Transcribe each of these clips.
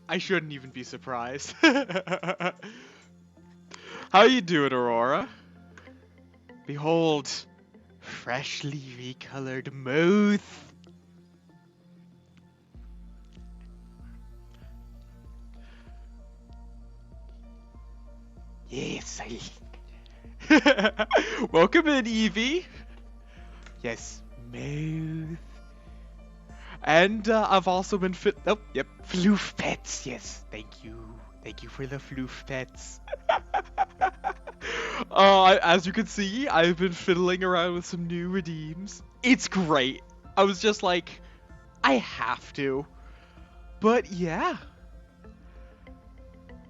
I shouldn't even be surprised. How you doing, Aurora? Behold, freshly recolored mouth. Yes, I... Welcome in, Evie. Yes, mouth. And I've also been oh, yep, floof pets. Yes, thank you. Thank you for the floof pets. As you can see, I've been fiddling around with some new redeems. It's great. I was just like, I have to. But yeah.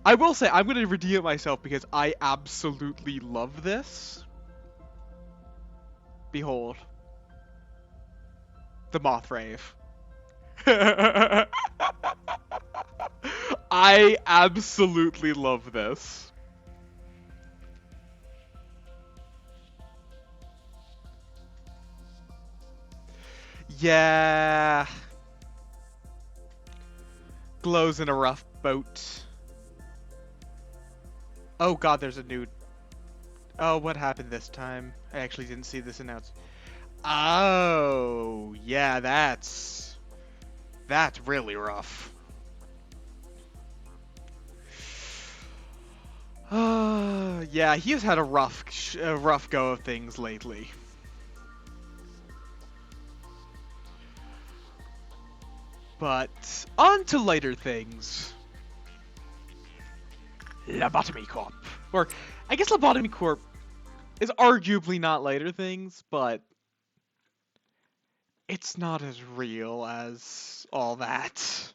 I will say, I'm going to redeem it myself because I absolutely love this. Behold. The Moth Rave. I absolutely love this. Yeah. Glow's in a rough boat. Oh god, there's a new... Oh, what happened this time? I actually didn't see this announced. Oh, yeah, that's really rough. Yeah, he has had a rough go of things lately. But on to lighter things. Lobotomy Corp. Or, I guess Lobotomy Corp is arguably not lighter things, but it's not as real as all that.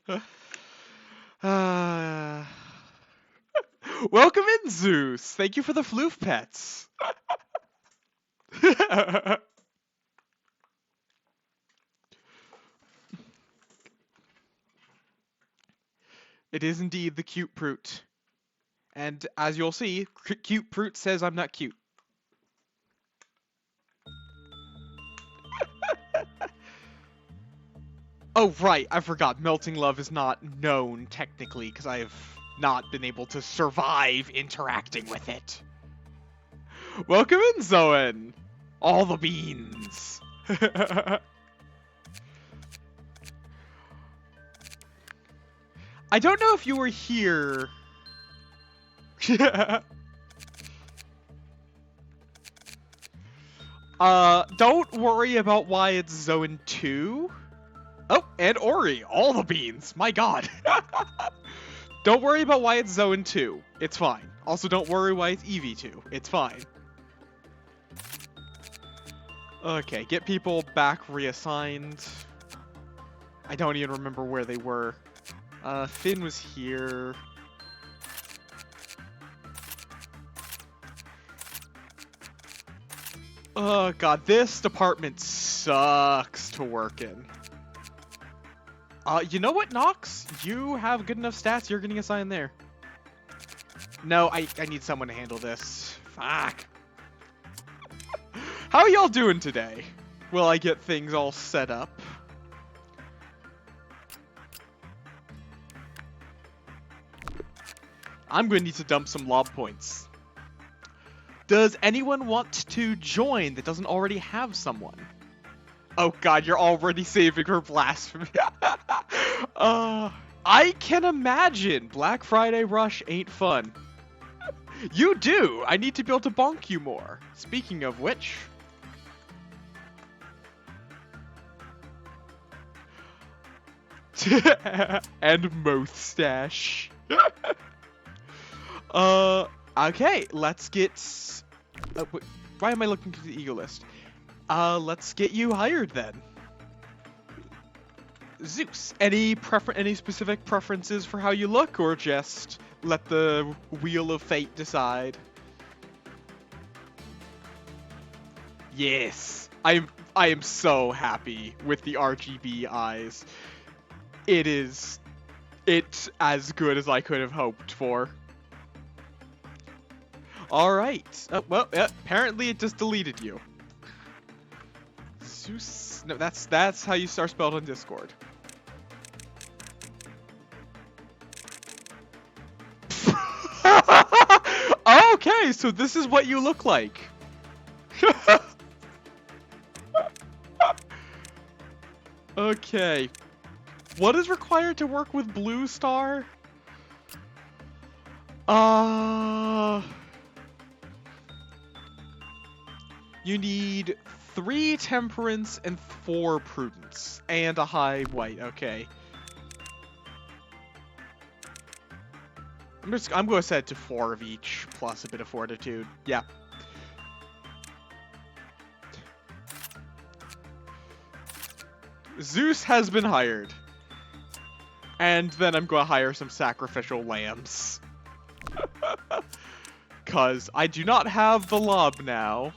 Welcome in, Zeus. Thank you for the floof pets. It is indeed the cute Proot. And as you'll see, cute Proot says I'm not cute. Oh, right, I forgot. Melting Love is not known, technically, because I have not been able to survive interacting with it. Welcome in, Zoan! All the beans! I don't know if you were here... Don't worry about why it's Zoan 2. Oh, and Ori, all the beans. My god. Don't worry about why it's Zoan 2. It's fine. Also, don't worry why it's Eevee 2. It's fine. Okay, get people back reassigned. I don't even remember where they were. Finn was here. Oh god, this department sucks to work in. You know what, Nox? You have good enough stats, you're getting assigned there. No, I need someone to handle this. Fuck. How y'all doing today? Will I get things all set up? I'm going to need to dump some lob points. Does anyone want to join that doesn't already have someone? Oh god, you're already saving for blasphemy. I can imagine Black Friday rush ain't fun. You do! I need to be able to bonk you more. Speaking of which... and moustache. Okay, let's get... wait, why am I looking to the ego list? Let's get you hired then. Zeus, any specific preferences for how you look, or just let the wheel of fate decide? Yes, I am so happy with the RGB eyes. It's as good as I could have hoped for. All right. Oh, well, apparently it just deleted you. Zeus. No, that's how you start spelled on Discord. Okay, so this is what you look like. Okay. What is required to work with Blue Star? You need 3 temperance and 4 prudence. And a high white, okay. I'm going to set it to 4 of each, plus a bit of fortitude. Yeah. Zeus has been hired. And then I'm going to hire some sacrificial lambs. Because I do not have the lob now.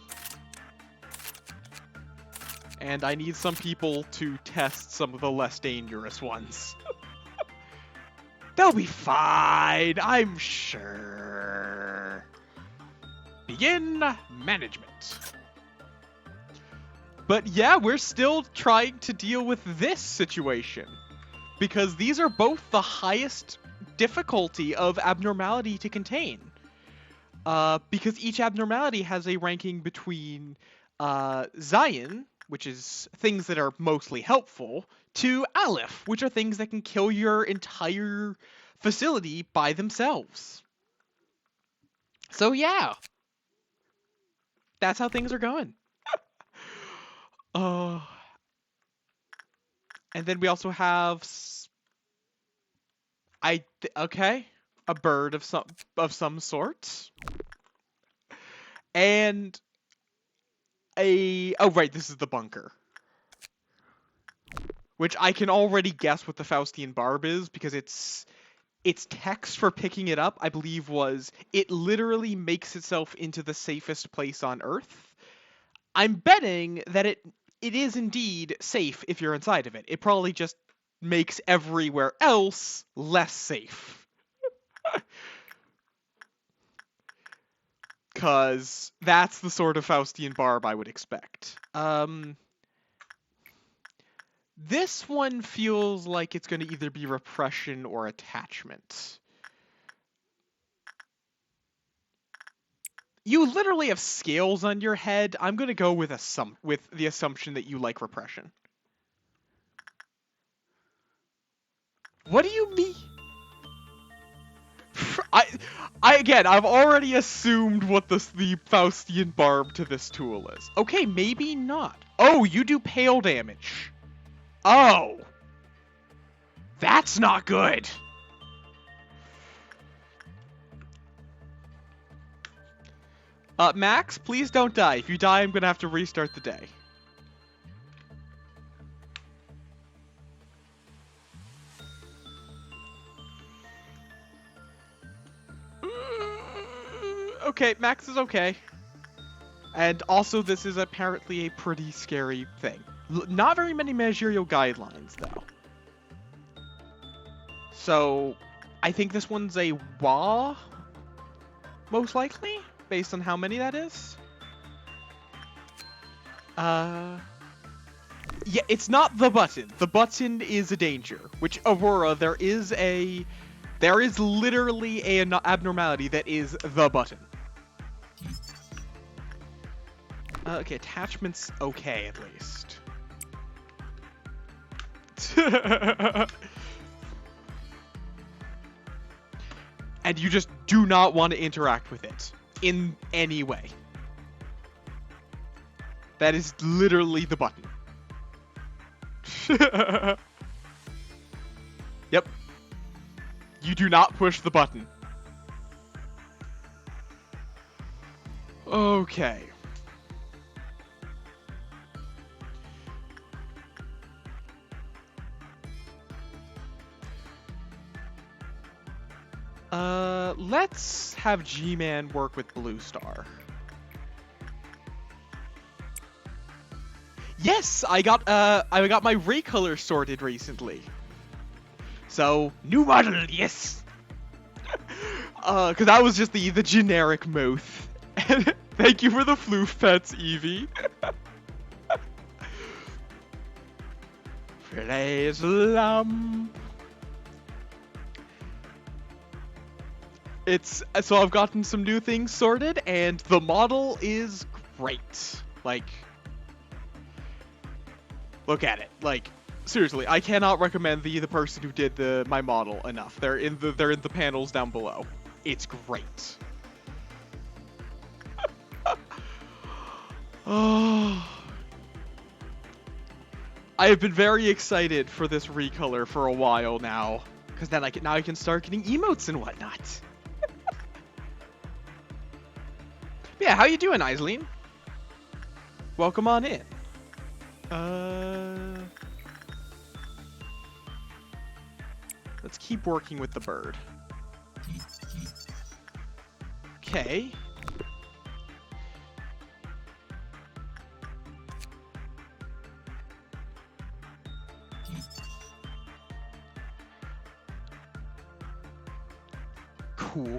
And I need some people to test some of the less dangerous ones. They'll be fine, I'm sure. Begin management. But yeah, we're still trying to deal with this situation. Because these are both the highest difficulty of abnormality to contain. Because each abnormality has a ranking between Zion, which is things that are mostly helpful, to Aleph, which are things that can kill your entire facility by themselves. So yeah, that's how things are going. And then we also have okay, a bird of some sort, and oh right, this is the bunker. Which I can already guess what the Faustian barb is, because its text for picking it up, I believe, was, it literally makes itself into the safest place on Earth. I'm betting that it is indeed safe if you're inside of it. It probably just makes everywhere else less safe. Because that's the sort of Faustian barb I would expect. This one feels like it's going to either be repression or attachment. You literally have scales on your head. I'm going to go with the assumption that you like repression. What do you mean? Again, I've already assumed what the Faustian barb to this tool is. Okay, maybe not. Oh, you do pale damage. Oh. That's not good. Max, please don't die. If you die, I'm gonna have to restart the day. Okay, Max is okay. And also, this is apparently a pretty scary thing. Not very many managerial guidelines, though. So, I think this one's a WA, most likely, based on how many that is. Yeah, it's not the button. The button is a danger, which, Aurora, there is literally an abnormality that is the button. Okay, attachment's okay, at least. And you just do not want to interact with it in any way. That is literally the button. Yep. You do not push the button. Okay. Let's have G-Man work with Blue Star. Yes, I got my ray color sorted recently. So, new model, yes. Cause that was just the generic mouth. Thank you for the floof pets, Evie. Praise lamb. So I've gotten some new things sorted, and the model is great. Like, look at it. Like, seriously, I cannot recommend the person who did my model enough. They're in the panels down below. It's great. Oh. I have been very excited for this recolor for a while now, because then I can start getting emotes and whatnot. Yeah, how you doing, Aisleen? Welcome on in. Let's keep working with the bird. Okay.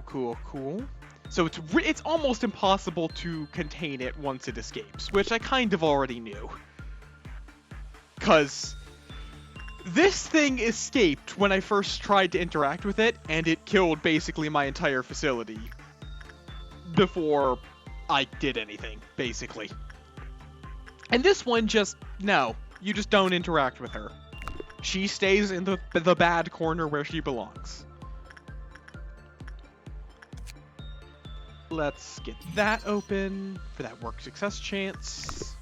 Cool. So it's almost impossible to contain it once it escapes, which I kind of already knew. 'Cause this thing escaped when I first tried to interact with it, and it killed basically my entire facility before I did anything, basically. And this one no, you just don't interact with her. She stays in the bad corner where she belongs. Let's get that open for that work success chance.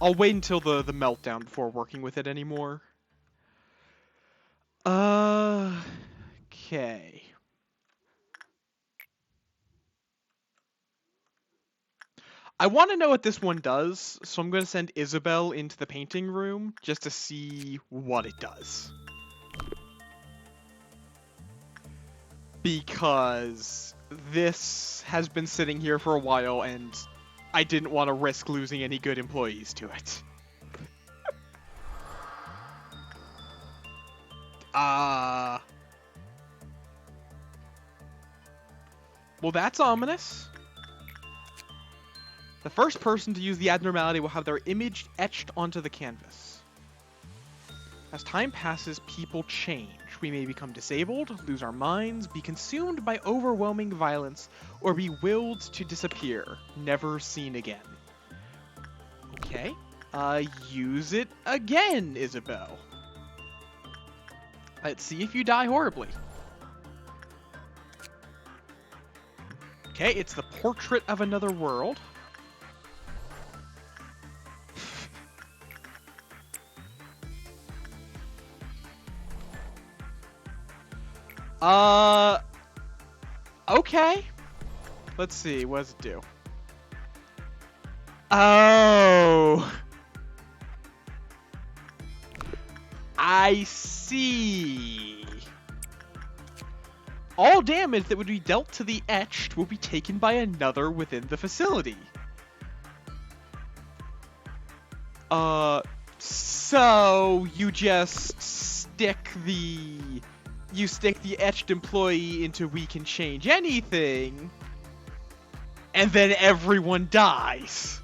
I'll wait until the meltdown before working with it anymore. Okay. I want to know what this one does, so I'm going to send Isabel into the painting room just to see what it does. Because this has been sitting here for a while, and I didn't want to risk losing any good employees to it. Well, that's ominous. The first person to use the abnormality will have their image etched onto the canvas. As time passes, people change. We may become disabled, lose our minds, be consumed by overwhelming violence, or be willed to disappear, never seen again. Okay. Use it again, Isabel. Let's see if you die horribly. Okay, it's the Portrait of Another World. Okay. Let's see, what does it do? Oh. I see. All damage that would be dealt to the etched will be taken by another within the facility. So you just stick the etched employee into We Can Change Anything, and then everyone dies.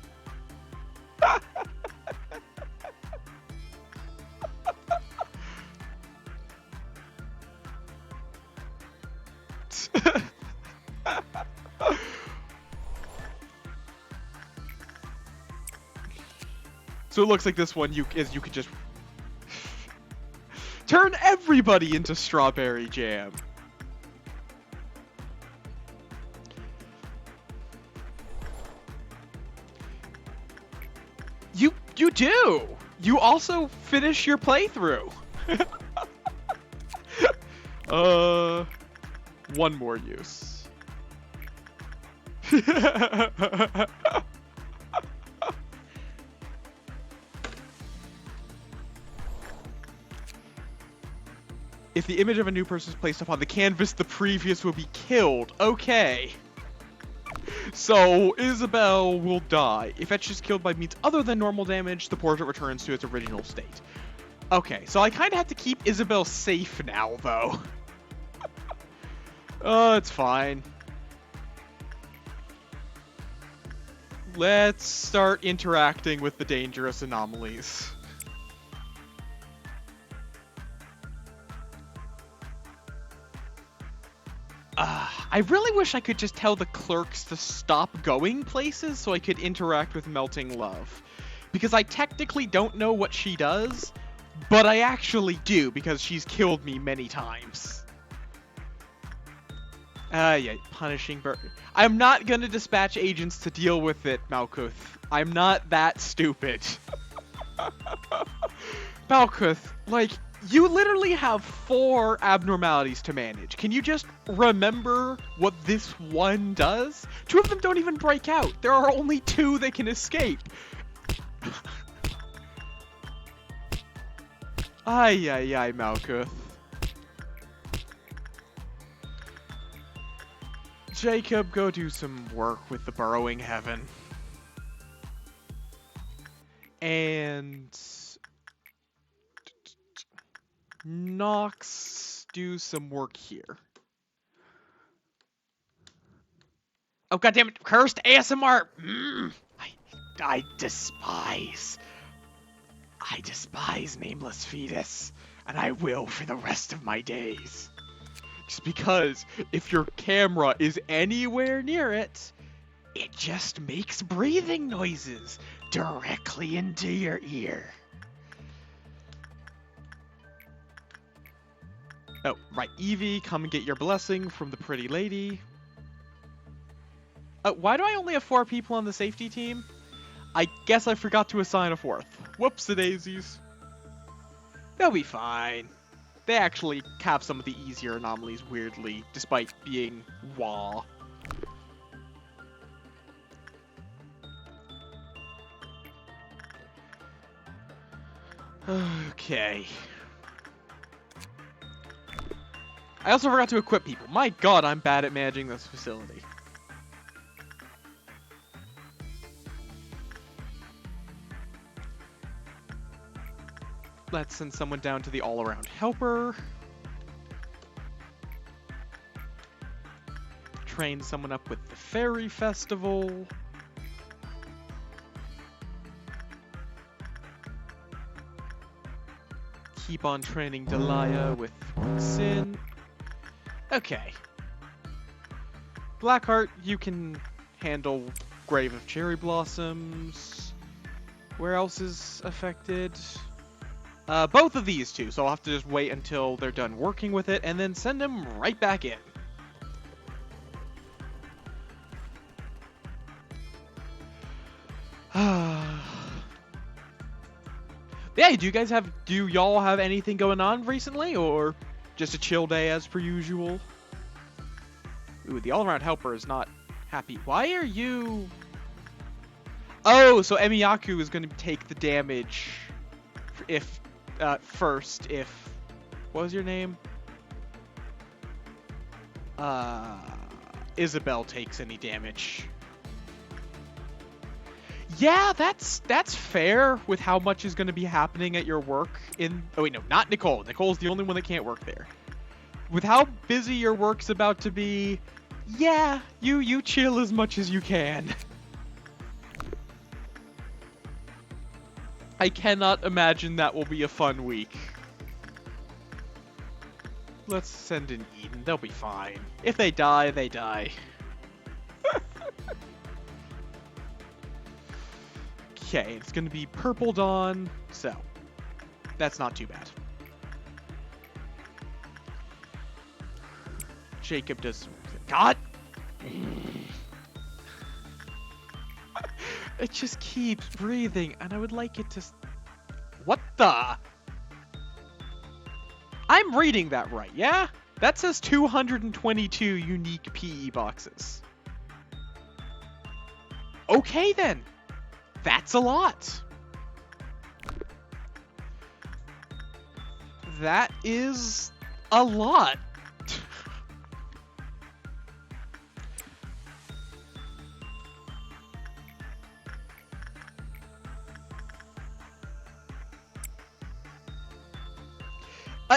So it looks like this one you could just turn everybody into strawberry jam. You do. You also finish your playthrough. One more use. If the image of a new person is placed upon the canvas, the previous will be killed. Okay. So, Isabel will die. If Etch is killed by means other than normal damage, the portrait returns to its original state. Okay, so I kind of have to keep Isabel safe now, though. Oh, it's fine. Let's start interacting with the dangerous anomalies. Ah. I really wish I could just tell the clerks to stop going places so I could interact with Melting Love. Because I technically don't know what she does, but I actually do because she's killed me many times. Yeah, punishing I'm not gonna dispatch agents to deal with it, Malkuth. I'm not that stupid. Malkuth, like, you literally have 4 abnormalities to manage. Can you just remember what this one does? 2 of them don't even break out. There are only 2 that can escape. Ay, Malkuth. Jacob, go do some work with the burrowing heaven. And Nox, do some work here. Oh, goddammit, cursed ASMR! I despise Nameless Fetus, and I will for the rest of my days. Just because if your camera is anywhere near it, it just makes breathing noises directly into your ear. Oh, right, Evie, come and get your blessing from the pretty lady. Why do I only have 4 people on the safety team? I guess I forgot to assign a 4th. Whoops-a-daisies. They'll be fine. They actually have some of the easier anomalies, weirdly, despite being wah. Okay. I also forgot to equip people. My god, I'm bad at managing this facility. Let's send someone down to the all-around helper. Train someone up with the fairy festival. Keep on training Delia with Sin. Okay. Blackheart, you can handle Grave of Cherry Blossoms. Where else is affected? Both of these 2, so I'll have to just wait until they're done working with it, and then send them right back in. Yeah, do y'all have anything going on recently, or just a chill day as per usual? Ooh, the all-around helper is not happy. Why are you... Oh, so Emiyaku is going to take the damage first if... What was your name? Isabel takes any damage. Yeah, that's fair with how much is going to be happening at your work in... Oh, wait, no, not Nicole. Nicole's the only one that can't work there. With how busy your work's about to be, yeah, you chill as much as you can. I cannot imagine that will be a fun week. Let's send in Eden. They'll be fine. If they die, they die. Okay, it's going to be Purple Dawn, so that's not too bad. Jacob does... God! It just keeps breathing, and I would like it to... What the? I'm reading that right, yeah? That says 222 unique PE boxes. Okay, then. That's a lot. That is a lot.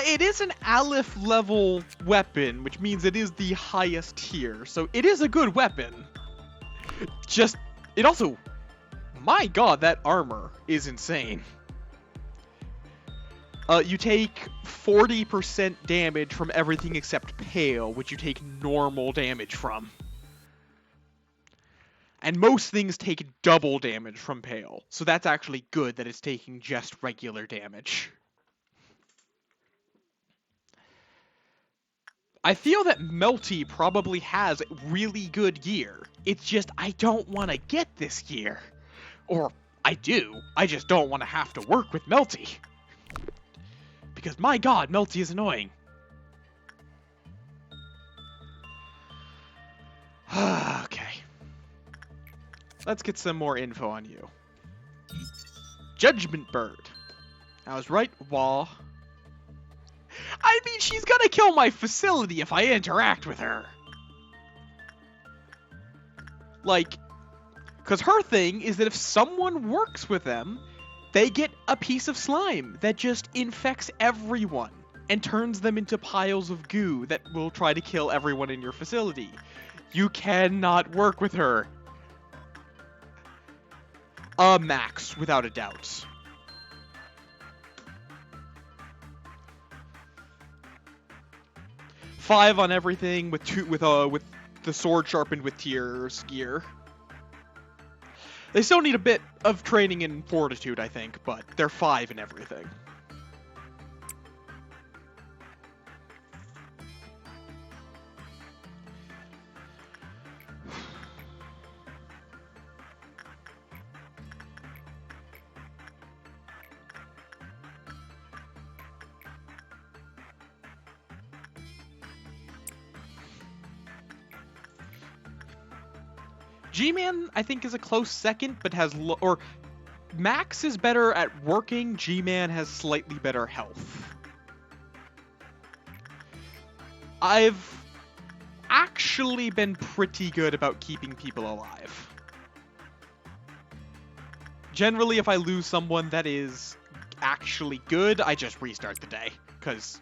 It is an Aleph level weapon, which means it is the highest tier, so it is a good weapon. Just, it also, my god, that armor is insane. You take 40% damage from everything except Pale, which you take normal damage from. And most things take double damage from Pale, so that's actually good that it's taking just regular damage. I feel that Melty probably has really good gear. It's just I don't want to get this gear. Or I do, I just don't want to have to work with Melty. Because my god, Melty is annoying. Okay. Let's get some more info on you. Judgment Bird. I was right, Wah. I mean, she's gonna kill my facility if I interact with her. Like, because her thing is that if someone works with them, they get a piece of slime that just infects everyone and turns them into piles of goo that will try to kill everyone in your facility. You cannot work with her. Max, without a doubt. Five on everything with the sword sharpened with tears gear. They still need a bit of training in fortitude, I think, but they're 5 in everything. G-Man, I think, is a close second, but has or Max is better at working. G-Man has slightly better health. I've actually been pretty good about keeping people alive. Generally, if I lose someone that is actually good, I just restart the day, because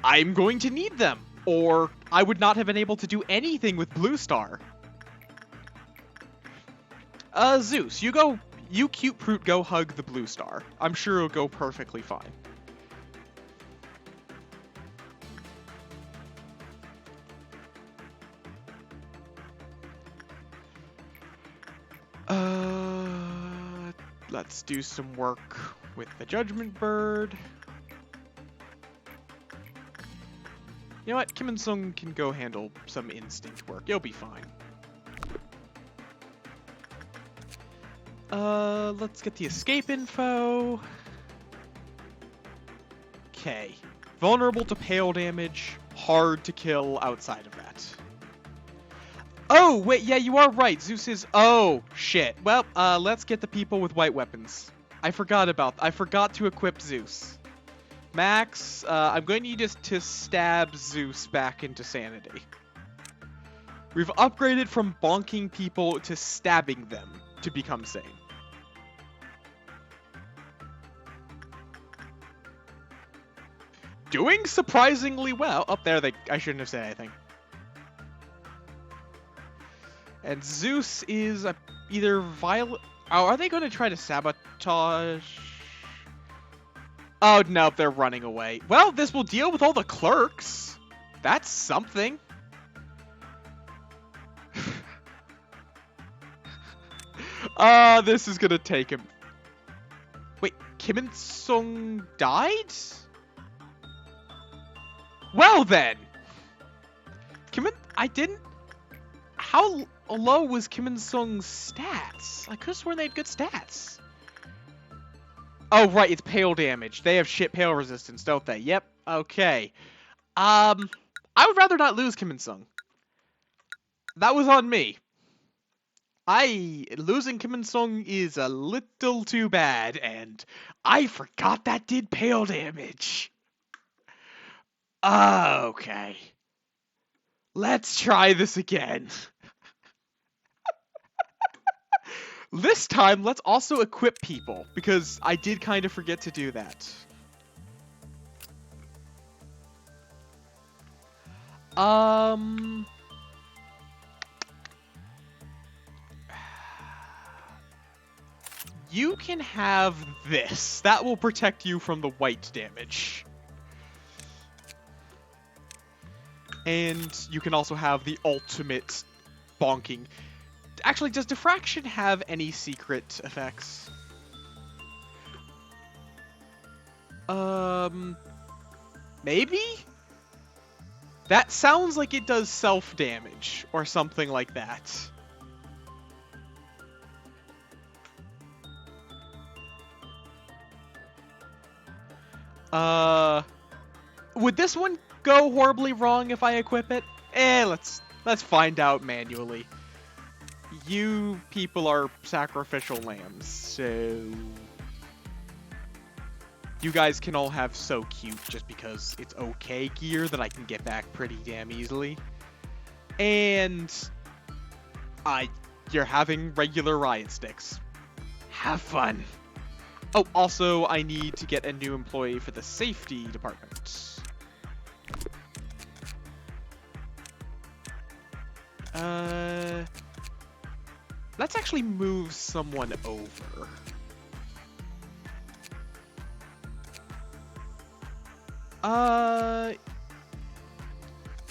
I'm going to need them, or I would not have been able to do anything with Blue Star. Zeus, you cute prude, go hug the Blue Star. I'm sure it'll go perfectly fine. Let's do some work with the Judgment Bird. You know what? Kim and Sung can go handle some instinct work. It'll be fine. Let's get the escape info. Okay. Vulnerable to pale damage, hard to kill outside of that. Oh, wait, yeah, you are right. Zeus is... Oh, shit. Well, let's get the people with white weapons. I forgot to equip Zeus. Max, I'm going to need us to stab Zeus back into sanity. We've upgraded from bonking people to stabbing them to become sane. Doing surprisingly well. Up there, I shouldn't have said anything. And Zeus is either violent... Oh, are they going to try to sabotage? Oh, no, they're running away. Well, this will deal with all the clerks. That's something. This is going to take him. Wait, Kim and Sung died? Well, then. I didn't... How low was Kim and Sung's stats? I could have sworn they had good stats. Oh, right, it's pale damage. They have shit pale resistance, don't they? Yep, okay. I would rather not lose Kim and Sung. That was on me. Losing Kim and Sung is a little too bad, and I forgot that did pale damage. Okay. Let's try this again. This time, let's also equip people, because I did kind of forget to do that. you can have this. That will protect you from the white damage. And you can also have the ultimate bonking. Actually, does diffraction have any secret effects? Maybe? That sounds like it does self-damage or something like that. Would this one go horribly wrong if I equip it? Let's find out manually. You people are sacrificial lambs, so you guys can all have so cute just because it's okay gear that I can get back pretty damn easily. And you're having regular riot sticks. Have fun. Oh, also, I need to get a new employee for the safety department. Let's actually move someone over.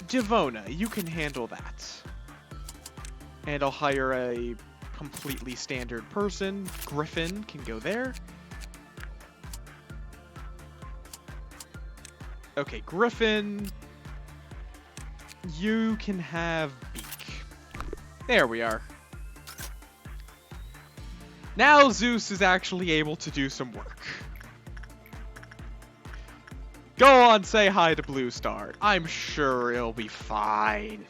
Devona, you can handle that. And I'll hire a completely standard person. Griffin can go there. Okay, Griffin, you can have Beak. There we are. Now Zeus is actually able to do some work. Go on, say hi to Blue Star. I'm sure it'll be fine.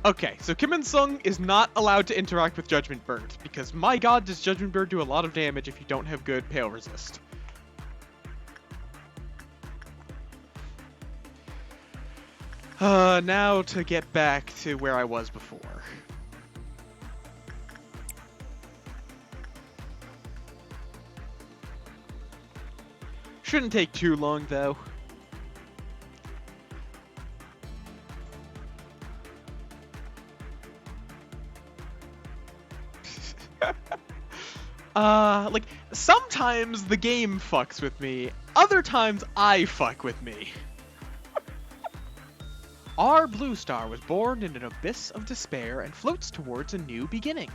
Okay, so Kim In-sung is not allowed to interact with Judgment Bird, because my god, does Judgment Bird do a lot of damage if you don't have good Pale Resist. Now to get back to where I was before. Shouldn't take too long, though. Like, sometimes the game fucks with me, other times I fuck with me. Our Blue Star was born in an abyss of despair and floats towards a new beginning.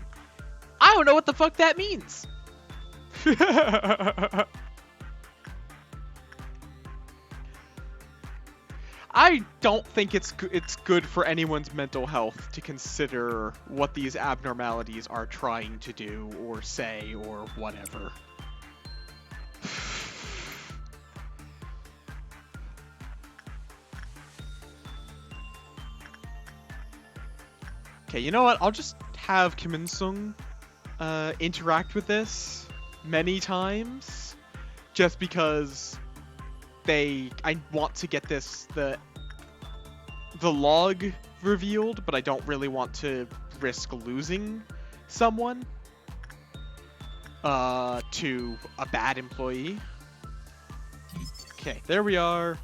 I don't know what the fuck that means. I don't think it's good for anyone's mental health to consider what these abnormalities are trying to do or say or whatever. Okay, you know what? I'll just have Kim In-sung interact with this many times, just because I want to get the log revealed, but I don't really want to risk losing someone to a bad employee. Okay, there we are.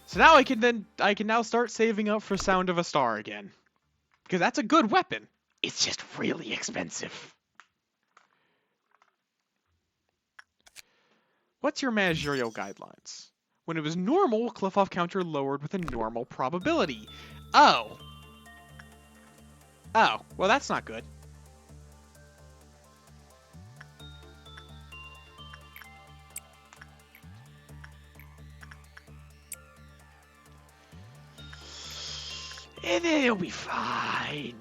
So now I can now start saving up for Sound of a Star again. Because that's a good weapon. It's just really expensive. What's your managerial guidelines? When it was normal, cliff-off counter lowered with a normal probability. Oh. Oh, well that's not good. And it'll be fine.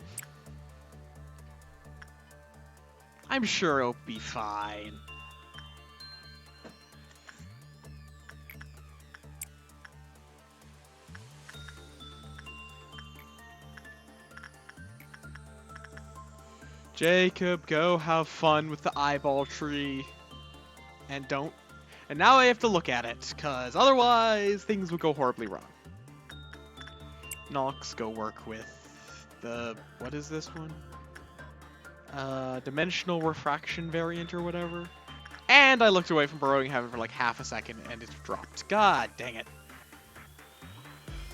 I'm sure it'll be fine. Jacob, go have fun with the eyeball tree. And don't. And now I have to look at it, because otherwise things will go horribly wrong. Nox, go work with the... What is this one? Dimensional refraction variant or whatever. And I looked away from Burrowing Heaven for like half a second and it dropped. God dang it.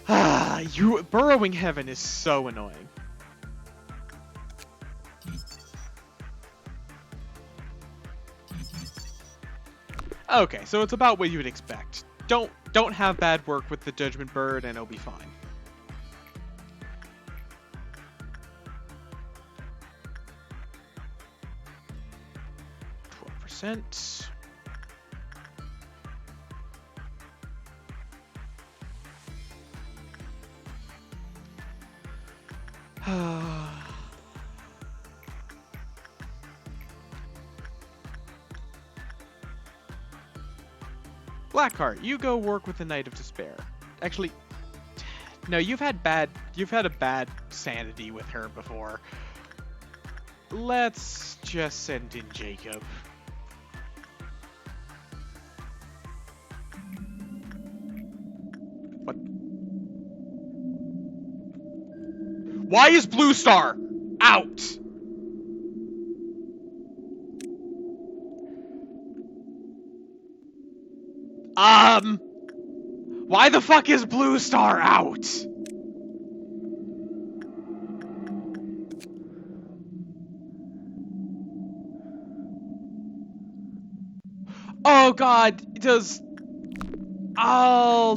Burrowing Heaven is so annoying. Okay, so it's about what you would expect. Don't have bad work with the Judgment Bird and it'll be fine. %. Blackheart, you go work with the Knight of Despair. Actually, no, you've had a bad sanity with her before. Let's just send in Jacob. What? Why is Blue Star out? Why the fuck is Blue Star out? Oh god,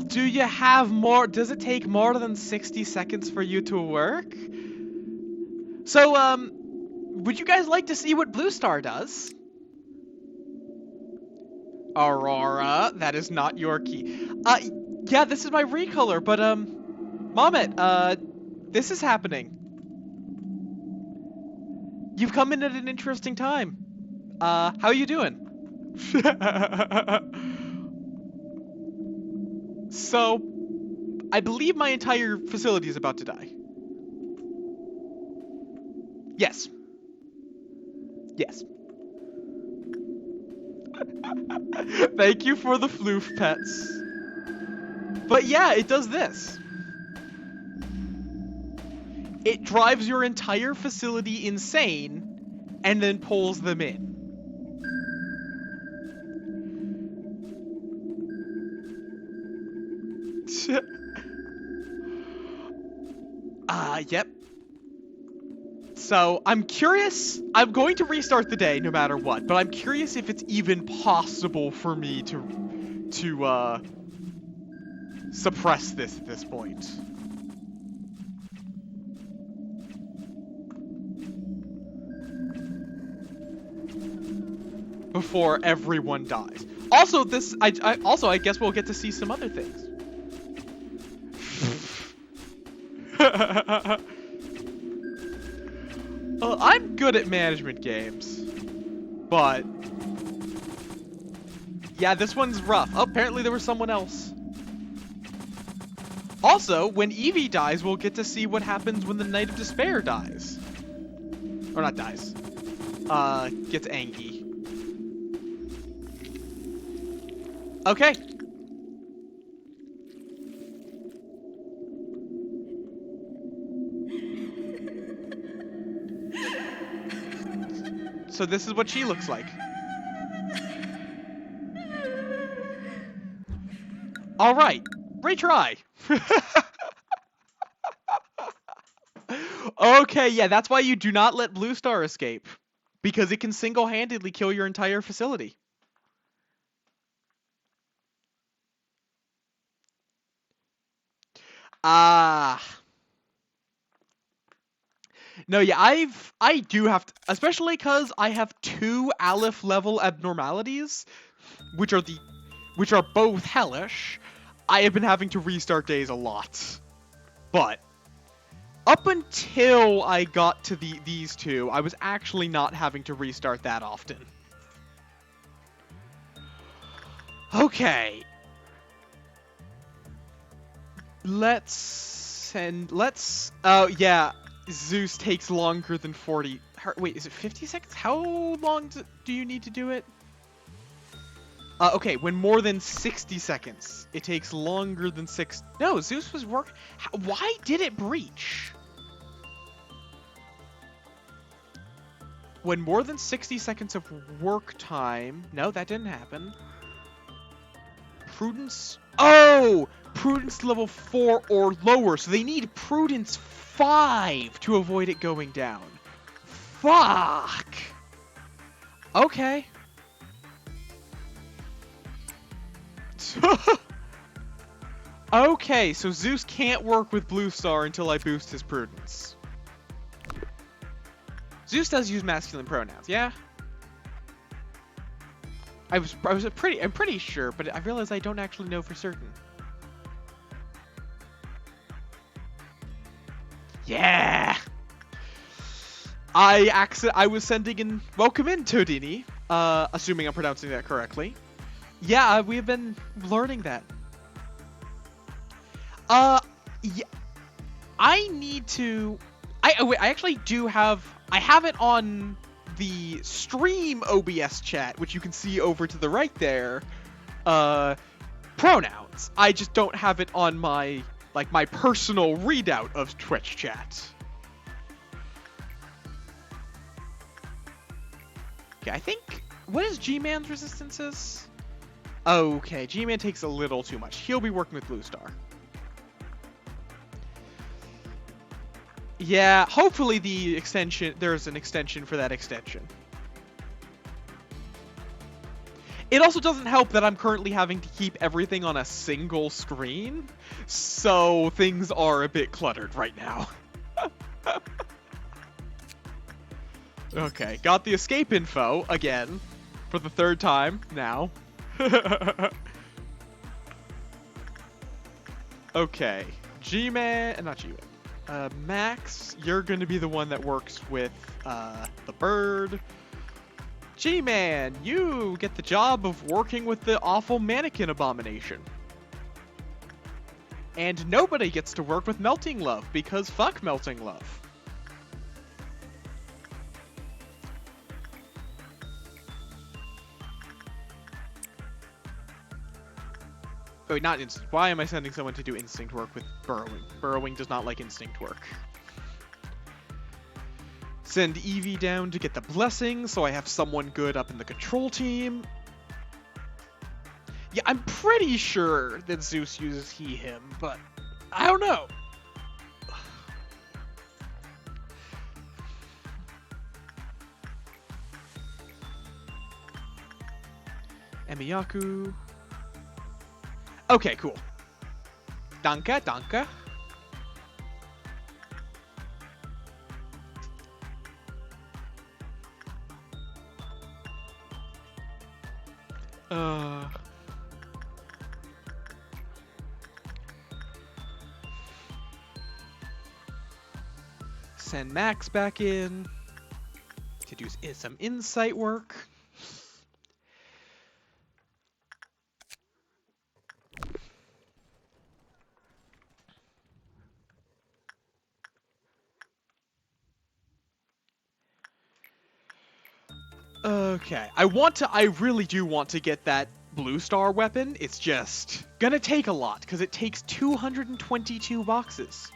do you have more? Does it take more than 60 seconds for you to work? So, would you guys like to see what Blue Star does? Aurora, that is not your key. Yeah, this is my recolor, but, Mamet, this is happening. You've come in at an interesting time. How are you doing? So, I believe my entire facility is about to die. Yes. Yes. Thank you for the floof pets. But yeah, it does this. It drives your entire facility insane and then pulls them in. Yep. So, I'm curious. I'm going to restart the day no matter what, but I'm curious if it's even possible for me to suppress this at this point. Before everyone dies. Also, I guess we'll get to see some other things. I'm good at management games, but yeah, this one's rough. Oh, apparently there was someone else. Also, when Evie dies, we'll get to see what happens when the Knight of Despair dies. Or not dies. Gets angry. Okay. So this is what she looks like. All right, retry. Okay, yeah, that's why you do not let Blue Star escape, because it can single-handedly kill your entire facility. No, yeah, I do have to, especially because I have 2 Aleph level abnormalities, which are both hellish. I have been having to restart days a lot, but up until I got to these 2, I was actually not having to restart that often. Okay. Oh, yeah. Zeus takes longer than 40. Wait, is it 50 seconds? How long do you need to do it? Okay, when more than 60 seconds. It takes longer than 6. No, Zeus was why did it breach? When more than 60 seconds of work time. No, that didn't happen. Prudence Oh! Prudence level 4 or lower, so they need Prudence 5 to avoid it going down. Fuck! Okay. Okay, so Zeus can't work with Blue Star until I boost his Prudence. Zeus does use masculine pronouns, yeah? I'm pretty sure, but I realize I don't actually know for certain. Yeah! I was sending in welcome in Todini, assuming I'm pronouncing that correctly. Yeah, we've been learning that. Yeah, I need to. Wait, I actually do have. I have it on the stream OBS chat, which you can see over to the right there. Pronouns. I just don't have it on my my personal readout of Twitch chat. Okay, I think what is G-Man's resistances? Okay, G-Man takes a little too much. He'll be working with Blue Star. Yeah, hopefully there's an extension for that extension. It also doesn't help that I'm currently having to keep everything on a single screen, so things are a bit cluttered right now. Okay, got the escape info again, for the third time now. Okay, G-Man, not G-Man. Max, you're going to be the one that works with the bird. G-Man, you get the job of working with the awful mannequin abomination. And nobody gets to work with Melting Love, because fuck Melting Love. Oh, not instinct. Why am I sending someone to do instinct work with burrowing? Burrowing does not like instinct work. Send Eevee down to get the blessing, so I have someone good up in the control team. Yeah, I'm pretty sure that Zeus uses he/him, but I don't know. Emiyaku. Okay, cool. Danke, danke. Send Max back in to do some insight work. Okay, I really do want to get that Blue Star weapon. It's just gonna take a lot, because it takes 222 boxes.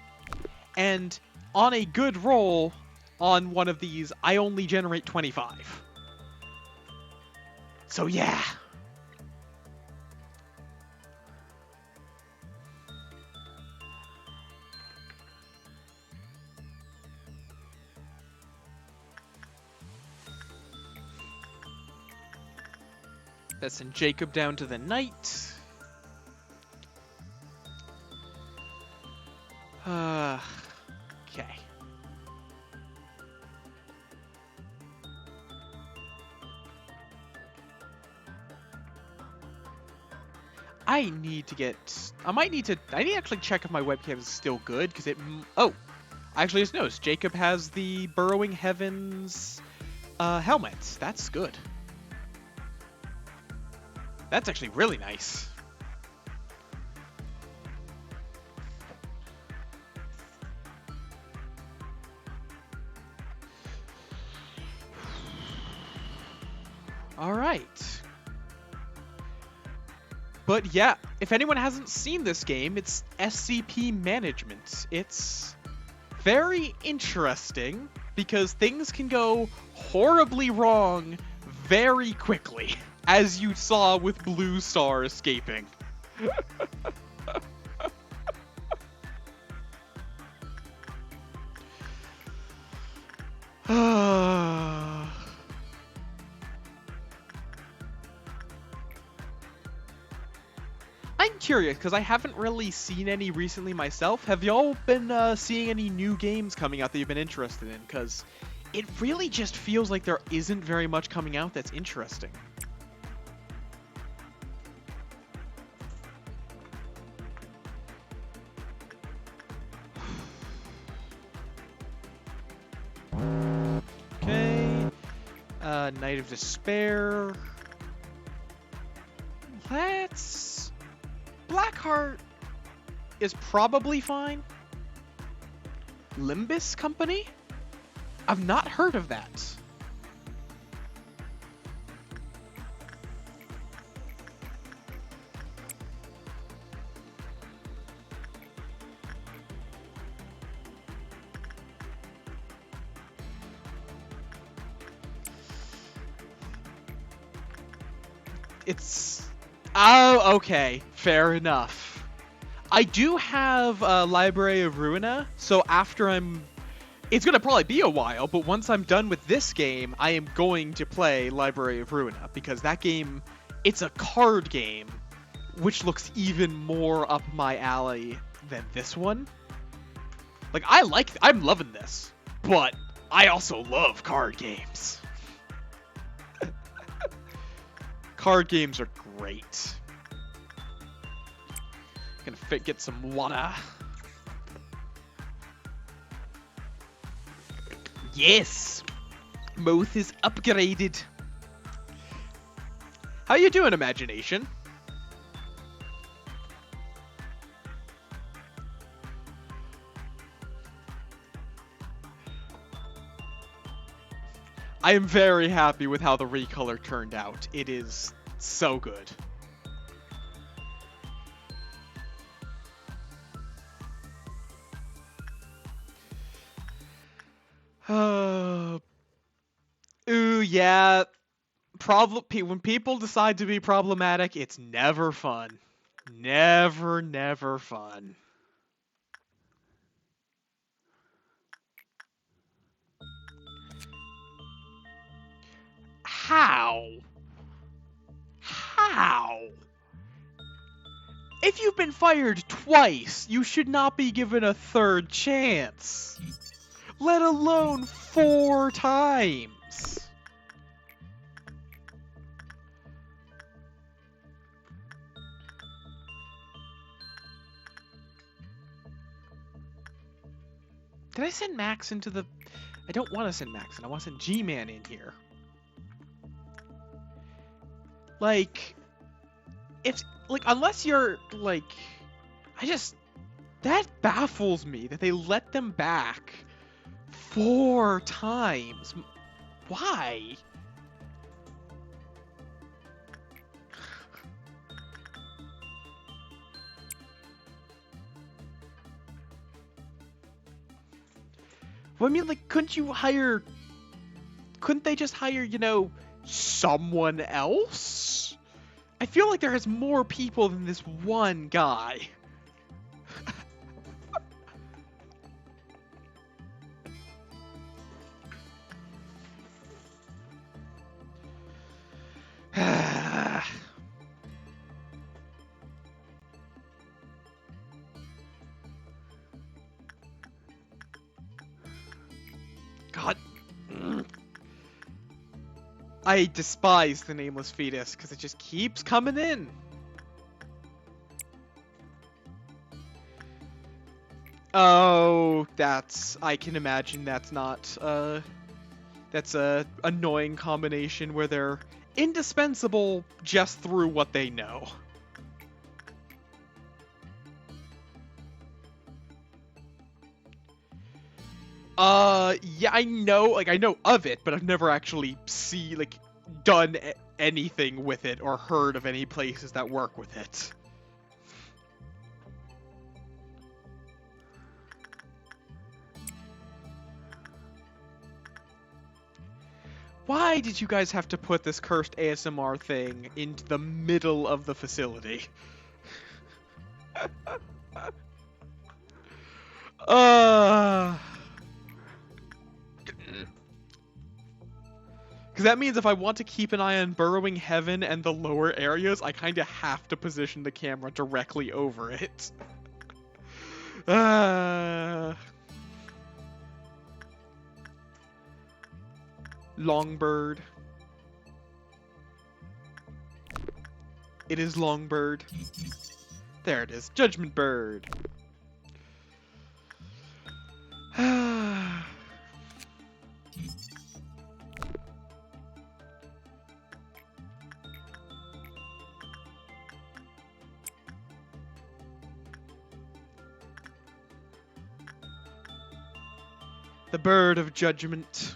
And on a good roll, on one of these, I only generate 25. So yeah. Let's send Jacob down to the night. Okay. I need to actually check if my webcam is still good, because I actually just noticed, Jacob has the Burrowing Heavens helmet. That's good. That's actually really nice. All right. But yeah, if anyone hasn't seen this game, it's SCP Management. It's very interesting because things can go horribly wrong very quickly, as you saw with Blue Star escaping. I'm curious because I haven't really seen any recently myself. Have y'all been seeing any new games coming out that you've been interested in? Because it really just feels like there isn't very much coming out that's interesting. Okay. Night of Despair. Let's... Blackheart is probably fine. Limbus Company? I've not heard of that. It's... Oh, okay. Fair enough. I do have a Library of Ruina, so after I'm... It's going to probably be a while, but once I'm done with this game, I am going to play Library of Ruina, because that game, it's a card game, which looks even more up my alley than this one. Like, I'm loving this, but I also love card games. Card games are great. Gonna get some water. Yes! Moth is upgraded. How you doing, Imagination? I am very happy with how the recolor turned out. It is so good. Ooh, yeah. When people decide to be problematic, it's never fun. Never fun. How? How? If you've been fired twice, you should not be given a third chance. Let alone 4 times. Did I send Max into the... I don't want to send Max in. I want to send G-Man in here. Like... If... Like, unless you're, like... That baffles me that they let them back 4 times. Why? Well, I mean, like, couldn't they just hire, you know, someone else? I feel like there is more people than this one guy. God. I despise the Nameless Fetus because it just keeps coming in. Oh, I can imagine that's not, that's a annoying combination where they're indispensable just through what they know. Yeah, I know of it, but I've never actually done anything with it or heard of any places that work with it. Why did you guys have to put this cursed ASMR thing into the middle of the facility? Because that means if I want to keep an eye on burrowing heaven and the lower areas, I kind of have to position the camera directly over it. Longbird. It is Longbird. There it is. Judgment Bird. The Bird of Judgment.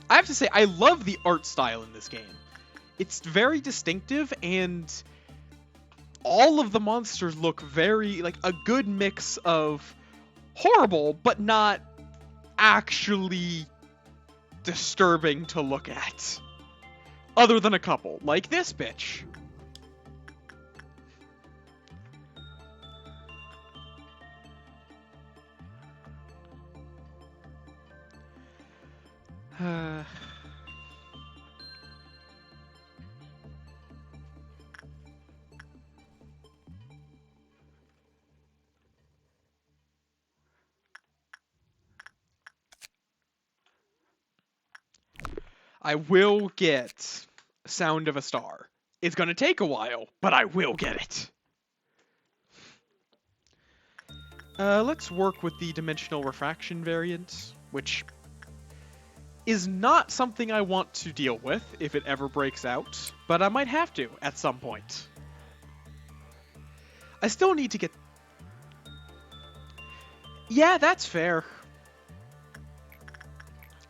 I have to say, I love the art style in this game. It's very distinctive, and all of the monsters look very, like, a good mix of horrible, but not actually disturbing to look at. Other than a couple, like this bitch. I will get Sound of a Star. It's gonna take a while, but I will get it. Let's work with the dimensional refraction variant, which is not something I want to deal with if it ever breaks out, but I might have to at some point. I still need to get... Yeah, that's fair.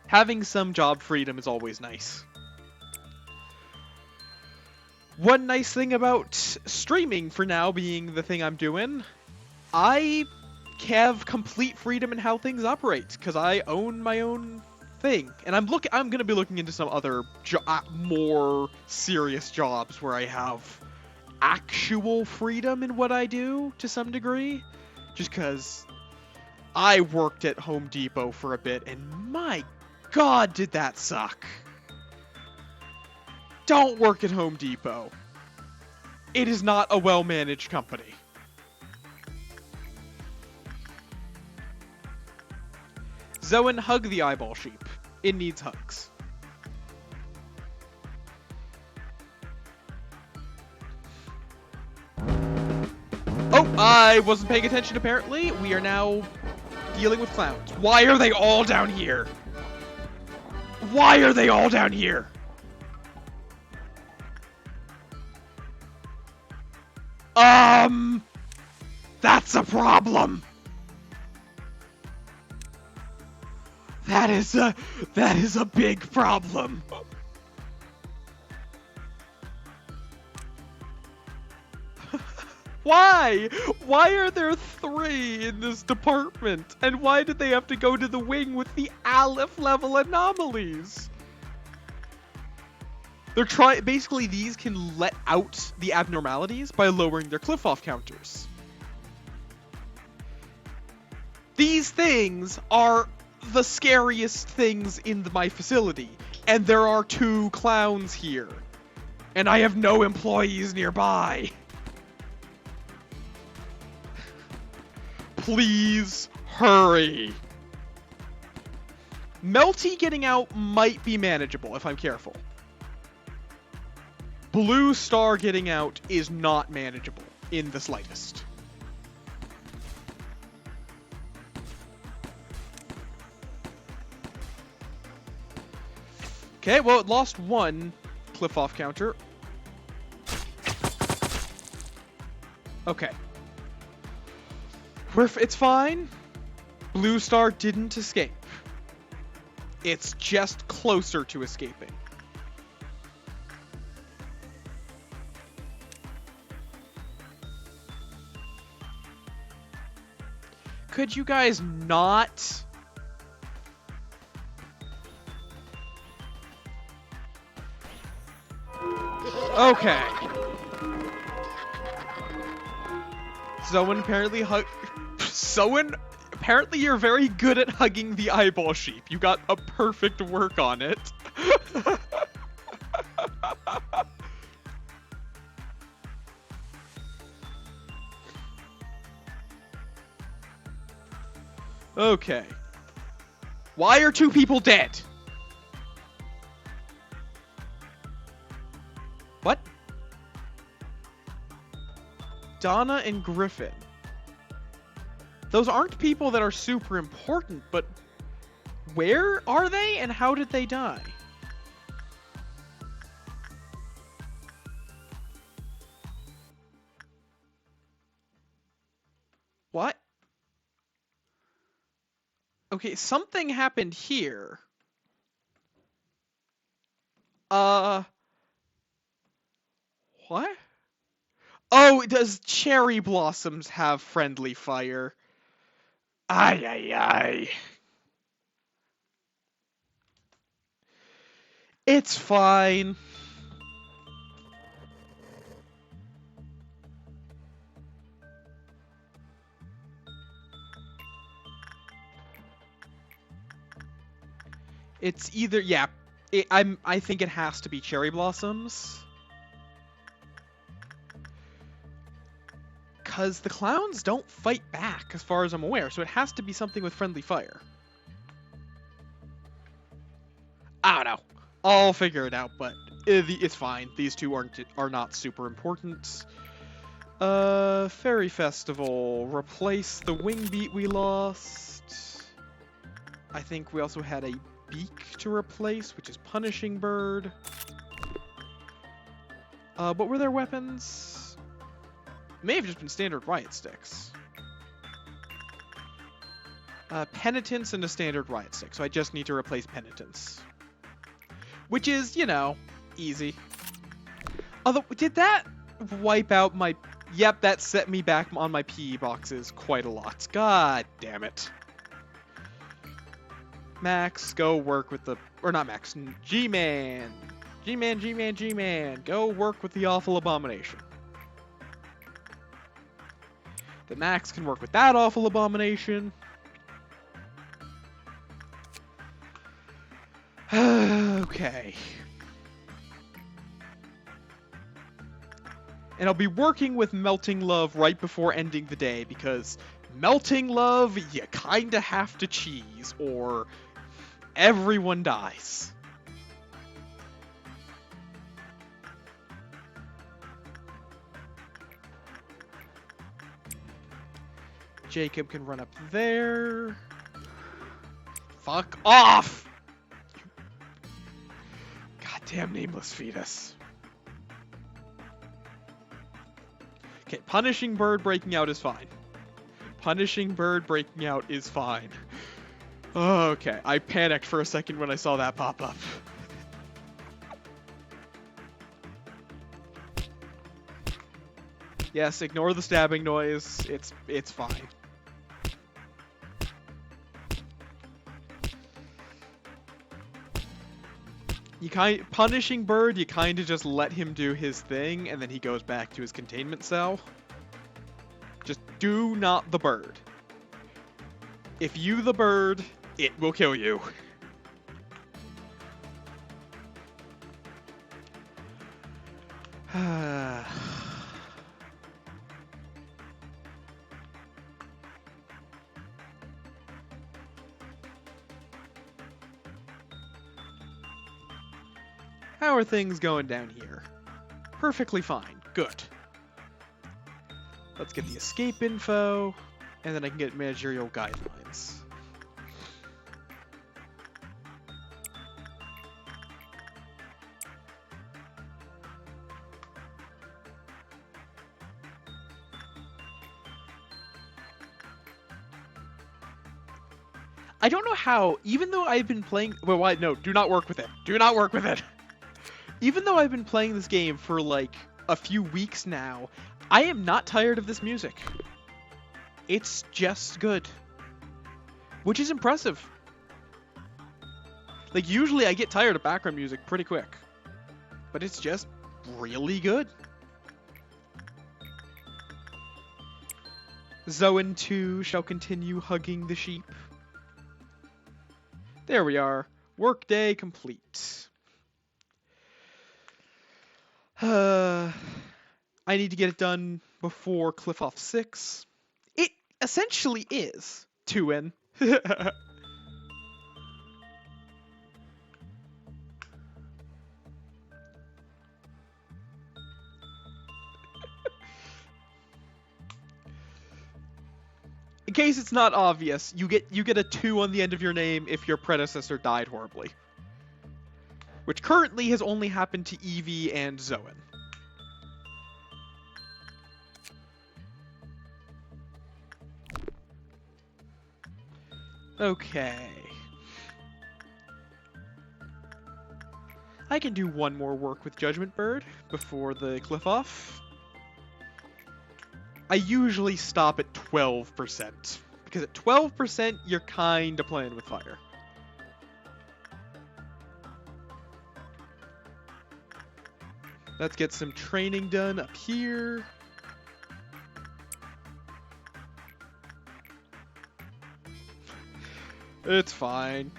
Having some job freedom is always nice. One nice thing about streaming for now being the thing I'm doing, I have complete freedom in how things operate, because I own my own thing. And I'm gonna be looking into some other more serious jobs where I have actual freedom in what I do to some degree. Just because I worked at Home Depot for a bit, and my God, did that suck. Don't work at Home Depot. It is not a well-managed company. Zoan, hug the eyeball sheep. It needs hugs. Oh, I wasn't paying attention apparently. We are now dealing with clowns. Why are they all down here? Why are they all down here? That's a problem. That is a big problem. Why? Why are there 3 in this department? And why did they have to go to the wing with the Aleph level anomalies? They're basically these can let out the abnormalities by lowering their cliff-off counters. These things are the scariest things in my facility, and there are 2 clowns here, and I have no employees nearby. Please hurry. Melty getting out might be manageable if I'm careful. Blue Star getting out is not manageable in the slightest. Okay, well, it lost 1 cliff off counter. Okay. It's fine. Blue Star didn't escape. It's just closer to escaping. Could you guys not? Okay. Someone apparently you're very good at hugging the eyeball sheep. You got a perfect work on it. Okay. Why are 2 people dead? What? Donna and Griffin. Those aren't people that are super important, but where are they and how did they die? What? Okay, something happened here. What? Oh, does cherry blossoms have friendly fire? Ay, ay, ay. It's fine. It's either, yeah, I think it has to be cherry blossoms. Because the clowns don't fight back, as far as I'm aware, so it has to be something with friendly fire. I don't know. I'll figure it out, but it's fine. These two are not super important. Fairy Festival. Replace the wing beat we lost. I think we also had a beak to replace, which is Punishing Bird. What were their weapons? May have just been standard riot sticks. Penitence and a standard riot stick, so I just need to replace Penitence. Which is, you know, easy. Although, did that wipe out my... Yep, that set me back on my PE boxes quite a lot. God damn it. Max, go work with the... Or not Max, G-Man. G-Man, G-Man, G-Man. Go work with the awful abomination. The Max can work with that awful abomination. Okay. And I'll be working with Melting Love right before ending the day, because Melting Love, you kinda have to cheese, or everyone dies. Jacob can run up there. Fuck off! Goddamn nameless fetus. Okay, Punishing Bird breaking out is fine. Punishing Bird breaking out is fine. Okay, I panicked for a second when I saw that pop up. Yes, ignore the stabbing noise. It's fine. Punishing Bird, you kind of just let him do his thing, and then he goes back to his containment cell. Just do not the bird. If you the bird, it will kill you. How are things going down here? Perfectly fine. Good. Let's get the escape info, and then I can get managerial guidelines. I don't know how, even though I've been playing... Well, why? No, do not work with it. Do not work with it. Even though I've been playing this game for, like, a few weeks now, I am not tired of this music. It's just good. Which is impressive. Like, usually I get tired of background music pretty quick. But it's just really good. Zoan too shall continue hugging the sheep. There we are. Workday complete. I need to get it done before Cliff Off 6. It essentially is 2N. In case it's not obvious, you get a 2 on the end of your name if your predecessor died horribly. Which currently has only happened to Evie and Zoan. Okay. I can do one more work with Judgment Bird before the cliff off. I usually stop at 12%, because at 12% you're kinda playing with fire. Let's get some training done up here. It's fine.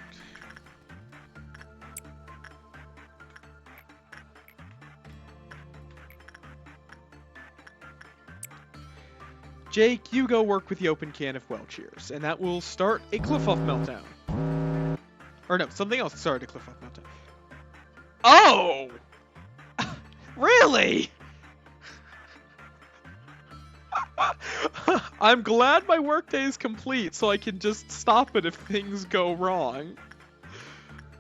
Jake, you go work with the open can of well cheers, and that will start a cliff-off meltdown. Or no, something else started a cliff-off meltdown. Oh! Really? I'm glad my workday is complete, so I can just stop it if things go wrong.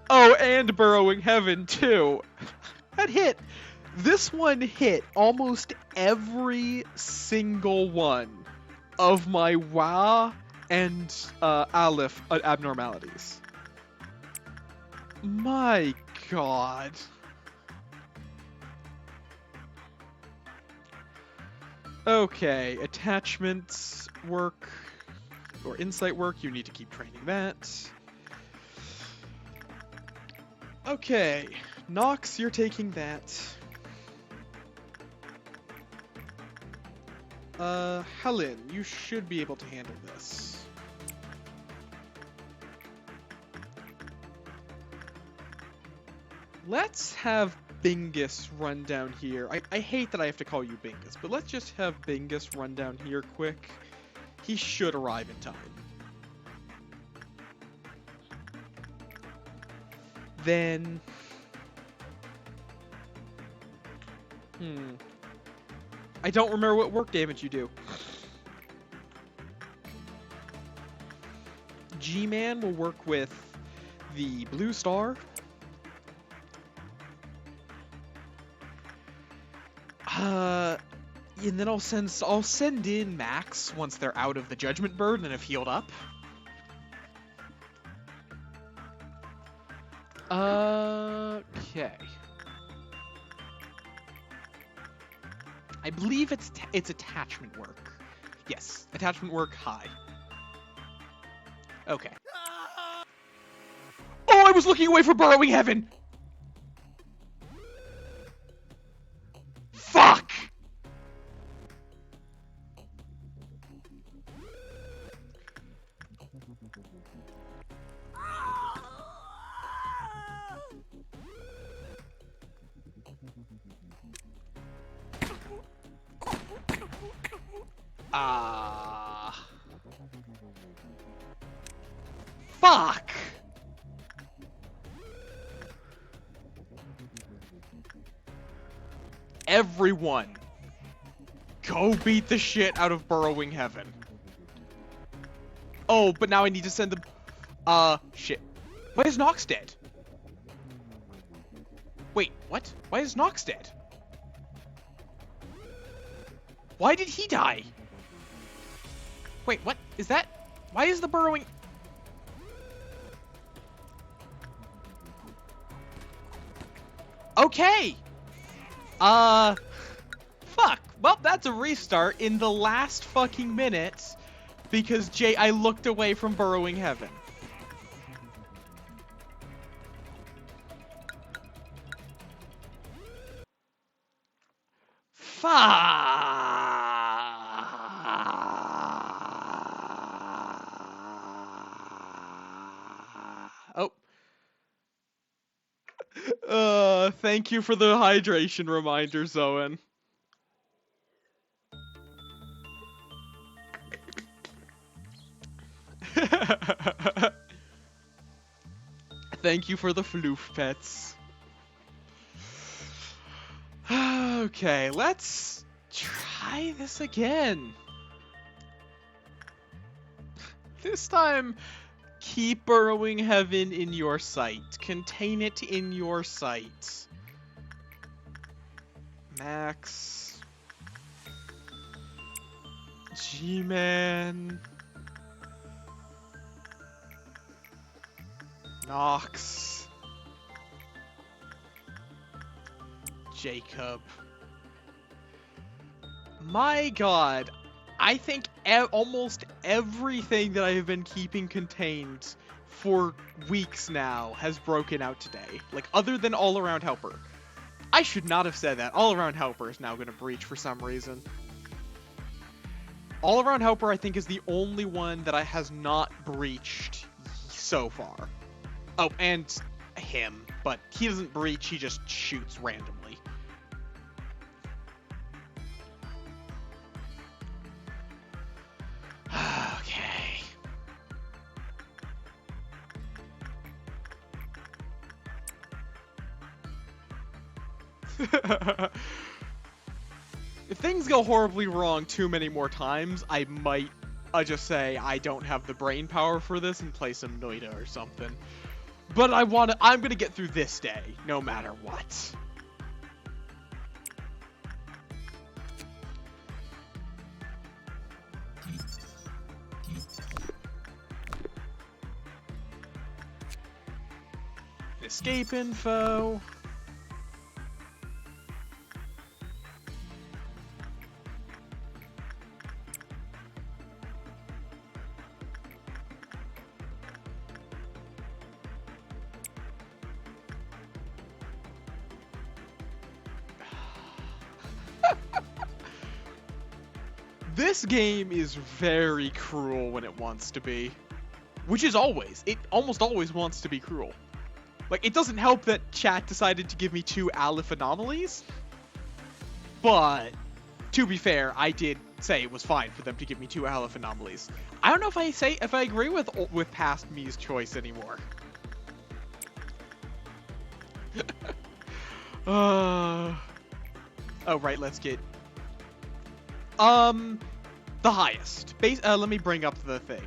Oh, and Burrowing Heaven, too. That hit. This one hit almost every single one of my Wa and Aleph abnormalities. My god. Okay, attachments work, or insight work, you need to keep training that. Okay, Nox, you're taking that. Helen, you should be able to handle this. Let's have Bingus run down here. I hate that I have to call you Bingus, but let's just have Bingus run down here quick. He should arrive in time. Then... I don't remember what work damage you do. G-Man will work with the blue star. And then I'll send in Max once they're out of the Judgment Bird and have healed up. Okay. I believe it's attachment work. Yes, attachment work high. Okay. Oh, I was looking away for Burrowing Heaven! Fuck! Fuck! Everyone, go beat the shit out of Burrowing Heaven. Oh, but now I need to send the... shit. Why is Nox dead? Wait, what? Why is Nox dead? Why did he die? Wait, what? Is that... Why is the burrowing... Okay! Fuck. Well, that's a restart in the last fucking minute because I looked away from Burrowing Heaven. Fuck. Thank you for the hydration reminder, Zoan. Thank you for the floof pets. Okay, let's try this again. This time, keep burrowing heaven in your sight. Contain it in your sight. Max. G-Man. Nox. Jacob. My god, I think almost everything that I have been keeping contained for weeks now has broken out today. Like, other than All-Around Helper. I should not have said that. All-Around Helper is now going to breach for some reason. All-Around Helper, I think, is the only one that has not breached so far. Oh, and him. But he doesn't breach, he just shoots randomly. Okay. If things go horribly wrong too many more times, I might just say I don't have the brain power for this and play some Noida or something. But I'm gonna get through this day, no matter what. Escape info. This game is very cruel when it wants to be. Which is always. It almost always wants to be cruel. Like, it doesn't help that chat decided to give me 2 Aleph anomalies. But, to be fair, I did say it was fine for them to give me 2 Aleph anomalies. I don't know if I agree with past me's choice anymore. Oh, right, let's get... the highest. Let me bring up the thing.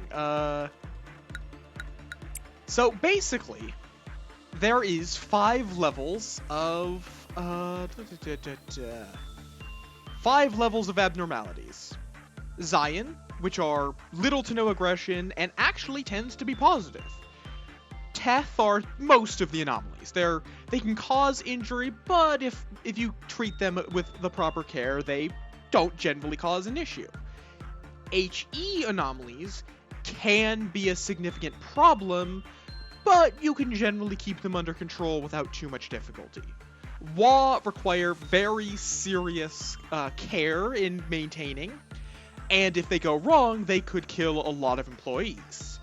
So, basically... there is 5 levels of, 5 levels of abnormalities. Zion, which are little to no aggression, and actually tends to be positive. Teth are most of the anomalies. They can cause injury, but if you treat them with the proper care, they don't generally cause an issue. HE anomalies can be a significant problem, but you can generally keep them under control without too much difficulty. Wa require very serious care in maintaining, and if they go wrong, they could kill a lot of employees.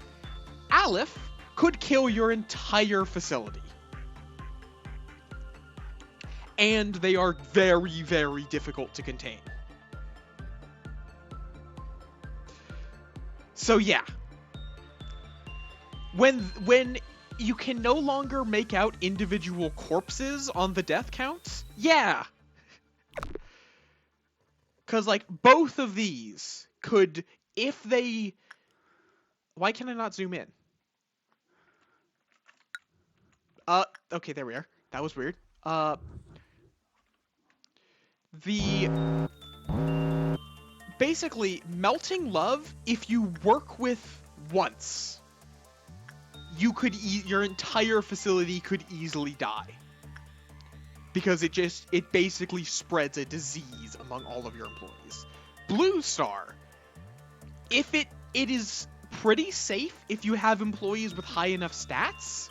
Aleph could kill your entire facility. And they are very, very difficult to contain. So yeah. When you can no longer make out individual corpses on the death counts, yeah. Because, like, both of these could, if they... Why can I not zoom in? Okay, there we are. That was weird. Basically, Melting Love, if you work with once, your entire facility could easily die. Because it basically spreads a disease among all of your employees. Blue Star, if it is pretty safe if you have employees with high enough stats,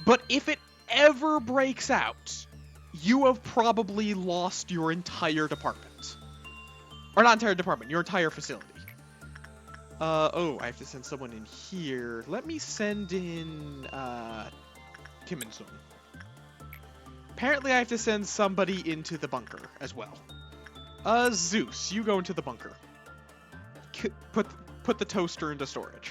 but if it ever breaks out, you have probably lost your entire department. Or not entire department, your entire facility. Oh, I have to send someone in here. Let me send in, Kim and Sung. apparently I have to send somebody into the bunker as well. Zeus, you go into the bunker. Put the toaster into storage.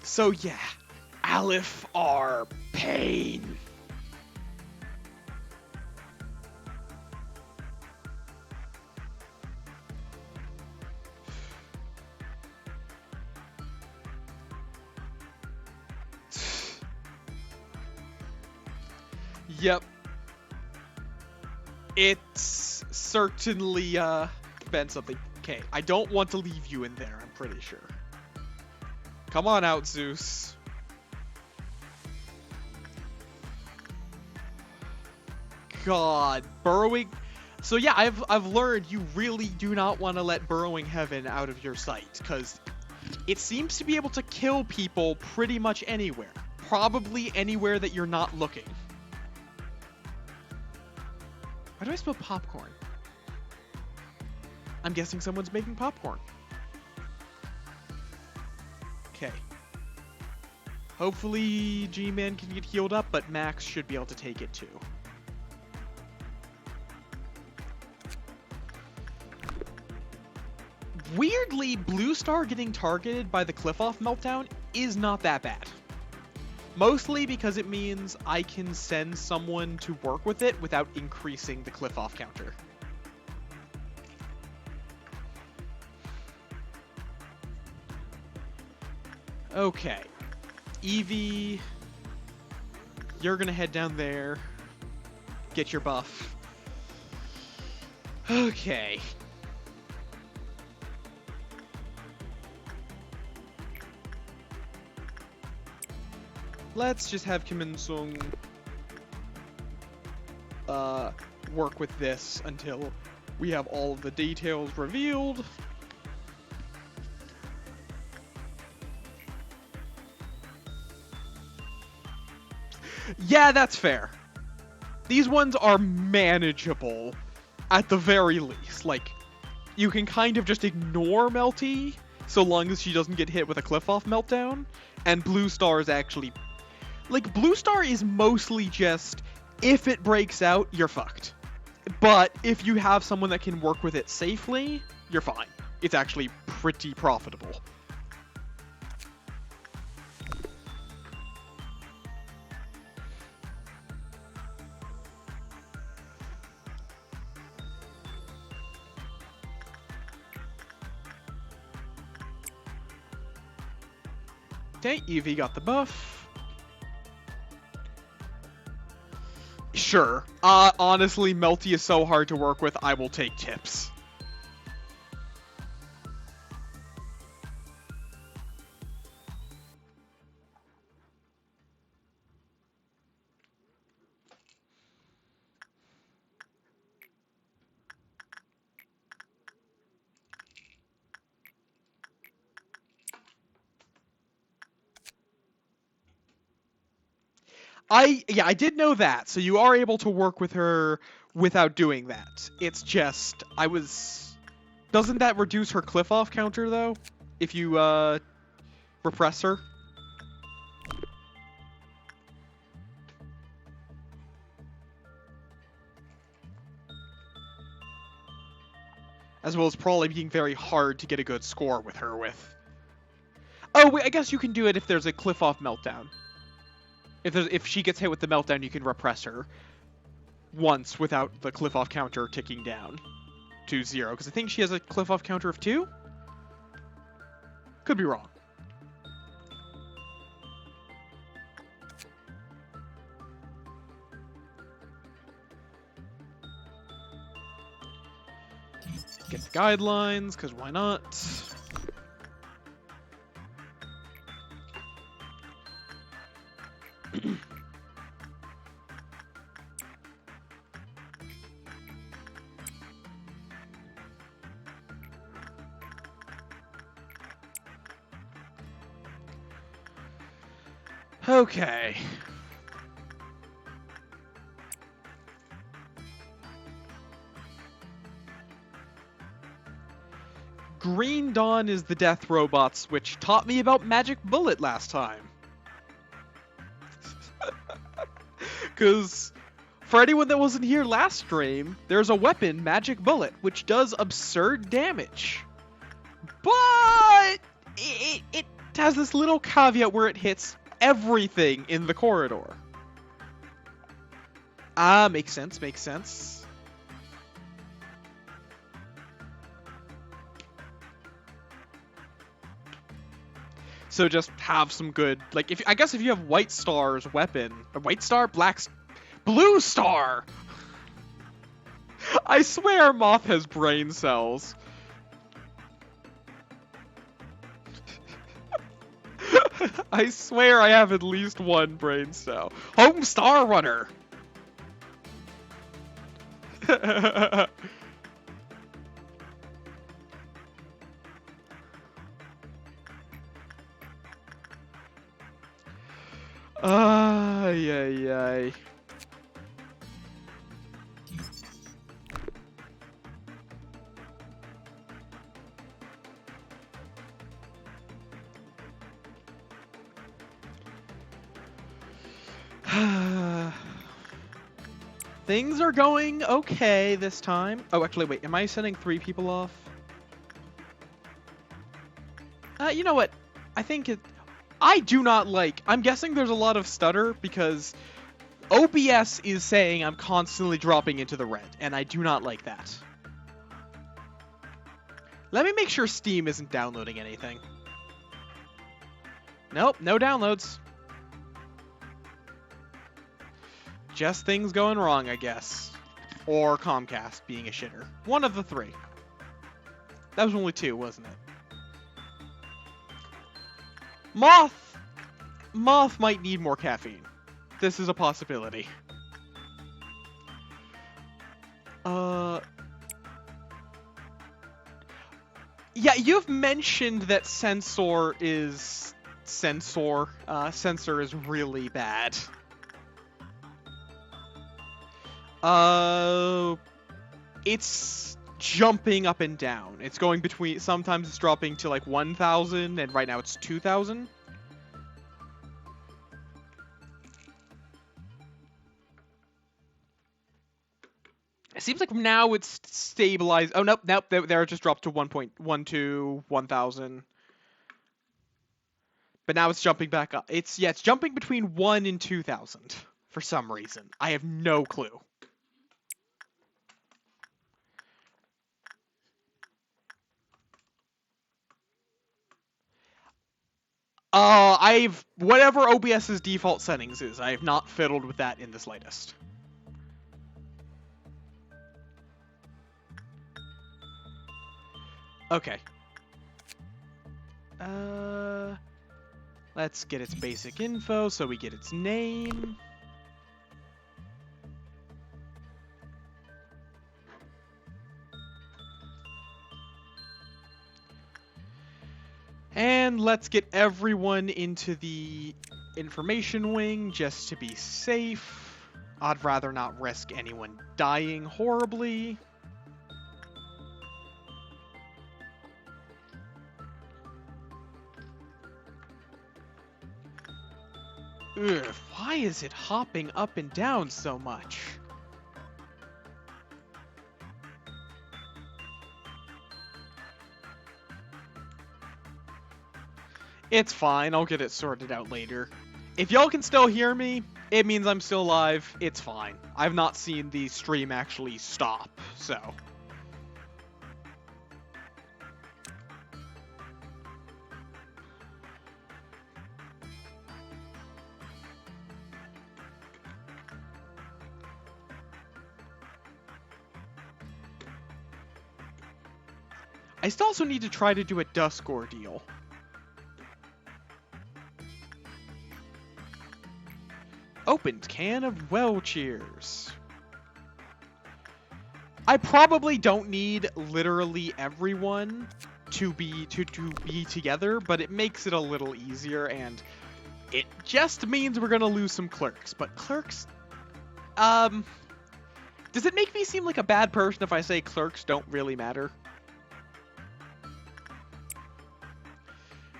So yeah, Aleph are pain. Yep. It's certainly been something. Okay, I don't want to leave you in there, I'm pretty sure. Come on out, Zeus. God, burrowing. So yeah, I've learned you really do not want to let burrowing heaven out of your sight, because it seems to be able to kill people pretty much anywhere. Probably anywhere that you're not looking. Why do I smell popcorn? I'm guessing someone's making popcorn. Okay. Hopefully G-Man can get healed up, but Max should be able to take it too. Weirdly, Blue Star getting targeted by the cliff-off meltdown is not that bad. Mostly because it means I can send someone to work with it without increasing the cliff-off counter. Okay. Evie, you're gonna head down there, get your buff. Okay. Let's just have Kim and Sung work with this until we have all of the details revealed. Yeah, that's fair. These ones are manageable at the very least. Like, you can kind of just ignore Melty so long as she doesn't get hit with a cliff-off meltdown, and Blue Star is actually... Like, Blue Star is mostly just, if it breaks out, you're fucked. But if you have someone that can work with it safely, you're fine. It's actually pretty profitable. Okay, Evie got the buff. Sure. Honestly, Melty is so hard to work with, I will take tips. I did know that, so you are able to work with her without doing that. It's just, doesn't that reduce her cliff-off counter, though? If you, repress her? As well as probably being very hard to get a good score with her with. Oh, wait, I guess you can do it if there's a cliff-off meltdown. If she gets hit with the meltdown, you can repress her once without the cliff-off counter ticking down to 0. Because I think she has a cliff-off counter of 2? Could be wrong. Get the guidelines, because why not? Okay. Green Dawn is the death robots, which taught me about Magic Bullet last time. Because for anyone that wasn't here last stream, there's a weapon, Magic Bullet, which does absurd damage. But it has this little caveat where it hits everything in the corridor. Ah, makes sense, makes sense. So just have some good, like, I guess if you have White Star's weapon, or White Star, Blue Star! I swear Moth has brain cells. I swear I have at least one brain cell. Home Star Runner! Ay, ay, ay. Things are going okay this time. Oh, actually, wait. Am I sending 3 people off? You know what? I think it... I do not like... I'm guessing there's a lot of stutter because OBS is saying I'm constantly dropping into the red, and I do not like that. Let me make sure Steam isn't downloading anything. Nope, no downloads. Just things going wrong, I guess. Or Comcast being a shitter. One of the 3. That was only 2, wasn't it? Moth might need more caffeine. This is a possibility. Yeah, you've mentioned that Sensor is really bad. It's jumping up and down. It's going between, sometimes it's dropping to like 1,000, and right now it's 2,000. It seems like now it's stabilized. Oh, nope, there it just dropped to 1.12, 1,000. But now it's jumping back up. It's jumping between 1 and 2,000 for some reason. I have no clue. Whatever OBS's default settings is, I have not fiddled with that in the slightest. Okay. Let's get its basic info so we get its name. And let's get everyone into the information wing just to be safe. I'd rather not risk anyone dying horribly. Ugh, why is it hopping up and down so much? It's fine, I'll get it sorted out later. If y'all can still hear me, it means I'm still alive. It's fine. I've not seen the stream actually stop, so... I still also need to try to do a Dusk Ordeal. Opened can of well cheers. I probably don't need literally everyone to be together, but it makes it a little easier, and it just means we're gonna lose some clerks. But clerks, does it make me seem like a bad person if I say clerks don't really matter?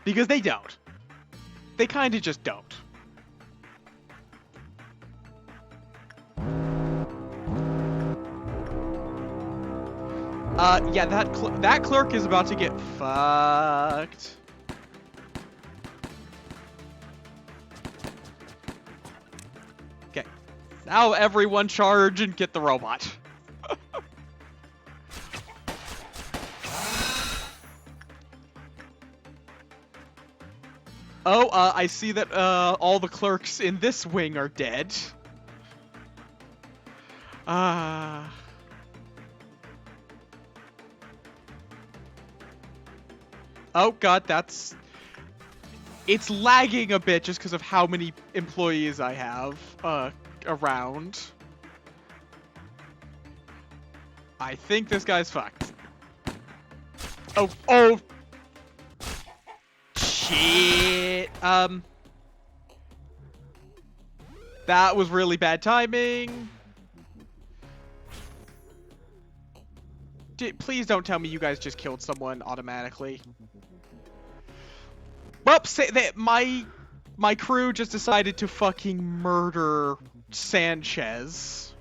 Because they don't. They kinda just don't. Yeah, that clerk is about to get fucked. Okay. Now everyone charge and get the robot. Oh, I see that, all the clerks in this wing are dead. Oh god, it's lagging a bit just because of how many employees I have, around. I think this guy's fucked. Oh! Shit! That was really bad timing. Please don't tell me you guys just killed someone automatically. Well, my crew just decided to fucking murder Sanchez.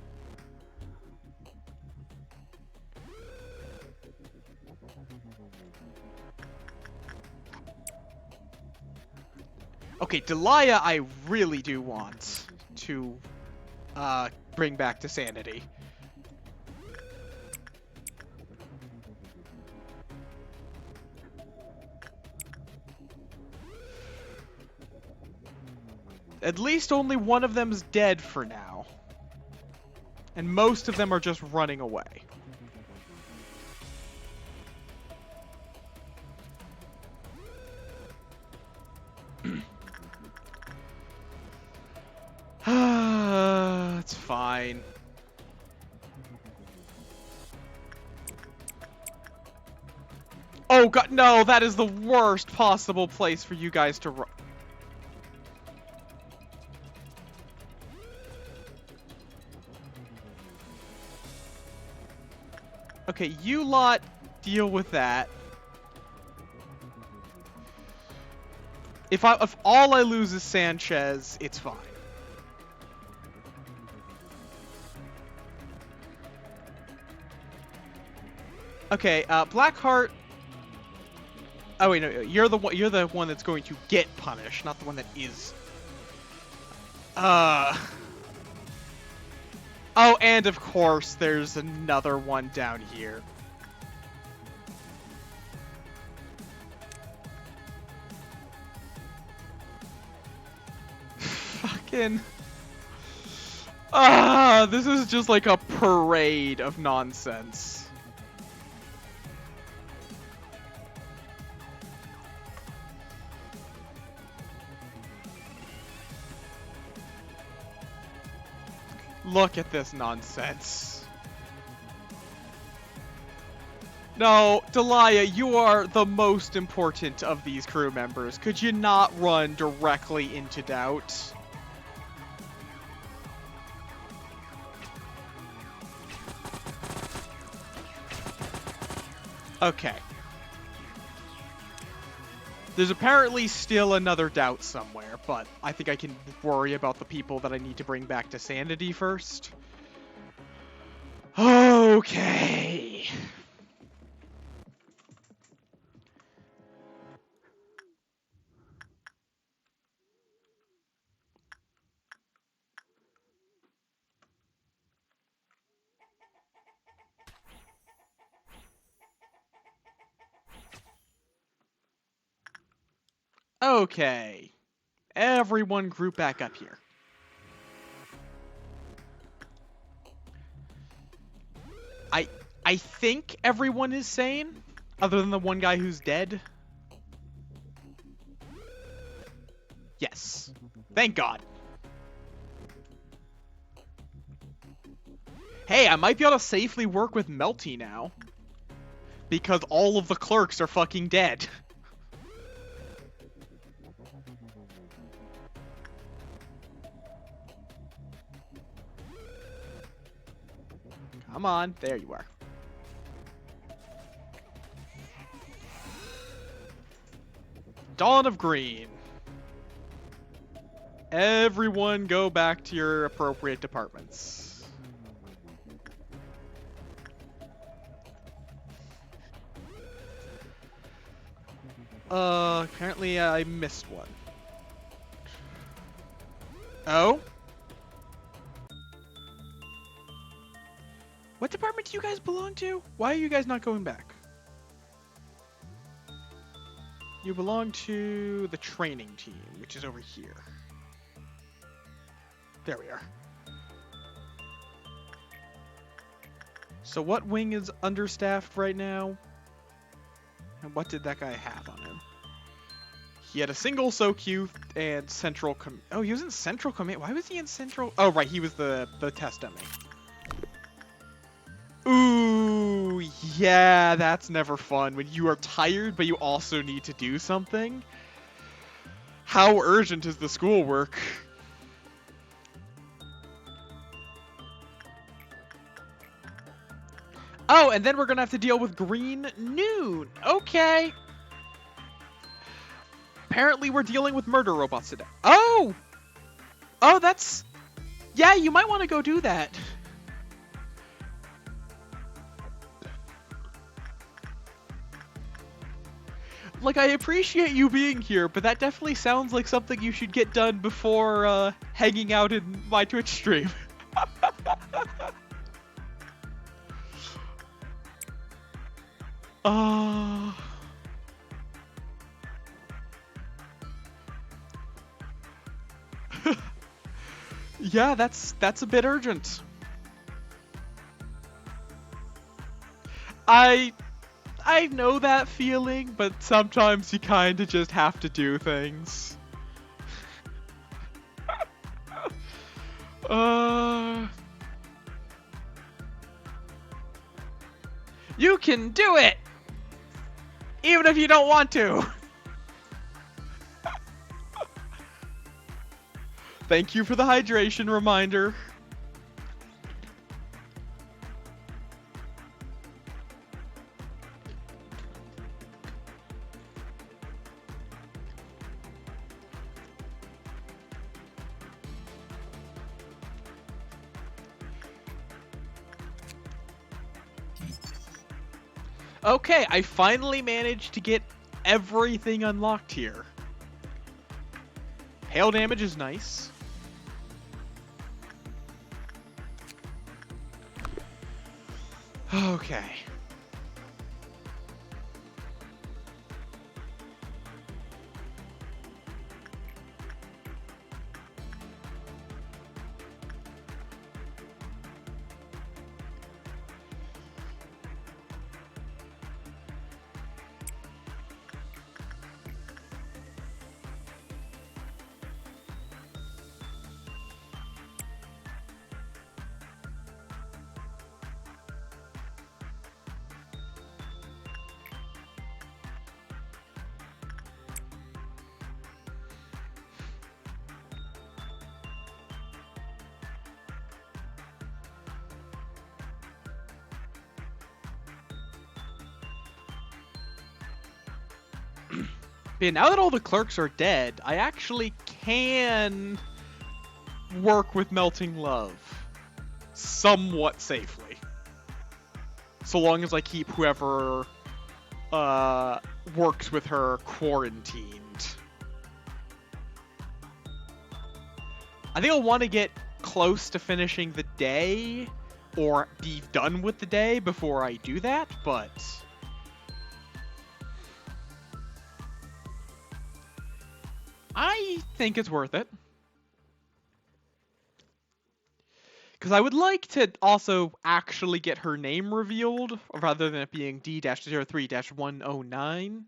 Okay, Delia I really do want to bring back to sanity. At least only one of them's dead for now. And most of them are just running away. It's fine. Oh god, no, that is the worst possible place for you guys to run. Okay, you lot deal with that. If all I lose is Sanchez, it's fine. Okay, Blackheart. Oh wait, no, you're the one that's going to get punished, not the one that is. Oh, and of course, there's another one down here. Fucking. This is just like a parade of nonsense. Look at this nonsense. No, Delia, you are the most important of these crew members. Could you not run directly into doubt? Okay. There's apparently still another doubt somewhere, but I think I can worry about the people that I need to bring back to sanity first. Okay. Okay. Everyone group back up here. I think everyone is sane, other than the one guy who's dead. Yes. Thank God. Hey, I might be able to safely work with Melty now. Because all of the clerks are fucking dead. Come on, there you are. Dawn of Green. Everyone go back to your appropriate departments. Apparently I missed one. Oh? What department do you guys belong to? Why are you guys not going back? You belong to the training team, which is over here. There we are. So what wing is understaffed right now? And what did that guy have on him? He had a single SOQ and central oh, he was in central command. Why was he in central? Oh, right, he was the test dummy. Ooh, yeah, that's never fun. When you are tired, but you also need to do something. How urgent is the schoolwork? Oh, and then we're gonna have to deal with Green Noon. Okay. Apparently we're dealing with murder robots today. Oh! Oh, that's... Yeah, you might want to go do that. Like, I appreciate you being here, but that definitely sounds like something you should get done before, hanging out in my Twitch stream. Yeah, that's a bit urgent. I know that feeling, but sometimes you kind of just have to do things. You can do it! Even if you don't want to! Thank you for the hydration reminder. Okay, I finally managed to get everything unlocked here. Hail damage is nice. Okay. Yeah, now that all the clerks are dead, I actually can work with Melting Love somewhat safely. So long as I keep whoever works with her quarantined. I think I'll want to get close to finishing the day or be done with the day before I do that, but... I think it's worth it. Because I would like to also actually get her name revealed, rather than it being D-03-109.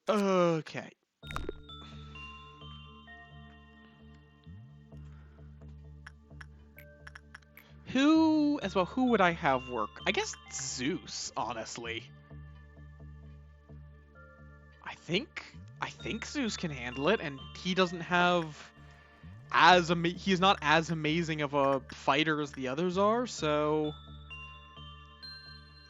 Okay. Who would I have work? I guess Zeus, honestly. I think Zeus can handle it, and he doesn't have he's not as amazing of a fighter as the others are, so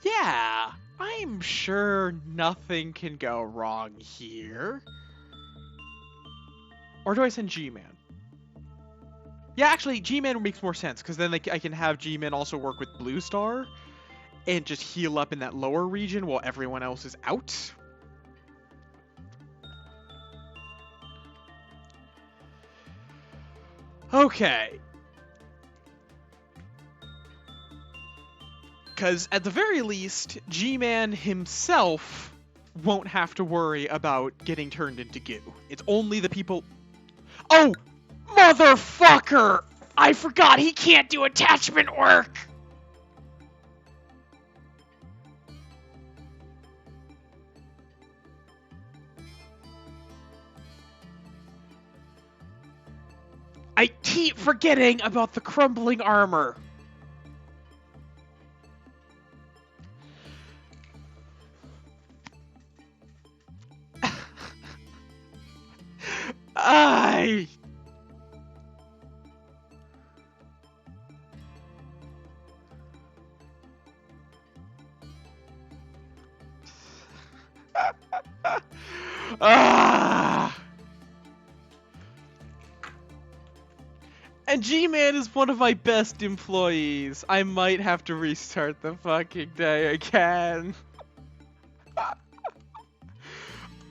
yeah, I'm sure nothing can go wrong here. Or do I send G-Man? Yeah, actually, G-Man makes more sense, because then I can have G-Man also work with Blue Star and just heal up in that lower region while everyone else is out. Okay. Because at the very least, G-Man himself won't have to worry about getting turned into goo. It's only the people... Oh! Motherfucker! I forgot he can't do attachment work! I keep forgetting about the crumbling armor. I... Ah! And G-Man is one of my best employees. I might have to restart the fucking day again.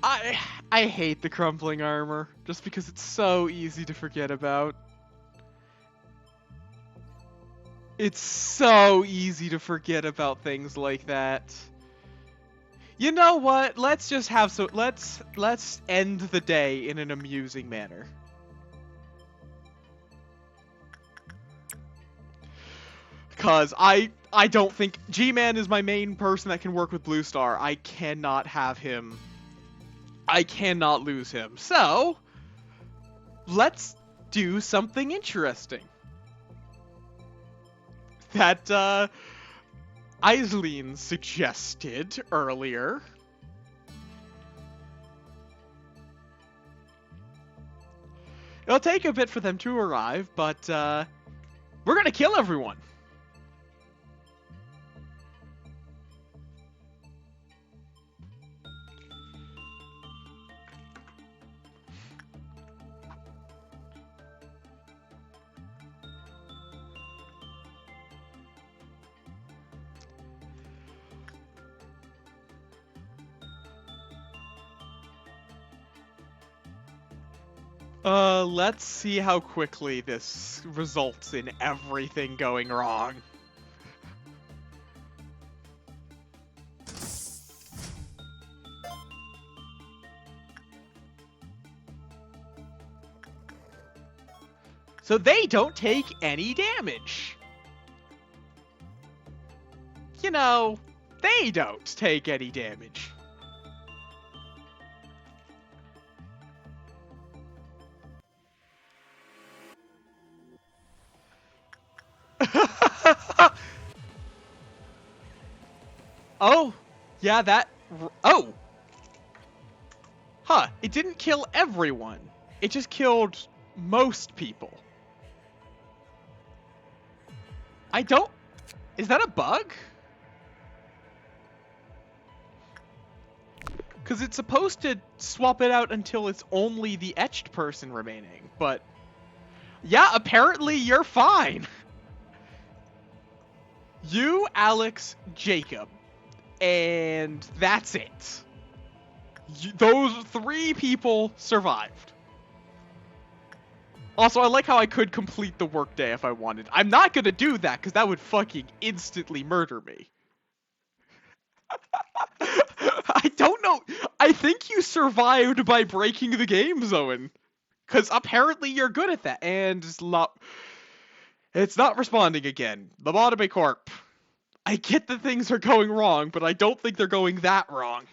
I hate the crumbling armor, just because it's so easy to forget about. It's so easy to forget about things like that. You know what? Let's just have let's end the day in an amusing manner. Cause I don't think G-Man is my main person that can work with Blue Star. I cannot have him. I cannot lose him. So, let's do something interesting. That Aislinn suggested earlier. It'll take a bit for them to arrive, but we're gonna kill everyone. Let's see how quickly this results in everything going wrong. So they don't take any damage. You know, they don't take any damage. Oh, yeah, that... Oh! Huh, it didn't kill everyone. It just killed most people. I don't... Is that a bug? Because it's supposed to swap it out until it's only the etched person remaining, but... Yeah, apparently you're fine. You, Alex, Jacob. And that's it. Those 3 people survived. Also, I like how I could complete the workday if I wanted. I'm not gonna do that, because that would fucking instantly murder me. I don't know. I think you survived by breaking the game, Zoan. Because apparently you're good at that. And it's not responding again. Lobotomy corp. I get that things are going wrong, but I don't think they're going that wrong.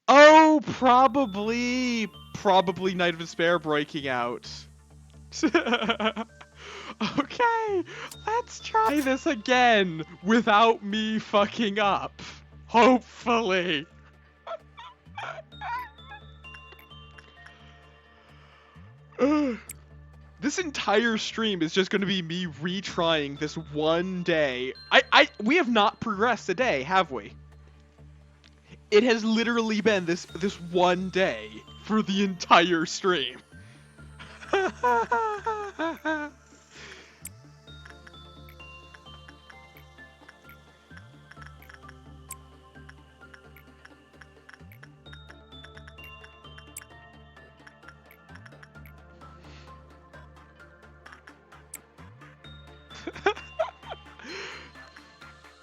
Oh, probably Night of Despair breaking out. Okay, let's try this again without me fucking up. Hopefully. This entire stream is just going to be me retrying this one day. We have not progressed a day, have we? It has literally been this one day for the entire stream.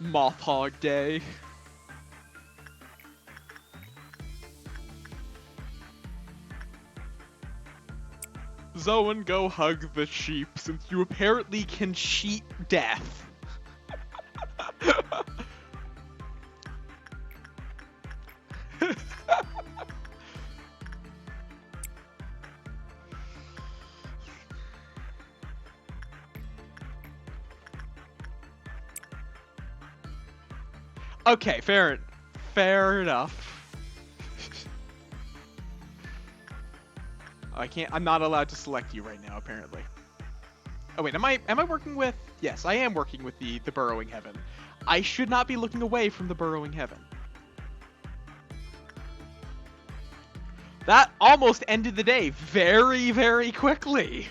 Moth Hog Day. Zoan, go hug the sheep, since you apparently can cheat death. Okay, fair enough. I'm not allowed to select you right now, apparently. Oh wait, am I working with? Yes, I am working with the burrowing heaven. I should not be looking away from the burrowing heaven. That almost ended the day very, very quickly.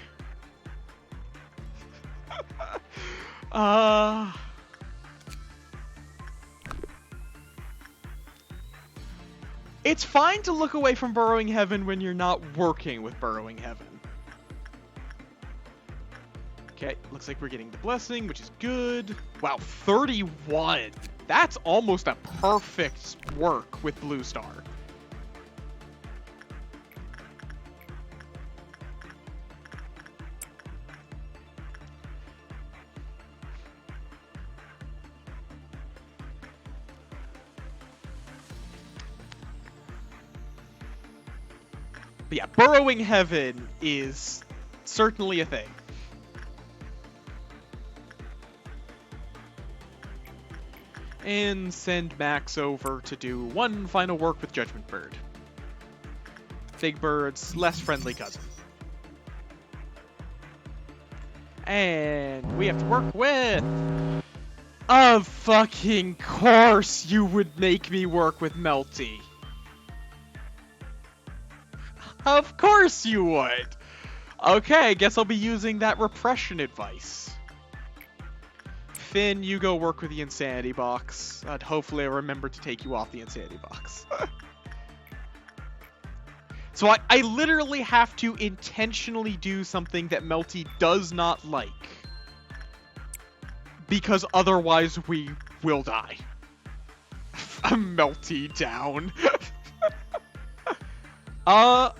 It's fine to look away from burrowing heaven when you're not working with burrowing heaven. Okay, looks like we're getting the blessing, which is good. Wow, 31. That's almost a perfect work with Blue Star. But yeah, burrowing heaven is certainly a thing. And send Max over to do one final work with Judgment Bird. Big Bird's less friendly cousin. And we have to work with... Of fucking course you would make me work with Melty. Of course you would! Okay, guess I'll be using that repression advice. Finn, you go work with the insanity box. Hopefully I remember to take you off the insanity box. So I literally have to intentionally do something that Melty does not like. Because otherwise we will die. Melty down.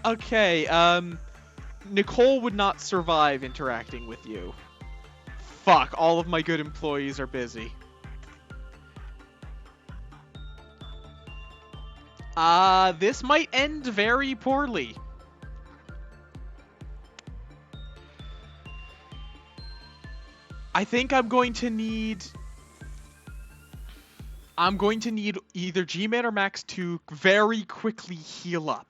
Okay, Nicole would not survive interacting with you. Fuck, all of my good employees are busy. This might end very poorly. I think I'm going to need either G-Man or Max to very quickly heal up.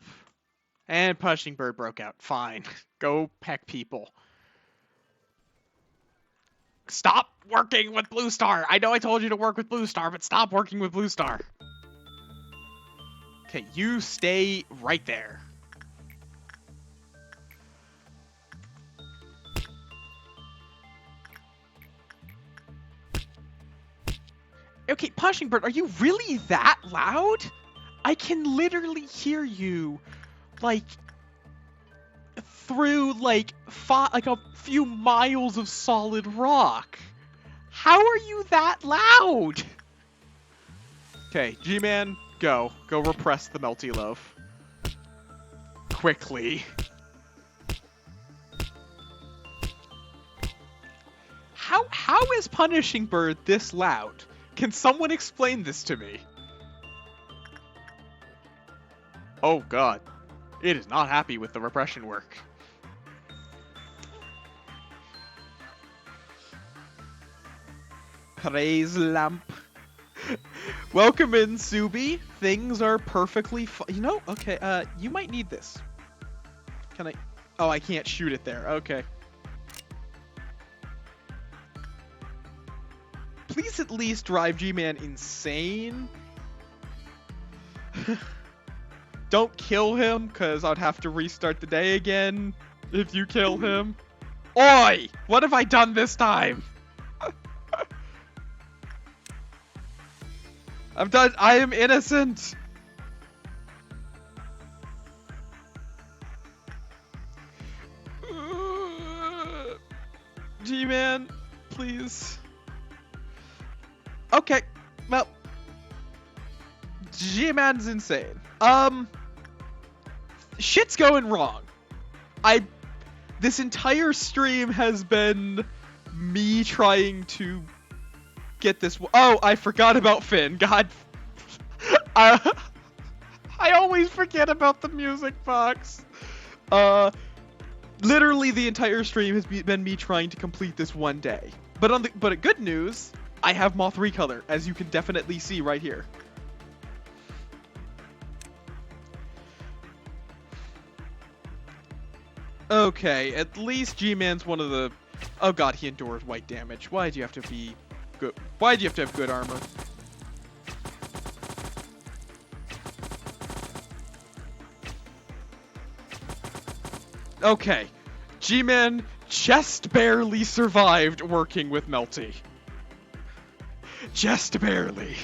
And Punching Bird broke out. Fine. Go peck people. Stop working with Blue Star! I know I told you to work with Blue Star, but stop working with Blue Star. Okay, you stay right there. Okay, Punching Bird, are you really that loud? I can literally hear you, like, through, like, a few miles of solid rock. How are you that loud? Okay, G-Man, go. Go repress the Melty Loaf. Quickly. How is Punishing Bird this loud? Can someone explain this to me? Oh god. It is not happy with the repression work. Praise lamp. Welcome in, Subi. Things are perfectly you know, okay, you might need this. Can I? Oh, I can't shoot it there. Okay. please at least drive G-Man insane. Don't kill him, because I'd have to restart the day again if you kill him. Oi! What have I done this time? I am innocent! G-Man, please. Okay, well. G-Man's insane. Shit's going wrong. This entire stream has been me trying to get this. Oh, I forgot about Finn. God. I always forget about the music box. Literally the entire stream has been me trying to complete this one day. But good news, I have Moth Recolor, as you can definitely see right here. Okay, at least G-Man's one of the... Oh god, he endures white damage. Why'd you have to be good? Why'd you have to have good armor? Okay, G-Man just barely survived working with Melty. Just barely.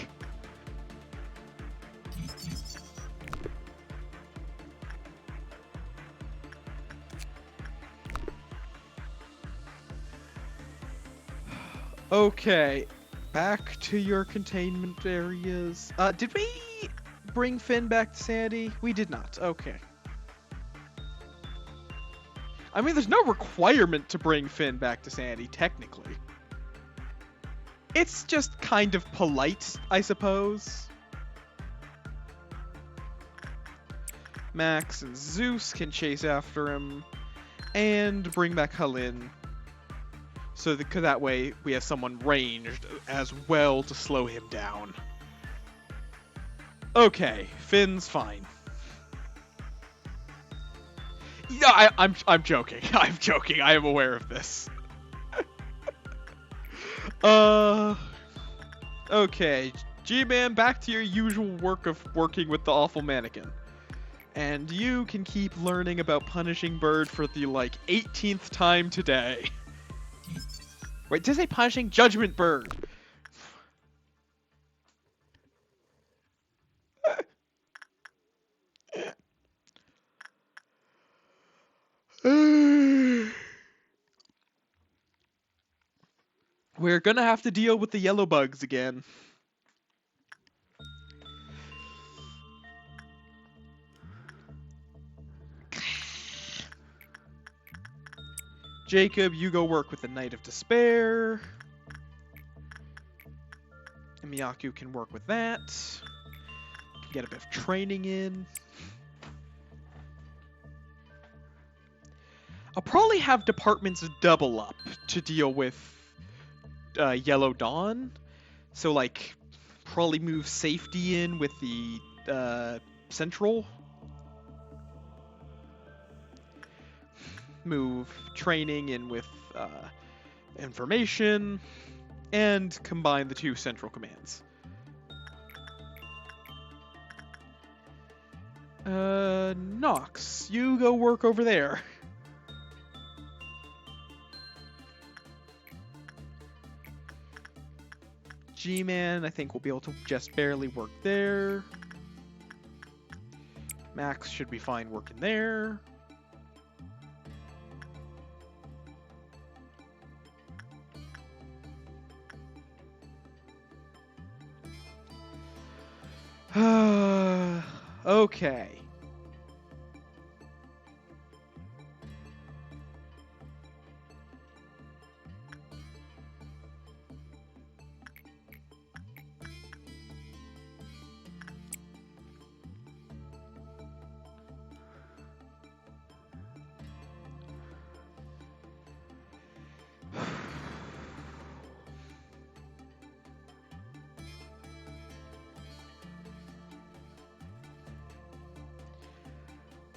Okay, back to your containment areas. Did we bring Finn back to sanity? We did not. Okay. I mean, there's no requirement to bring Finn back to sanity, technically. It's just kind of polite, I suppose. Max and Zeus can chase after him and bring back Helin. So that way we have someone ranged as well to slow him down. Okay, Finn's fine. Yeah, I'm joking. I'm joking. I am aware of this. Okay, G-Man, back to your usual work of working with the awful mannequin. And you can keep learning about punishing bird for the, 18th time today. Wait, did I say punishing judgment bird? We're gonna have to deal with the yellow bugs again. Jacob, you go work with the Knight of Despair. And Miyaku can work with that. Can get a bit of training in. I'll probably have departments double up to deal with Yellow Dawn. So, probably move safety in with the central. Move training in with information, and combine the two central commands. Nox, you go work over there. G-Man, I think we'll be able to just barely work there. Max should be fine working there. Okay.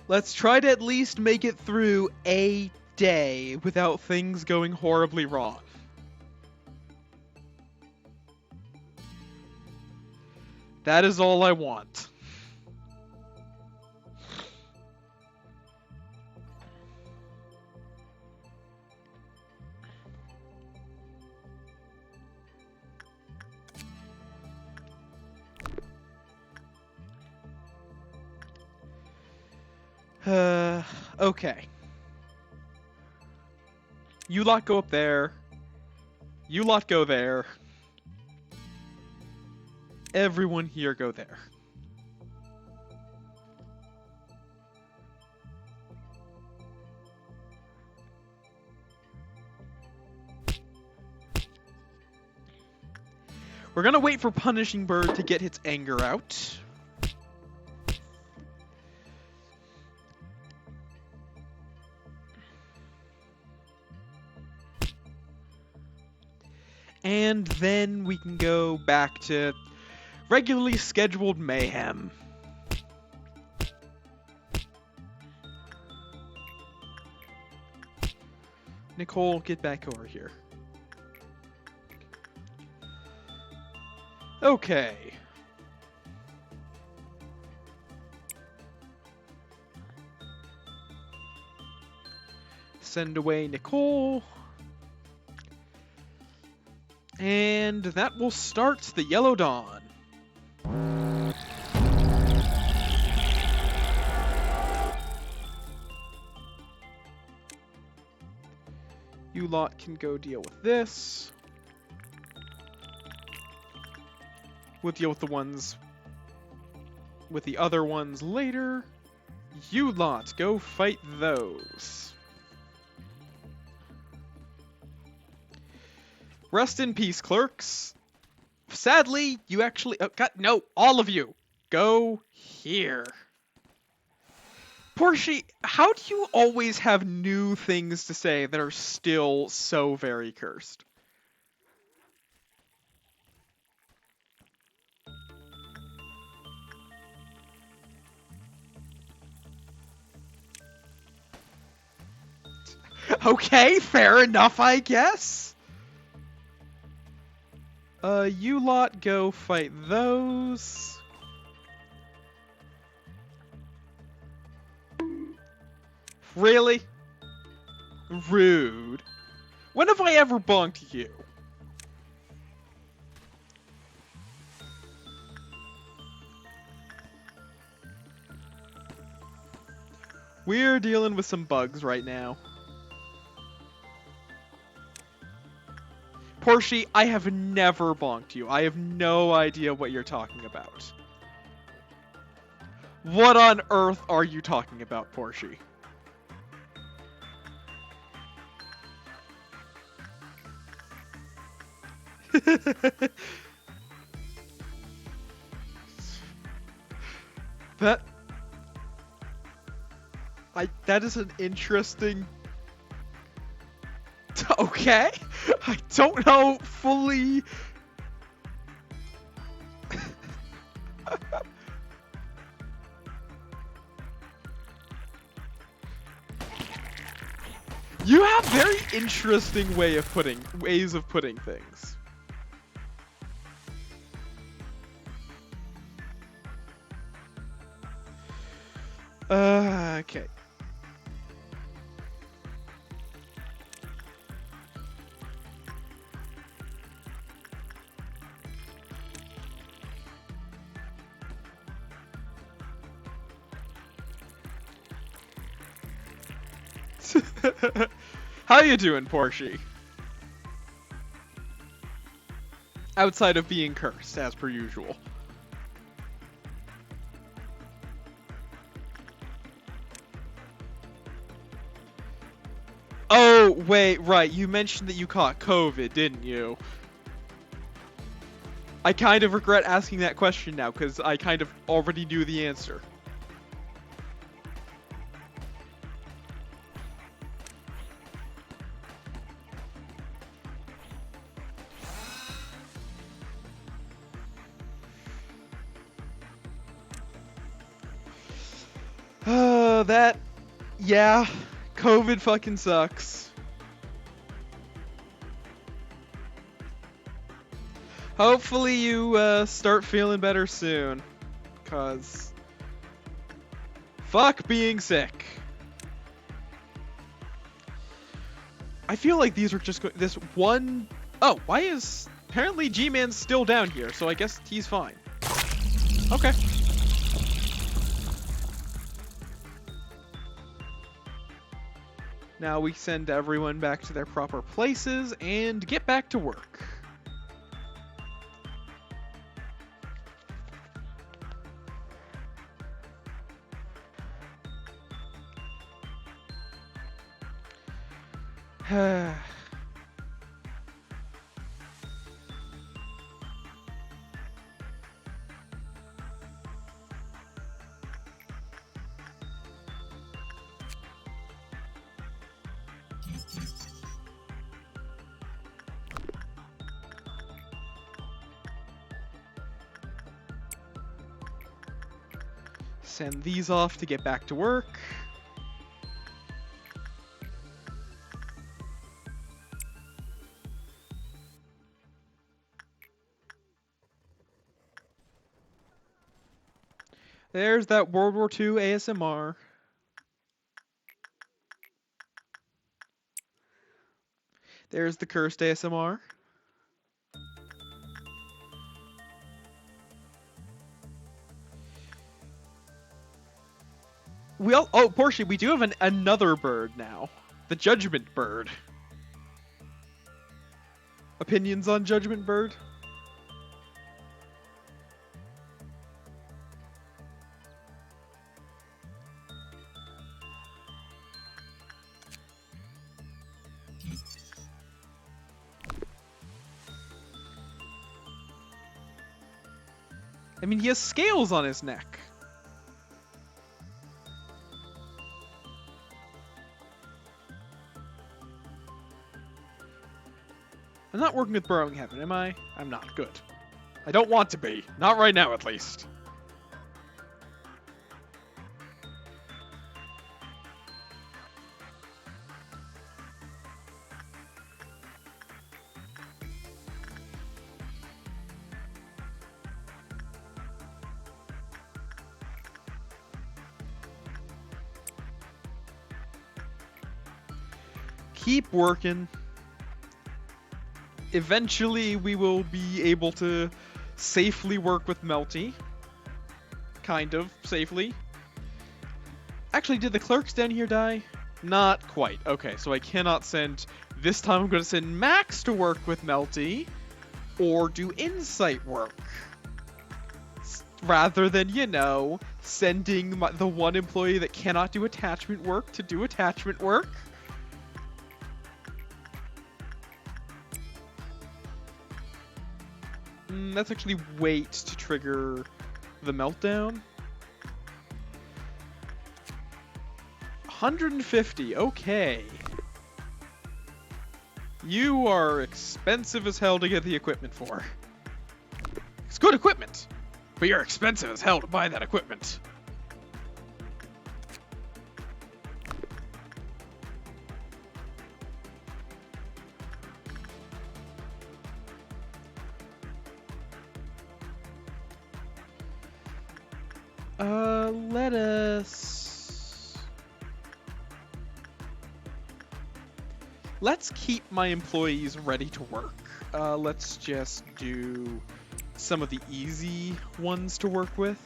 Let's try to at least make it through a day without things going horribly wrong. That is all I want. Okay. You lot go up there. You lot go there. Everyone here go there. We're gonna wait for Punishing Bird to get its anger out. And then we can go back to regularly scheduled mayhem. Nicole, get back over here. Okay. Send away Nicole. And that will start the Yellow Dawn. You lot can go deal with this. We'll deal with the ones with the other ones later. You lot go fight those. Rest in peace, clerks. Sadly, you actually... Oh, God, no, all of you. Go here. Portia, how do you always have new things to say that are still so very cursed? Okay, fair enough, I guess. You lot go fight those. Really? Rude. When have I ever bonked you? We're dealing with some bugs right now. Portia, I have never bonked you. I have no idea what you're talking about. What on earth are you talking about, Portia? That is an interesting... Okay, I don't know fully... You have very interesting ways of putting things. Okay. How you doing, Portia? Outside of being cursed, as per usual. Oh, wait, right, you mentioned that you caught COVID, didn't you? I kind of regret asking that question now, because I kind of already knew the answer. Yeah, COVID fucking sucks. Hopefully you start feeling better soon. Cause fuck being sick. I feel like these are just this one. Oh, why is apparently G-Man's still down here? So I guess he's fine. Okay. Now we send everyone back to their proper places and get back to work. Send these off to get back to work. There's that World War II ASMR. There's the cursed ASMR. Oh, Portia, we do have another bird now. The Judgment Bird. Opinions on Judgment Bird? I mean, he has scales on his neck. I'm not working with Burrowing Heaven, am I? I'm not. Good. I don't want to be. Not right now, at least. Keep working. Eventually, we will be able to safely work with Melty. Kind of safely. Actually, did the clerks down here die? Not quite. Okay, so I cannot send... This time I'm going to send Max to work with Melty. Or do Insight work. Rather than, you know, sending the one employee that cannot do attachment work to do attachment work. Let's actually wait to trigger the meltdown. 150, okay. You are expensive as hell to get the equipment for. It's good equipment, but you're expensive as hell to buy that equipment. Let's keep my employees ready to work. Let's just do some of the easy ones to work with.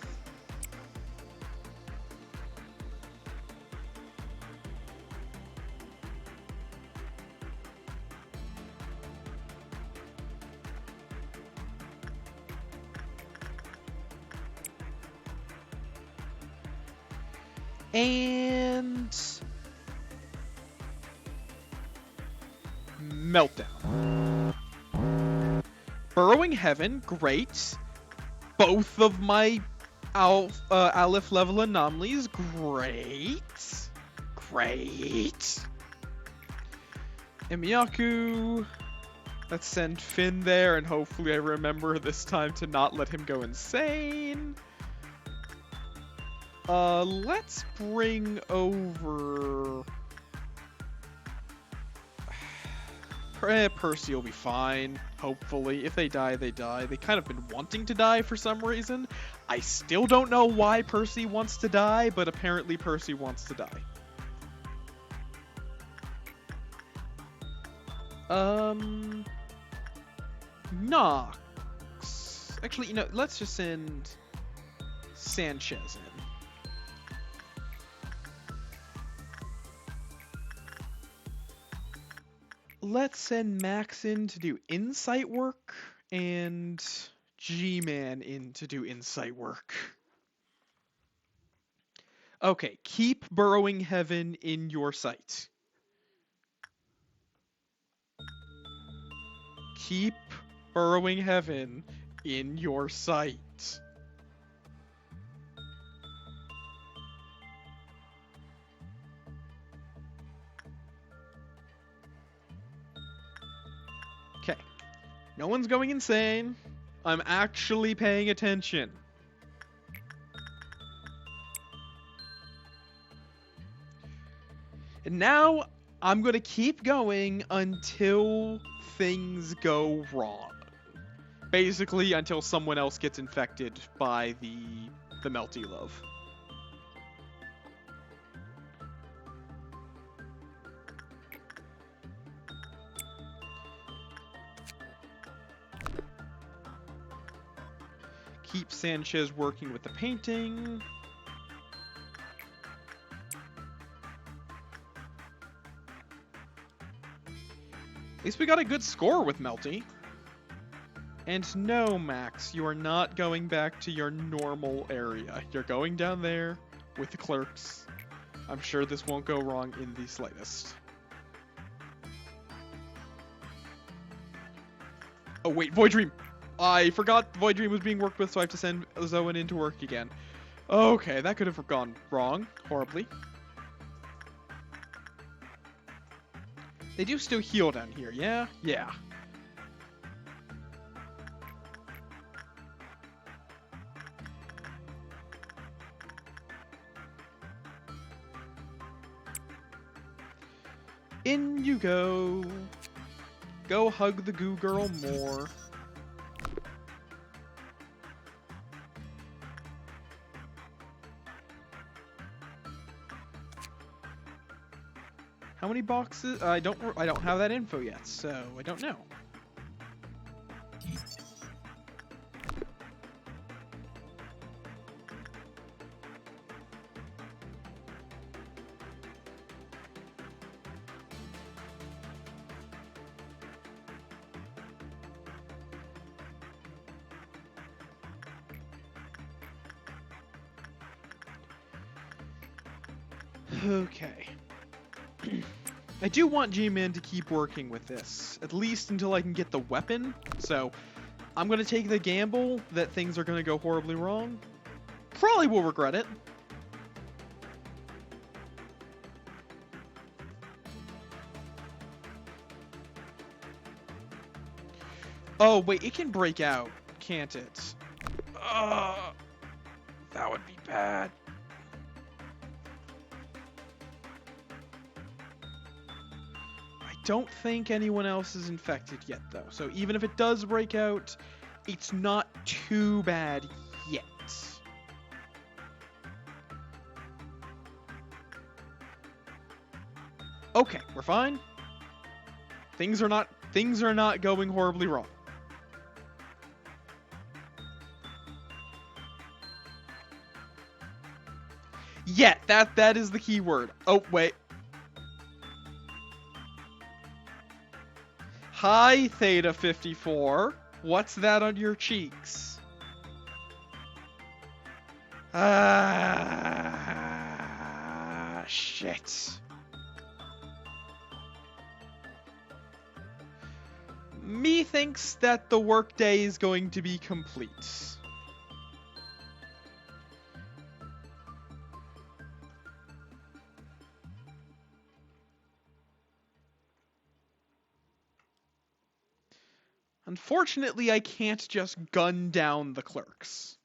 And meltdown. Burrowing Heaven, great. Both of my Aleph level anomalies, great. Great. Emiyaku, let's send Finn there, and hopefully I remember this time to not let him go insane. Let's bring over Percy will be fine, hopefully. If they die, they die. They kind of been wanting to die for some reason. I still don't know why Percy wants to die, but apparently Percy wants to die. Knox. Actually, you know, let's just send Sanchez in. Let's send Max in to do insight work and G-Man in to do insight work. Okay, keep burrowing heaven in your sight. Keep burrowing heaven in your sight. Okay. No one's going insane. I'm actually paying attention. And now I'm going to keep going until things go wrong. Basically, until someone else gets infected by the melty love. Keep Sanchez working with the painting. At least we got a good score with Melty. And no, Max, you are not going back to your normal area. You're going down there with the clerks. I'm sure this won't go wrong in the slightest. Oh wait, Void Dream! I forgot Void Dream was being worked with, so I have to send Zoan into work again. Okay, that could have gone wrong, horribly. They do still heal down here, yeah? Yeah. In you go. Go hug the goo girl more. How many boxes? I don't have that info yet, so I don't know. Okay. I do want G-Man to keep working with this, at least until I can get the weapon, so I'm going to take the gamble that things are going to go horribly wrong. Probably will regret it. Oh, wait, it can break out, can't it? That would be bad. Don't think anyone else is infected yet, though. So even if it does break out, it's not too bad yet. Okay, we're fine. Things are not going horribly wrong. Yeah, that is the key word. Oh, wait. Hi, Theta 54. What's that on your cheeks? Shit. Methinks that the workday is going to be complete. Unfortunately, I can't just gun down the clerks.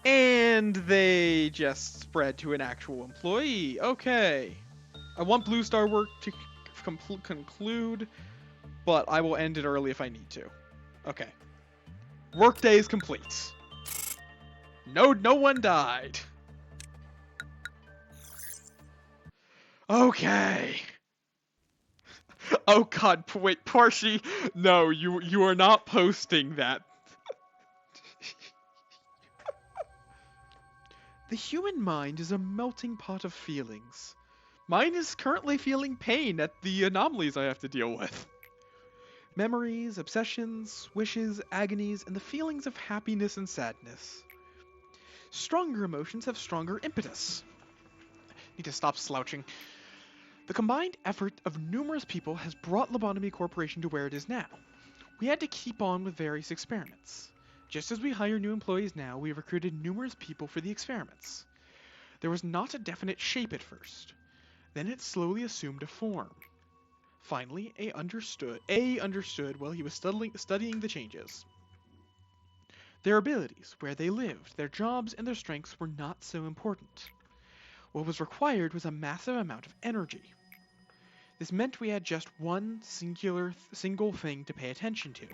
And they just spread to an actual employee. Okay. I want Blue Star work to conclude, but I will end it early if I need to. Okay. Workday is complete. No one died. Okay. Oh god, wait, Parshi. No, you are not posting that. The human mind is a melting pot of feelings. Mine is currently feeling pain at the anomalies I have to deal with. Memories, obsessions, wishes, agonies, and the feelings of happiness and sadness. Stronger emotions have stronger impetus. Need to stop slouching. The combined effort of numerous people has brought Lobotomy Corporation to where it is now. We had to keep on with various experiments. Just as we hire new employees now, we have recruited numerous people for the experiments. There was not a definite shape at first. Then it slowly assumed a form. Finally, A understood while he was studying the changes. Their abilities, where they lived, their jobs, and their strengths were not so important. What was required was a massive amount of energy. This meant we had just one single thing to pay attention to.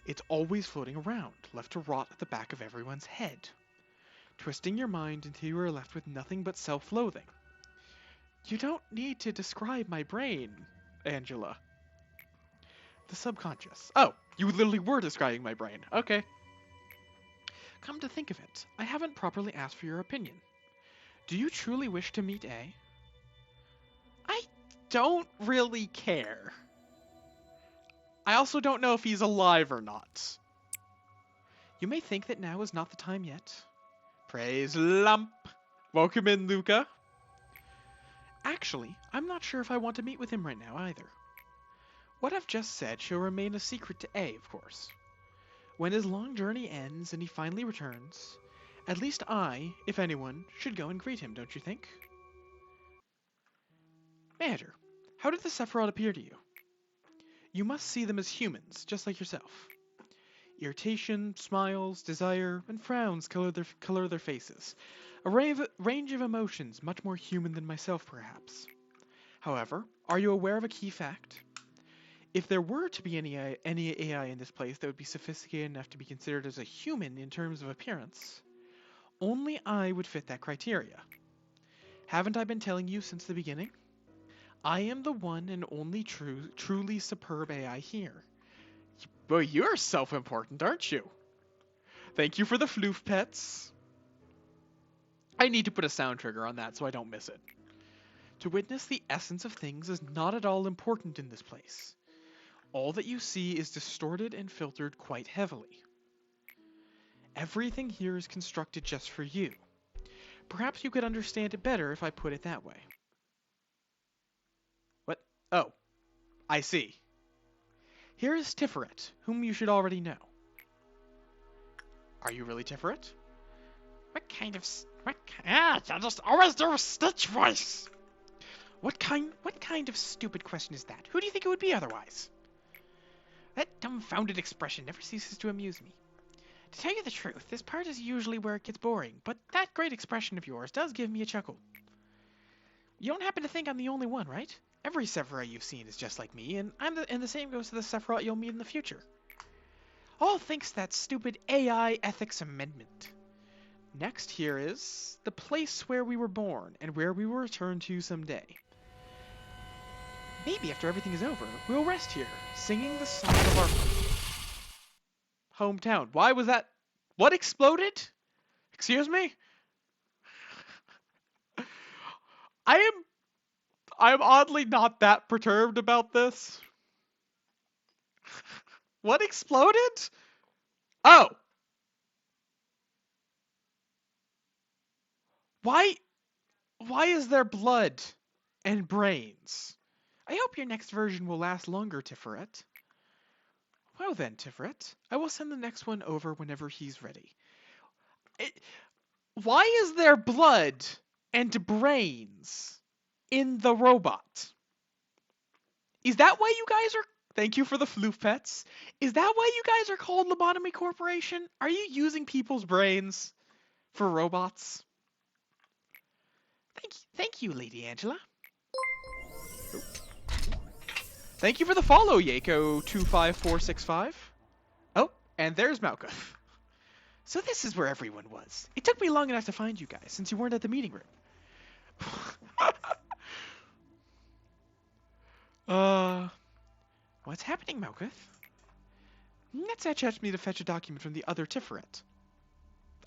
It's always floating around, left to rot at the back of everyone's head, twisting your mind until you are left with nothing but self-loathing. You don't need to describe my brain, Angela. The subconscious. Oh, you literally were describing my brain. Okay. Come to think of it, I haven't properly asked for your opinion. Do you truly wish to meet A? I don't really care. I also don't know if he's alive or not. You may think that now is not the time yet. Praise Lump. Welcome in, Luca. Actually, I'm not sure if I want to meet with him right now either. What I've just said shall remain a secret to A, of course. When his long journey ends and he finally returns, at least I, if anyone, should go and greet him, don't you think? Matter, how did the Sephiroth appear to you? You must see them as humans, just like yourself. Irritation, smiles, desire, and frowns color their faces. A range of emotions much more human than myself, perhaps. However, are you aware of a key fact? If there were to be any AI in this place that would be sophisticated enough to be considered as a human in terms of appearance, only I would fit that criteria. Haven't I been telling you since the beginning? I am the one and only truly superb AI here. Well, you're self-important, aren't you? Thank you for the floof pets. I need to put a sound trigger on that so I don't miss it. To witness the essence of things is not at all important in this place. All that you see is distorted and filtered quite heavily. Everything here is constructed just for you. Perhaps you could understand it better if I put it that way. What? Oh, I see. Here is Tiferet, whom you should already know. Are you really Tiferet? I just always do a Stitch voice. What kind of stupid question is that? Who do you think it would be otherwise? That dumbfounded expression never ceases to amuse me. To tell you the truth, this part is usually where it gets boring, but that great expression of yours does give me a chuckle. You don't happen to think I'm the only one, right? Every Sephiroth you've seen is just like me, and the same goes to the Sephiroth you'll meet in the future. All thanks to that stupid AI ethics amendment. Next here is the place where we were born and where we will return to someday. Maybe after everything is over, we'll rest here, singing the song of our hometown. Why was that? What exploded? Excuse me? I'm oddly not that perturbed about this. What exploded? Oh! Why is there blood and brains? I hope your next version will last longer, Tiferet. Well then, Tiferet, I will send the next one over whenever he's ready. Why is there blood and brains in the robot? Is that why you guys are... Thank you for the floof pets. Is that why you guys are called Lobotomy Corporation? Are you using people's brains? for robots. Thank you, Lady Angela. Oh. Thank you for the follow, Yako25465. Oh, and there's Malkuth. So this is where everyone was. It took me long enough to find you guys, since you weren't at the meeting room. What's happening, Malkuth? Netzach asked me to fetch a document from the other Tiferet.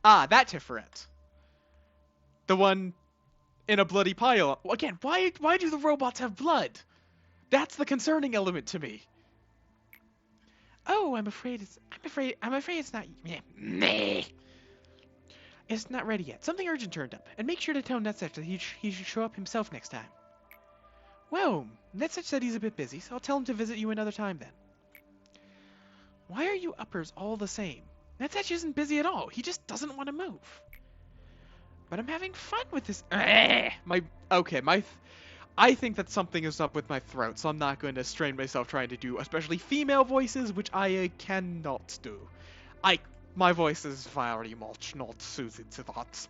Ah, that Tiferet. The one in a bloody pile. Again, why do the robots have blood? That's the concerning element to me. Oh, I'm afraid it's not. Meh. It's not ready yet. Something urgent turned up, and make sure to tell Netzach that he should show up himself next time. Well, Netzach said he's a bit busy, so I'll tell him to visit you another time then. Why are you uppers all the same? Netzach isn't busy at all. He just doesn't want to move. But I'm having fun with this. I think that something is up with my throat, so I'm not going to strain myself trying to do especially female voices, which I cannot do. My voice is very much not suited to that.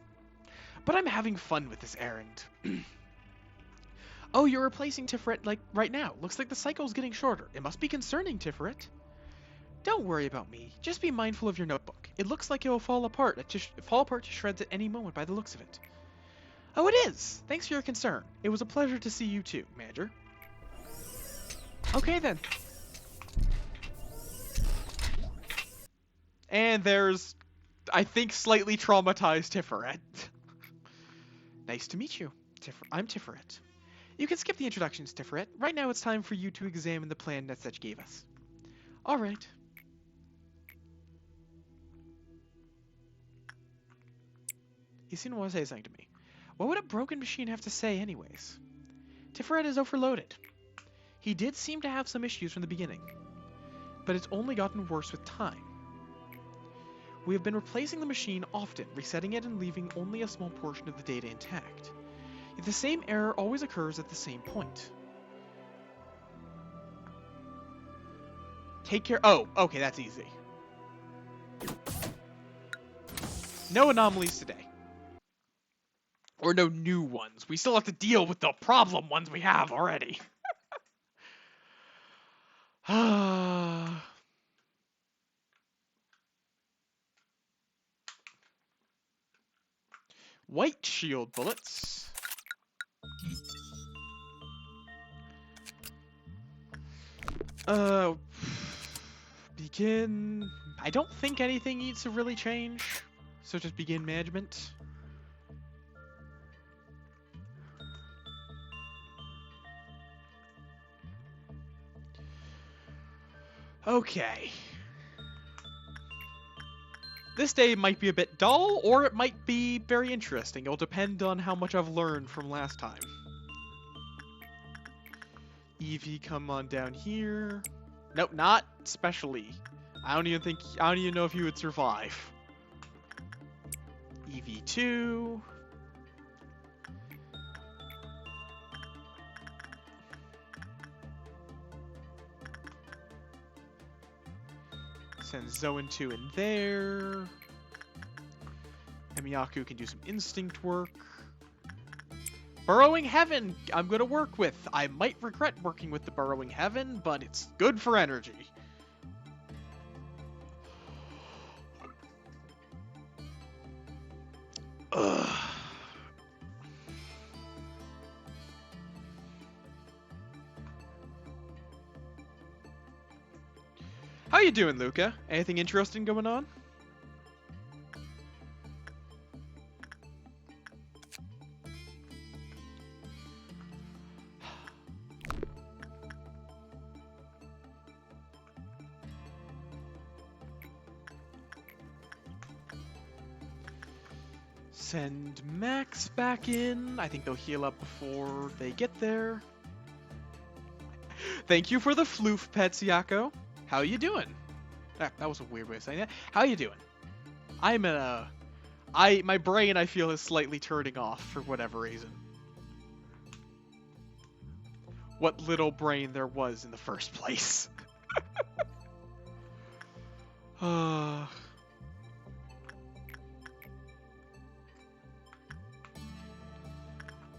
But I'm having fun with this errand. Oh, you're replacing Tiferet like right now. Looks like the cycle's getting shorter. It must be concerning, Tiferet. Don't worry about me. Just be mindful of your notebook. It looks like it will fall apart to shreds at any moment by the looks of it. Oh, it is! Thanks for your concern. It was a pleasure to see you too, Manager. Okay then. And there's, I think, slightly traumatized Tiferet. Nice to meet you. I'm Tiferet. You can skip the introductions, Tiferet. Right now it's time for you to examine the plan Netzach gave us. Alright. He seemed to want to say something to me. What would a broken machine have to say anyways? Tiferet is overloaded. He did seem to have some issues from the beginning, but it's only gotten worse with time. We have been replacing the machine often, resetting it and leaving only a small portion of the data intact. Yet the same error always occurs at the same point. Take care. Oh, okay, that's easy. No anomalies today. Or no new ones. We still have to deal with the problem ones we have already. White shield bullets. Begin. I don't think anything needs to really change. So just begin management. Okay. This day might be a bit dull, or it might be very interesting. It'll depend on how much I've learned from last time. Evie, come on down here. Nope, not specially. I don't even know if you would survive. EV2. Send Zoan 2 in there. Emiyaku can do some instinct work. Burrowing Heaven, I'm going to work with. I might regret working with the Burrowing Heaven, but it's good for energy. Ugh. How you doing, Luca? Anything interesting going on? Send Max back in. I think they'll heal up before they get there. Thank you for the floof pets, Yako. How you doing? That was a weird way of saying that. How you doing? I'm in a... my brain, I feel, is slightly turning off for whatever reason. What little brain there was in the first place.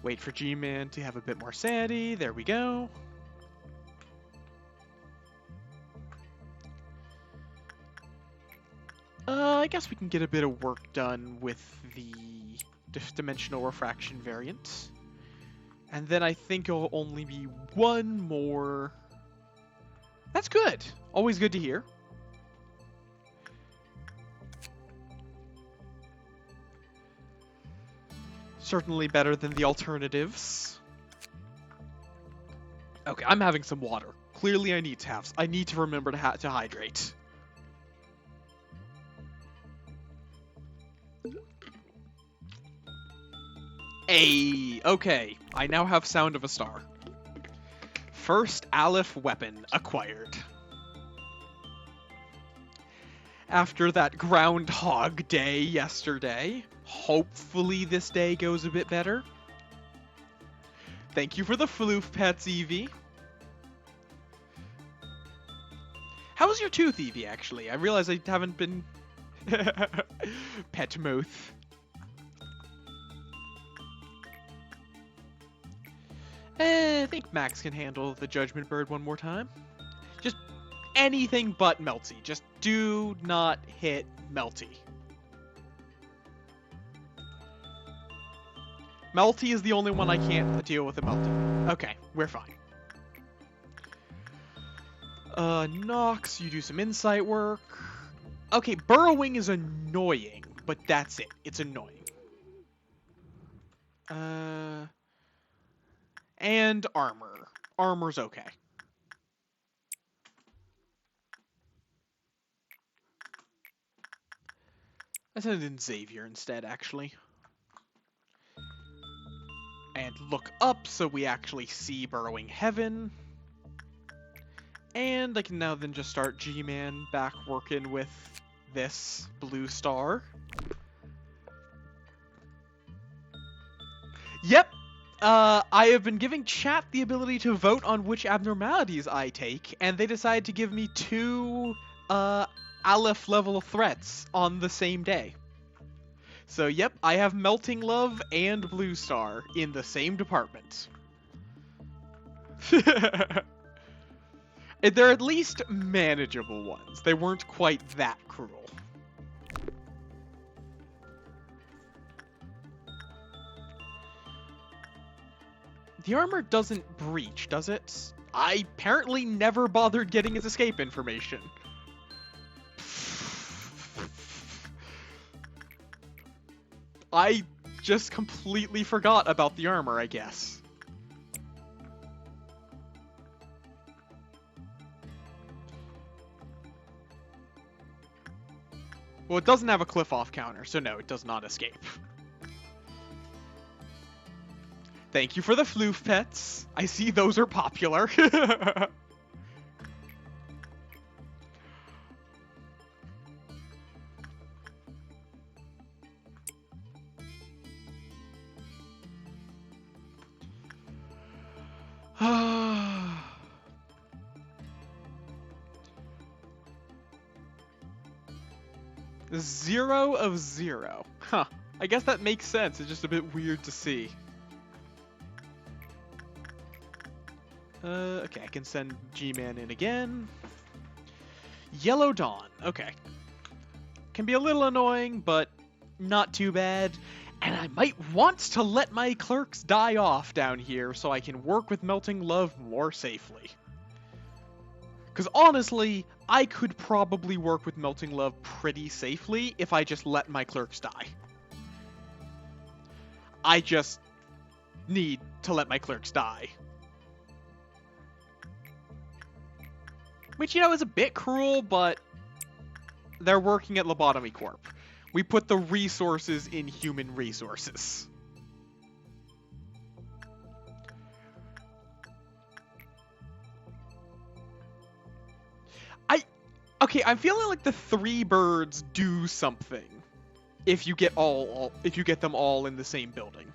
Wait for G-Man to have a bit more sanity. There we go. I guess we can get a bit of work done with the dimensional refraction variant. And then I think it'll only be one more. That's good. Always good to hear. Certainly better than the alternatives. Okay, I'm having some water. Clearly I need to remember to hydrate. Hey, okay. I now have Sound of a Star. First Aleph weapon acquired. After that Groundhog Day yesterday, hopefully this day goes a bit better. Thank you for the floof pets, Evie. How was your tooth, Evie, actually? I realize I haven't been... Pet mouth. I think Max can handle the Judgment Bird one more time. Just anything but Melty. Just do not hit Melty. Melty is the only one I can't deal with a Melty. Okay, we're fine. Nox, you do some insight work. Okay, burrowing is annoying, but that's it. It's annoying. And armor. Armor's okay. I sent in Xavier instead, actually. And look up so we actually see Burrowing Heaven. And I can now then just start G-Man back working with this blue star. Yep! I have been giving chat the ability to vote on which abnormalities I take, and they decided to give me 2 Aleph level threats on the same day. So yep, I have Melting Love and Blue Star in the same department. They're at least manageable ones. They weren't quite that cruel. The armor doesn't breach, does it? I apparently never bothered getting its escape information. I just completely forgot about the armor, I guess. Well, it doesn't have a cliff-off counter, so no, it does not escape. Thank you for the floof pets. I see those are popular. Zero of 0. Huh. I guess that makes sense. It's just a bit weird to see. Okay, I can send G-Man in again. Yellow Dawn. Okay. Can be a little annoying, but not too bad. And I might want to let my clerks die off down here so I can work with Melting Love more safely. Because honestly, I could probably work with Melting Love pretty safely if I just let my clerks die. I just need to let my clerks die. Which, you know, is a bit cruel, but they're working at Lobotomy Corp. We put the resources in human resources. Okay, I'm feeling like the 3 birds do something if you get them all in the same building.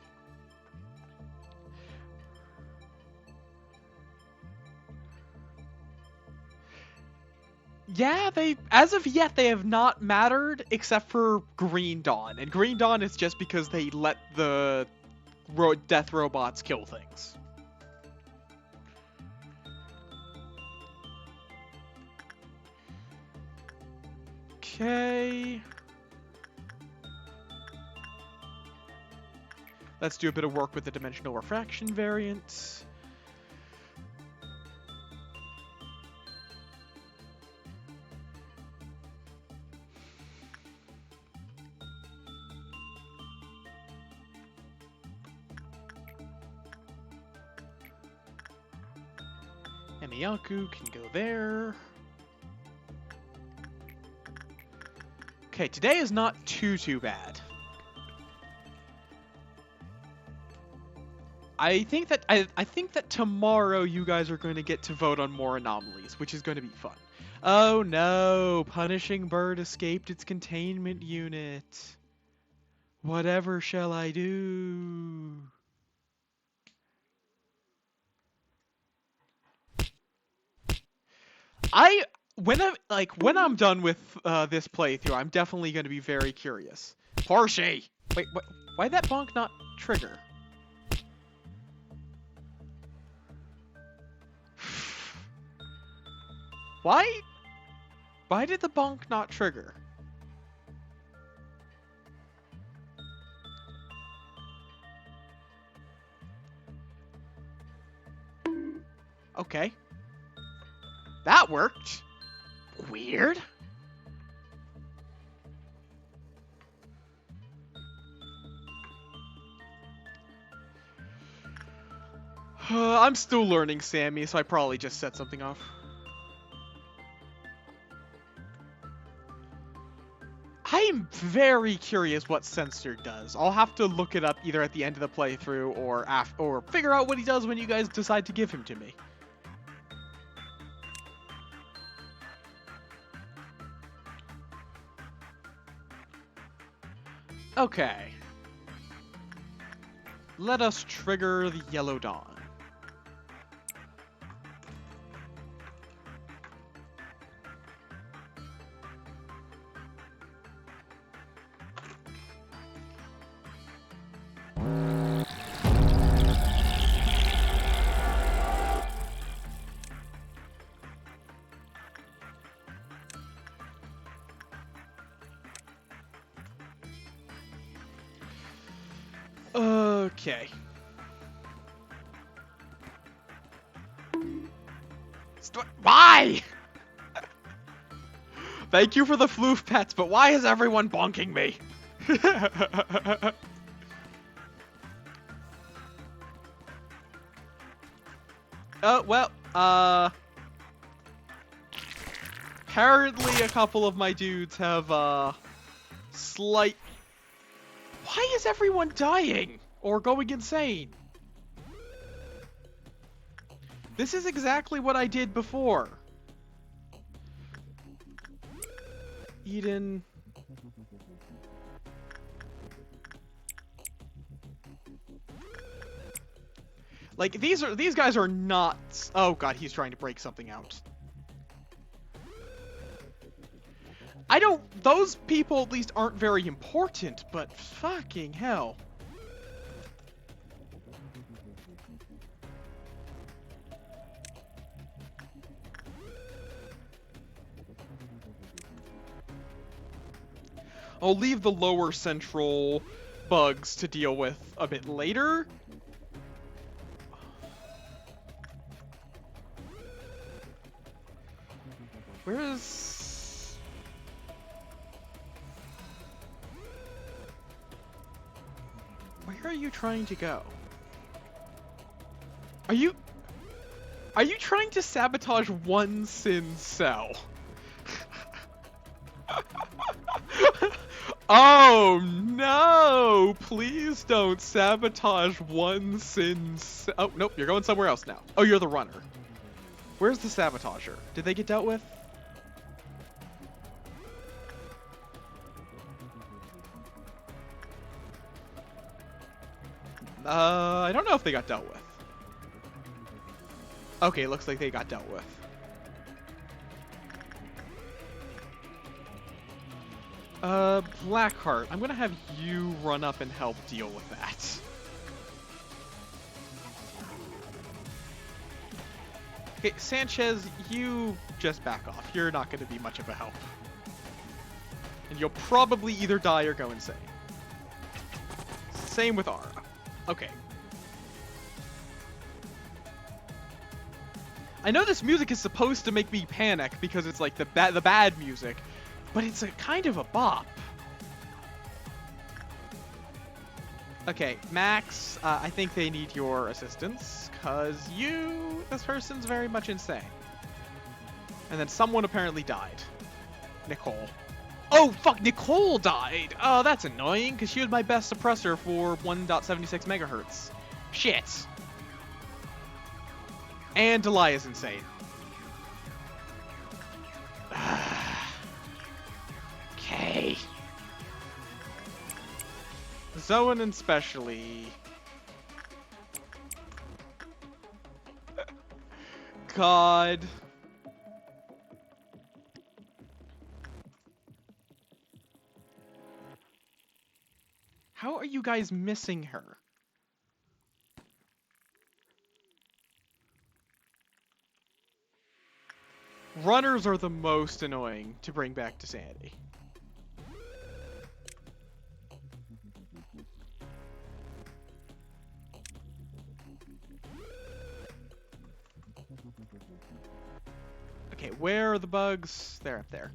Yeah, as of yet, they have not mattered except for Green Dawn. And Green Dawn is just because they let the death robots kill things. Okay. Let's do a bit of work with the dimensional refraction variant. And Miyaku can go there. Okay, today is not too bad. I think that tomorrow you guys are going to get to vote on more anomalies, which is going to be fun. Oh no, Punishing Bird escaped its containment unit. Whatever shall I do? When I'm done with this playthrough, I'm definitely going to be very curious. Porsche! Wait, why'd that bonk not trigger? Why did the bonk not trigger? Okay. That worked. Weird. I'm still learning Sammy, so I probably just set something off. I'm very curious what Sensor does. I'll have to look it up either at the end of the playthrough or figure out what he does when you guys decide to give him to me. Okay. Let us trigger the Yellow Dawn. Okay. Why? Thank you for the floof pets, but why is everyone bonking me? Well, apparently a couple of my dudes have, slight... Why is everyone dying? Or going insane? This is exactly what I did before. Eden... Like, these guys are not... Oh god, he's trying to break something out. Those people at least aren't very important, but fucking hell. I'll leave the lower central bugs to deal with a bit later. Where are you trying to go? Are you trying to sabotage one Sin cell? Oh no! Please don't sabotage one Sin cell. Oh, nope, you're going somewhere else now. Oh, you're the runner. Where's the sabotager? Did they get dealt with? I don't know if they got dealt with. Okay, looks like they got dealt with. Blackheart, I'm gonna have you run up and help deal with that. Okay, Sanchez, you just back off. You're not going to be much of a help. And you'll probably either die or go insane. Same with Ara. Okay. I know this music is supposed to make me panic because it's like the bad music, but it's a kind of a bop. Okay, Max, I think they need your assistance, because this person's very much insane. And then someone apparently died. Nicole. Oh, fuck, Nicole died! Oh, that's annoying, because she was my best suppressor for 1.76 megahertz. Shit. And Delay is insane. Okay. Zoan especially. God. How are you guys missing her? Runners are the most annoying to bring back to sanity. Okay, where are the bugs? They're up there.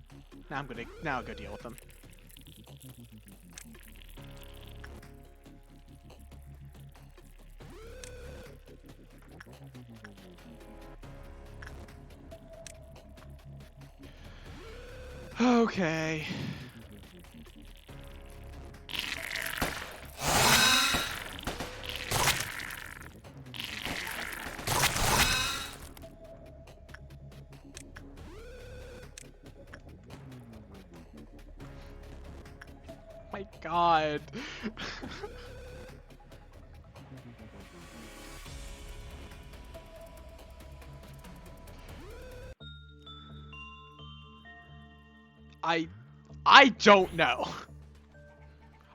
Now I'll go deal with them. Okay. My God. I don't know.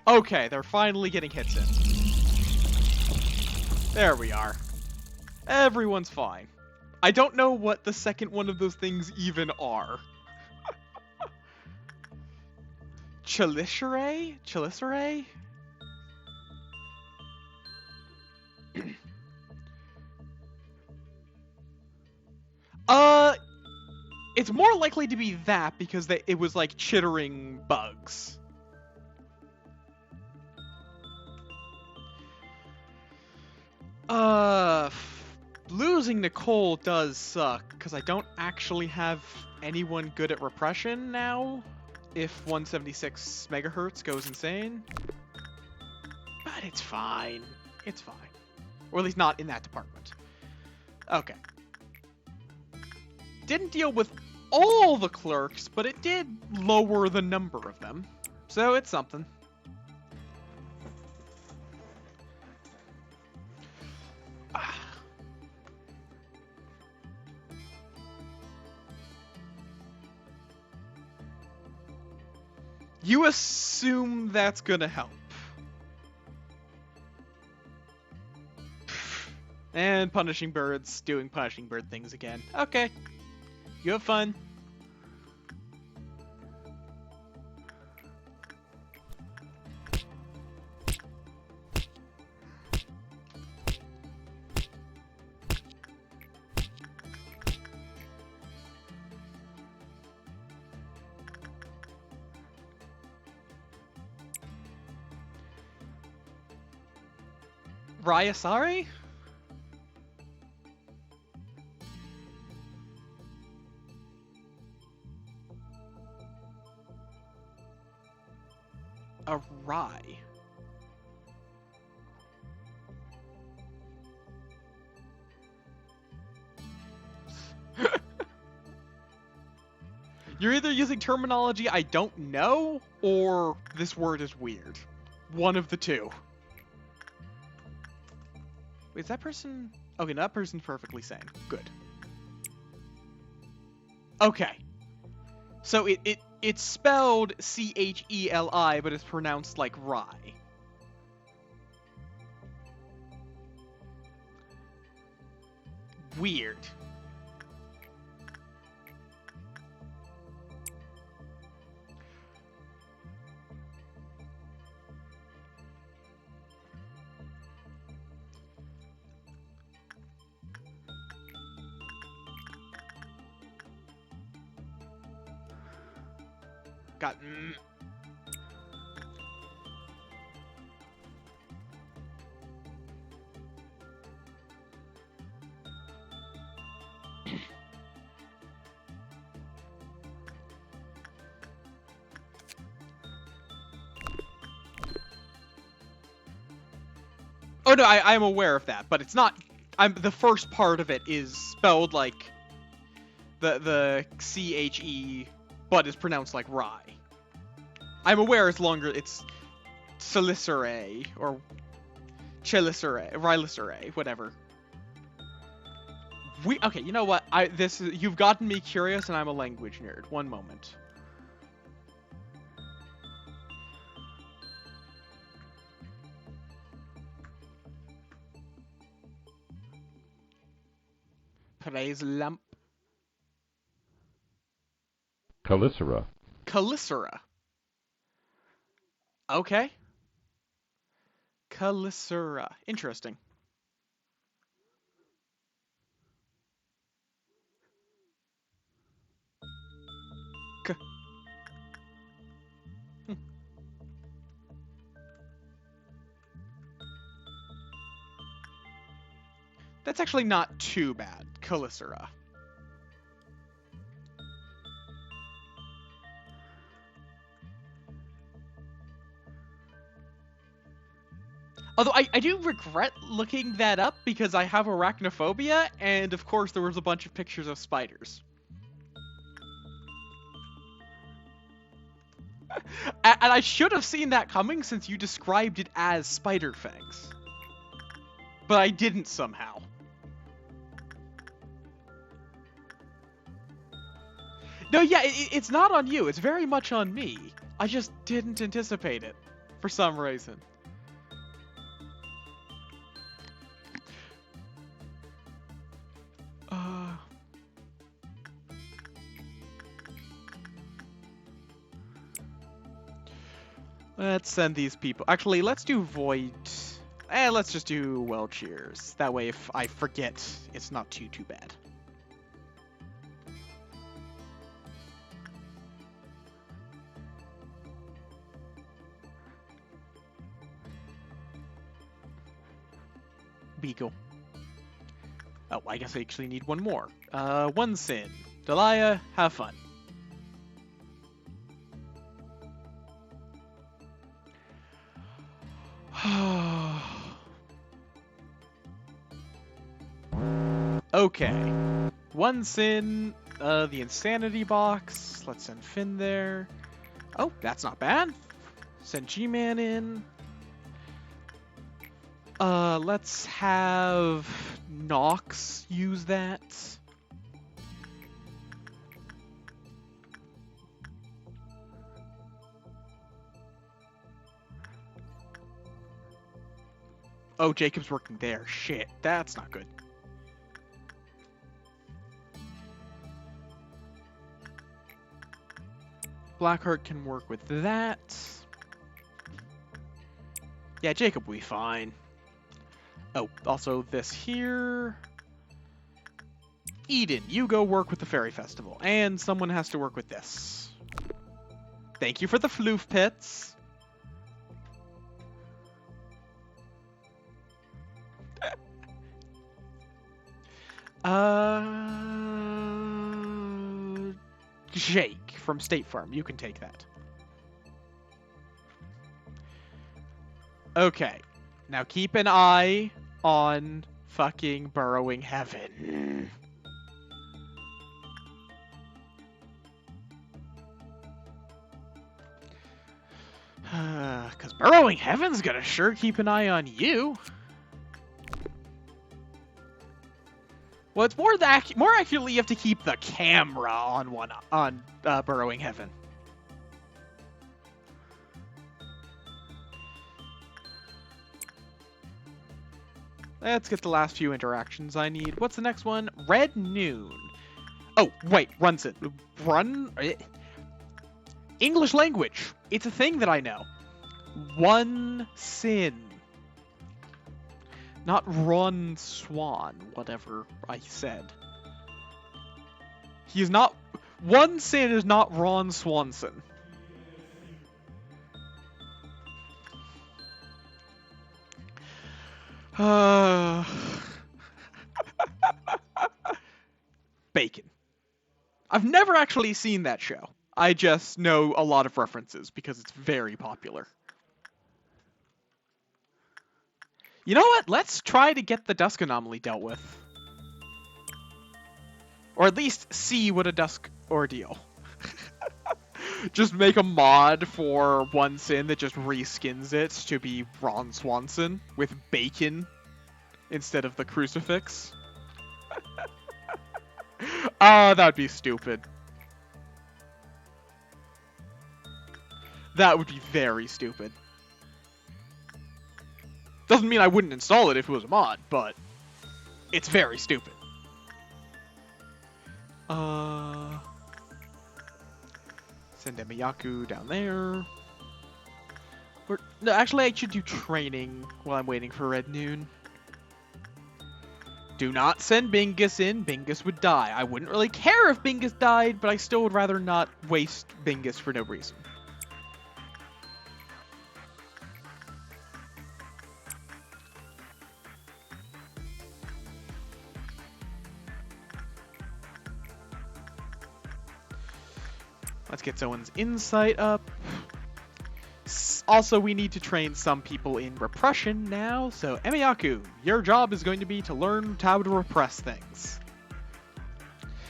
Okay, they're finally getting hits in. There we are. Everyone's fine. I don't know what the second one of those things even are. Chelicerae? Chelicerae? It's more likely to be that because it was like chittering bugs. Losing Nicole does suck because I don't actually have anyone good at repression now if 176 megahertz goes insane. But it's fine. It's fine. Or at least not in that department. Okay. Didn't deal with all the clerks, but it did lower the number of them. So it's something. You assume that's gonna help. And punishing birds doing punishing bird things again. Okay. You have fun. Ryasari? A rye. You're either using terminology I don't know, or this word is weird. One of the two. Wait, is that person... Okay, that person's perfectly sane. Good. Okay. So it's spelled C-H-E-L-I, but it's pronounced like rye. Weird. God. Oh no, I'm aware of that, but it's not. The first part of it is spelled like the CHE, but is pronounced like rye. I'm aware it's longer. It's Chelicerae or Chelicerae, Rhylicerae, whatever. Okay. You know what? You've gotten me curious, and I'm a language nerd. One moment. Praise lamp. Calicera. Calicera. Okay. Calicera. Interesting. That's actually not too bad. Calicera. Although I do regret looking that up because I have arachnophobia, and of course there was a bunch of pictures of spiders. And I should have seen that coming since you described it as spider fangs. But I didn't somehow. No, yeah, it's not on you. It's very much on me. I just didn't anticipate it for some reason. Let's send these people. Actually, let's do Void. Let's just do Well Cheers. That way, if I forget, it's not too bad. Beagle. Oh, I guess I actually need one more. One sin. Delia, have fun. Okay. One sin, the insanity box. Let's send Finn there. Oh, that's not bad. Send G-Man in. Let's have Nox use that. Oh, Jacob's working there. Shit, that's not good. Blackheart can work with that. Yeah, Jacob will be fine. Oh, also this here. Eden, you go work with the Fairy Festival. And someone has to work with this. Thank you for the floof pits. Jake from State Farm, you can take that. Okay, now keep an eye on fucking Burrowing Heaven. Because Burrowing Heaven's gonna sure keep an eye on you. Well, it's more accurately, you have to keep the camera on Burrowing Heaven. Let's get the last few interactions I need. What's the next one? Red Noon. Oh, wait, Runsit. English language. It's a thing that I know. One sin. Not Ron Swan, whatever I said. He's not... One sin is not Ron Swanson. Bacon. I've never actually seen that show. I just know a lot of references because it's very popular. You know what? Let's try to get the dusk anomaly dealt with. Or at least see what a dusk ordeal. Just make a mod for One Sin that just reskins it to be Ron Swanson with bacon instead of the crucifix. That'd be stupid. That would be very stupid. Doesn't mean I wouldn't install it if it was a mod, but it's very stupid. Send Emiyaku down there. No, actually, I should do training while I'm waiting for Red Noon. Do not send Bingus in. Bingus would die. I wouldn't really care if Bingus died, but I still would rather not waste Bingus for no reason. Let's get someone's insight up. Also, we need to train some people in repression now, so Emiyaku, your job is going to be to learn how to repress things.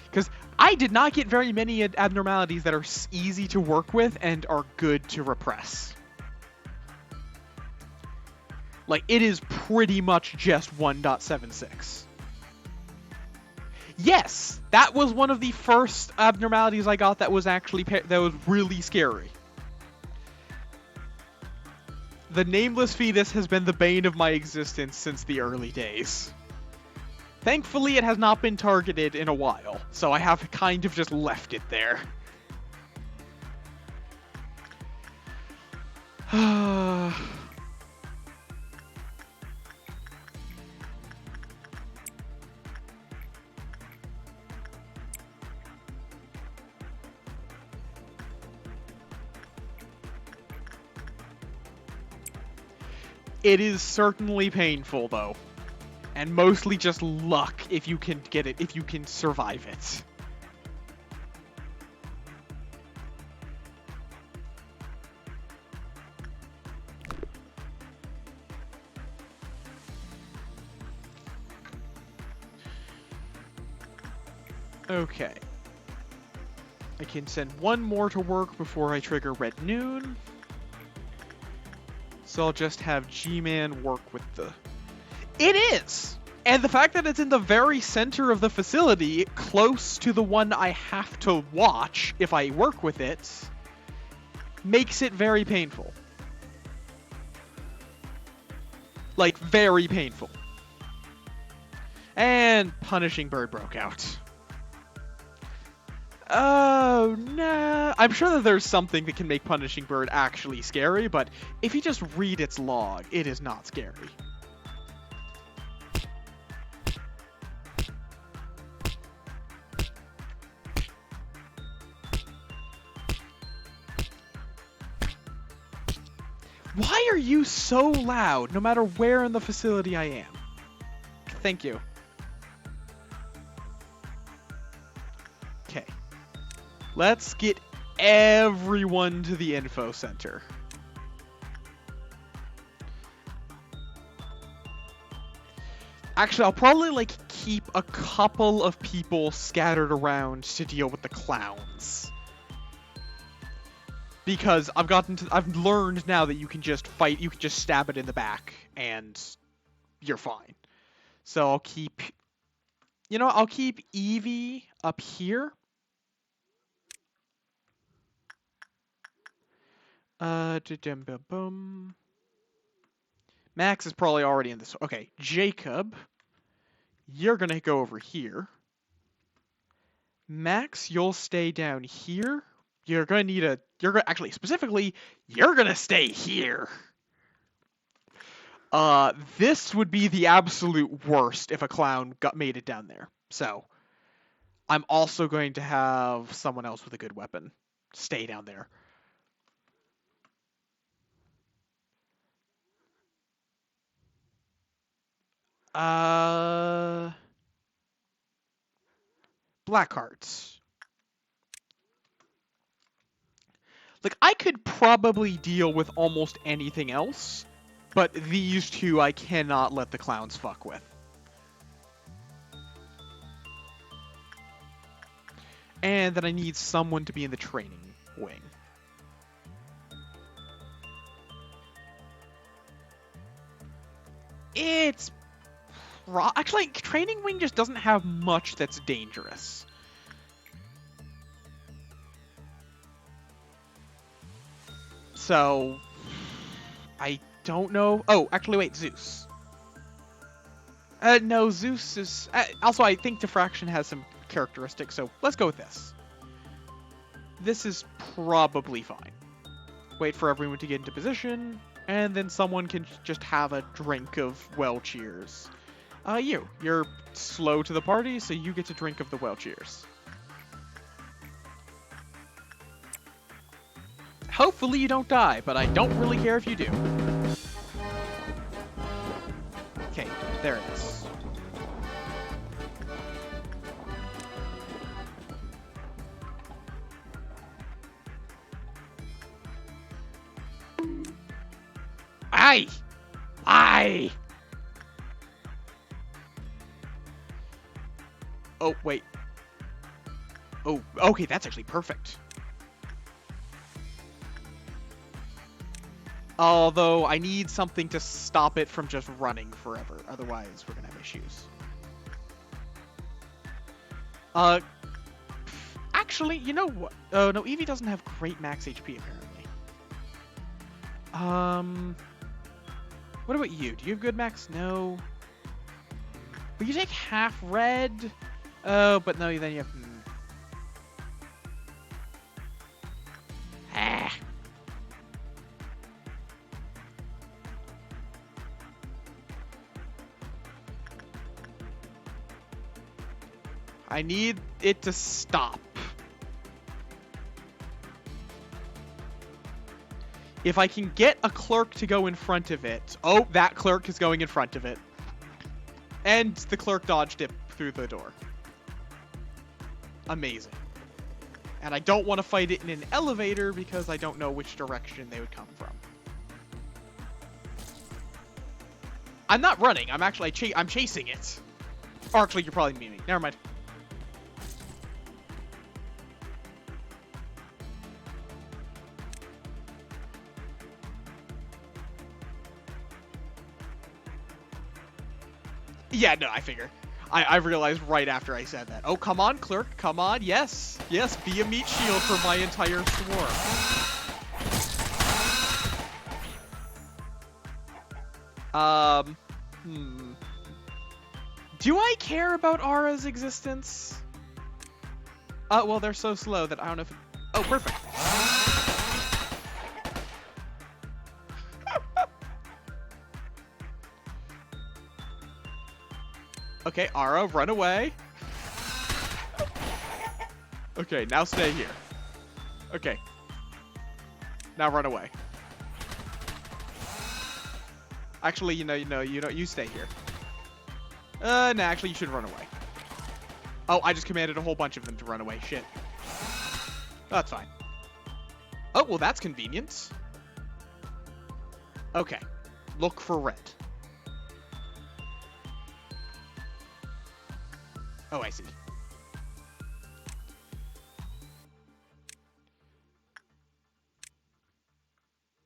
Because I did not get very many abnormalities that are easy to work with and are good to repress. Like, it is pretty much just 1.76. Yes, that was one of the first abnormalities I got that was actually that was really scary. The nameless fetus has been the bane of my existence since the early days. Thankfully, it has not been targeted in a while, so I have kind of just left it there. It is certainly painful, though. And mostly just luck if you can get it, if you can survive it. Okay. I can send one more to work before I trigger Red Noon. So I'll just have G-Man work with the... It is! And the fact that it's in the very center of the facility, close to the one I have to watch if I work with it, makes it very painful. Like, very painful. And Punishing Bird broke out. Oh, no. I'm sure that there's something that can make Punishing Bird actually scary, but if you just read its log, it is not scary. Why are you so loud, no matter where in the facility I am? Thank you. Okay. Let's get everyone to the info center. Actually, I'll probably, like, keep a couple of people scattered around to deal with the clowns. Because I've learned now that you can just fight, you can just stab it in the back, and you're fine. So I'll keep, I'll keep Evie up here. Max is probably already in this. Okay, Jacob, you're gonna go over here. Max, you'll stay down here. You're gonna need a. Actually, specifically, you're gonna stay here. This would be the absolute worst if a clown made it down there. So, I'm also going to have someone else with a good weapon stay down there. Uh, Blackheart. Like, I could probably deal with almost anything else, but these two I cannot let the clowns fuck with. And then I need someone to be in the training wing. It's... Actually, training wing just doesn't have much that's dangerous. So... I don't know... Oh, actually, wait, Zeus. No, Zeus is... also, I think diffraction has some characteristics, so let's go with this. This is probably fine. Wait for everyone to get into position, and then someone can just have a drink of well cheers. You're slow to the party, so you get to drink of the well cheers. Hopefully you don't die, but I don't really care if you do. Okay, there it is. Aye! Aye! Oh, wait. Oh, okay, that's actually perfect. Although, I need something to stop it from just running forever. Otherwise, we're gonna have issues. Actually, you know what? Oh, no, Eevee doesn't have great max HP, apparently. What about you? Do you have good max? No. But you take half red? Oh, but no, then you have... Ah. I need it to stop. If I can get a clerk to go in front of it... Oh, that clerk is going in front of it. And the clerk dodged it through the door. Amazing. And I don't want to fight it in an elevator because I don't know which direction they would come from. I'm not running. I'm actually... I'm chasing it. Or actually, you're probably memeing. Never mind. Yeah, no, I figure. I realized right after I said that. Oh, come on, clerk. Come on. Yes. Yes, be a meat shield for my entire swarm. Do I care about Aura's existence? Well, they're so slow that I don't know if... Oh, perfect. Okay, Aura, run away. Okay, now stay here. Okay. Now run away. Actually, you stay here. No, actually, you should run away. Oh, I just commanded a whole bunch of them to run away. Shit. That's fine. Oh, well, that's convenient. Okay. Look for red. Oh, I see.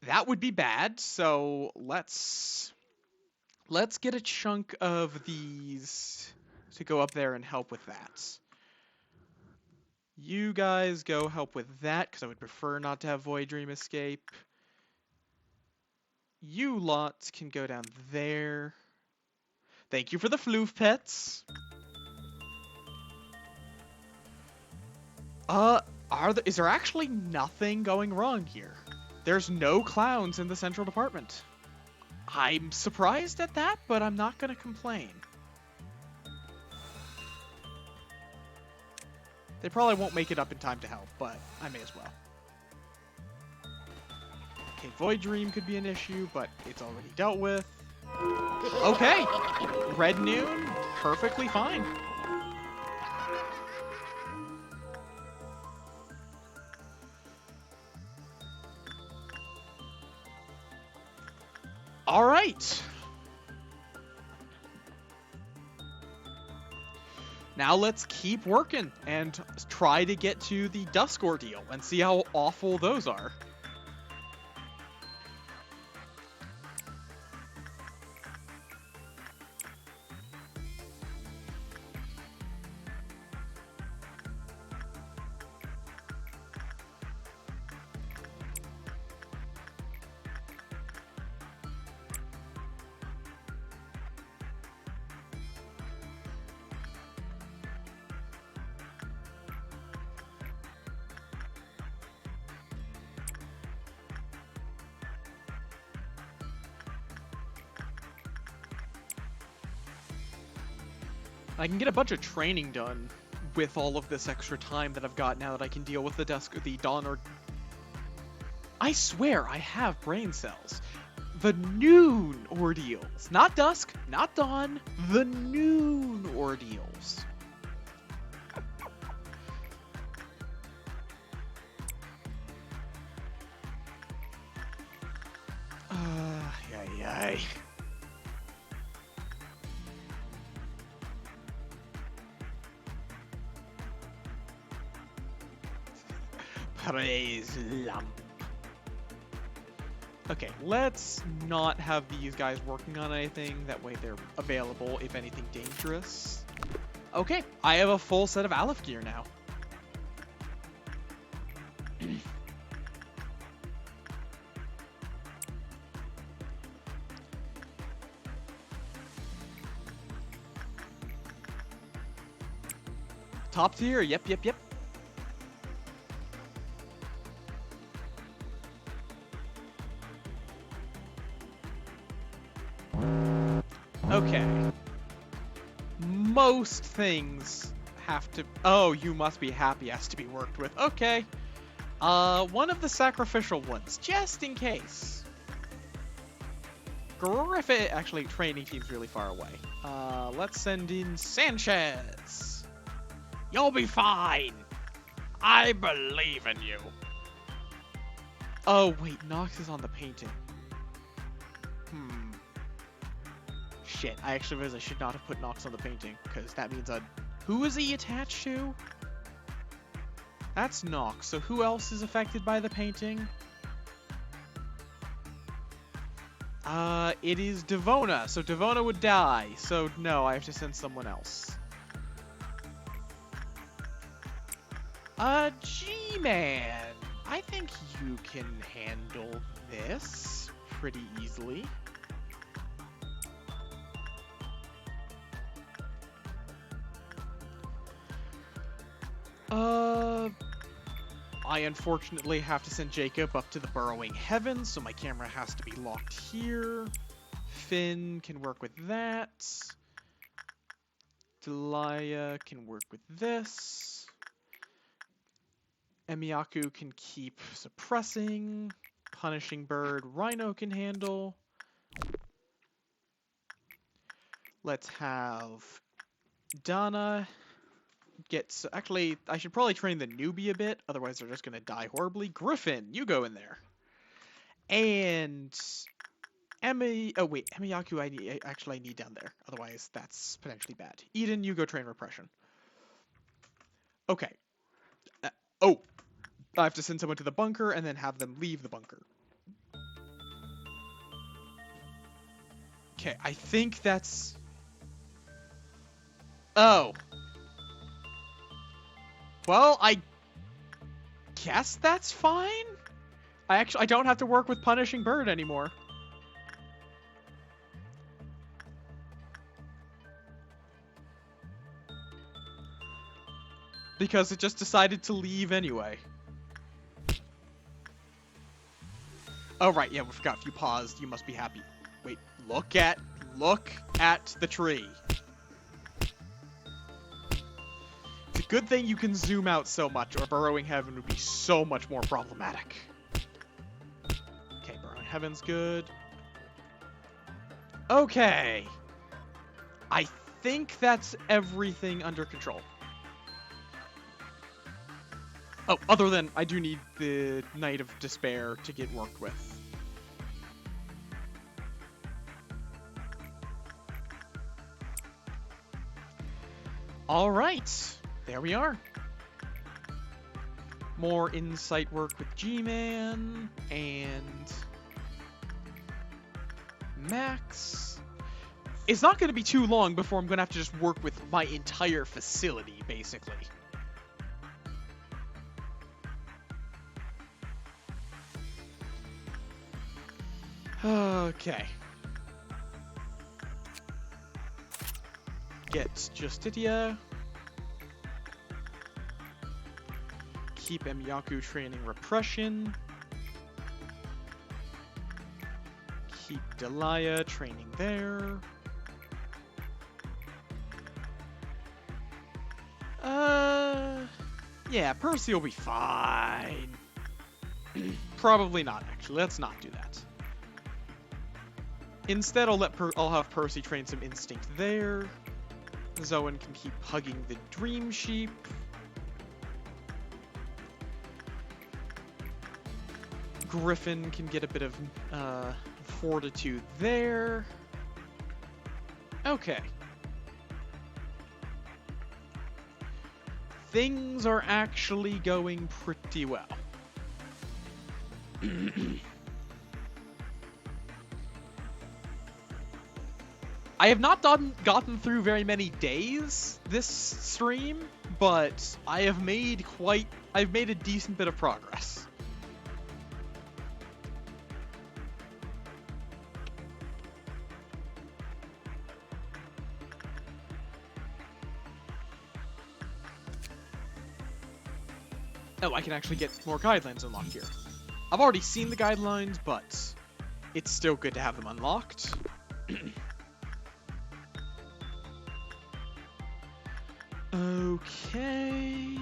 That would be bad, so let's get a chunk of these to go up there and help with that. You guys go help with that, because I would prefer not to have Void Dream escape. You lot can go down there. Thank you for the floof pets. Is there actually nothing going wrong here? There's no clowns in the central department. I'm surprised at that, but I'm not gonna complain. They probably won't make it up in time to help, but I may as well. Okay, Void Dream could be an issue, but it's already dealt with. Okay. Red noon, perfectly fine. All right. Now let's keep working and try to get to the Dusk Ordeal and see how awful those are. I can get a bunch of training done with all of this extra time that I've got now that I can deal with the dawn, or... I swear I have brain cells. The noon ordeals. Not dusk, not dawn, the noon ordeals. Yay. Praise lamp. Okay, let's not have these guys working on anything. That way they're available if anything dangerous. Okay, I have a full set of Aleph gear now. Top tier, yep. Okay. Most things have to... Oh, you must be happy has to be worked with. Okay. One of the sacrificial ones, just in case. Griffith... Actually, training team's really far away. Let's send in Sanchez. You'll be fine. I believe in you. Oh, wait, Nox is on the painting. Shit, I actually realized I should not have put Nox on the painting, because that means who is he attached to? That's Nox, so who else is affected by the painting? It is Devona, so Devona would die, so no, I have to send someone else. G-Man, I think you can handle this pretty easily. I unfortunately have to send Jacob up to the burrowing heavens, so my camera has to be locked here. Finn can work with that. Delia can work with this. Emiyaku can keep suppressing. Punishing Bird, Rhino can handle. Let's have Donna get... Actually, I should probably train the newbie a bit, otherwise they're just going to die horribly. Griffin, you go in there. And... Oh wait, Emiyaku I need down there, otherwise that's potentially bad. Eden, you go train repression. Okay. Oh! I have to send someone to the bunker and then have them leave the bunker. Okay, I think that's... Oh. Well, I guess that's fine? I don't have to work with Punishing Bird anymore. Because it just decided to leave anyway. Oh, right, yeah, we forgot. If you paused, you must be happy. Wait, look at the tree. It's a good thing you can zoom out so much, or Burrowing Heaven would be so much more problematic. Okay, Burrowing Heaven's good. Okay. I think that's everything under control. Oh, other than I do need the Knight of Despair to get worked with. Alright, there we are. More insight work with G-Man and Max. It's not going to be too long before I'm going to have to just work with my entire facility, basically. Okay. Get Justitia. Keep Emiyaku training Repression. Keep Delia training there. Yeah, Percy will be fine. Probably not, actually. Let's not do that. Instead, I'll have Percy train some Instinct there. Zoan can keep hugging the Dream Sheep. Griffin can get a bit of fortitude there. Okay. Things are actually going pretty well. I have not gotten through very many days this stream, but I've made a decent bit of progress. Oh, I can actually get more guidelines unlocked here. I've already seen the guidelines, but it's still good to have them unlocked. Okay.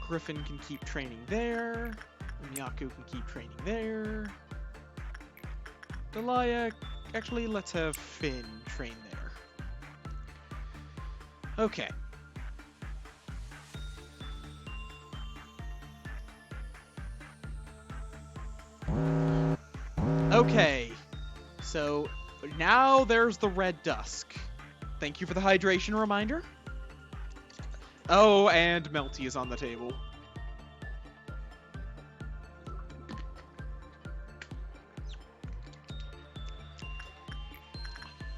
Griffin can keep training there. Miyaku can keep training there. Delia, actually, let's have Finn train there. Okay. Okay. So, now there's the Red Dusk. Thank you for the hydration reminder. Oh, and Melty is on the table.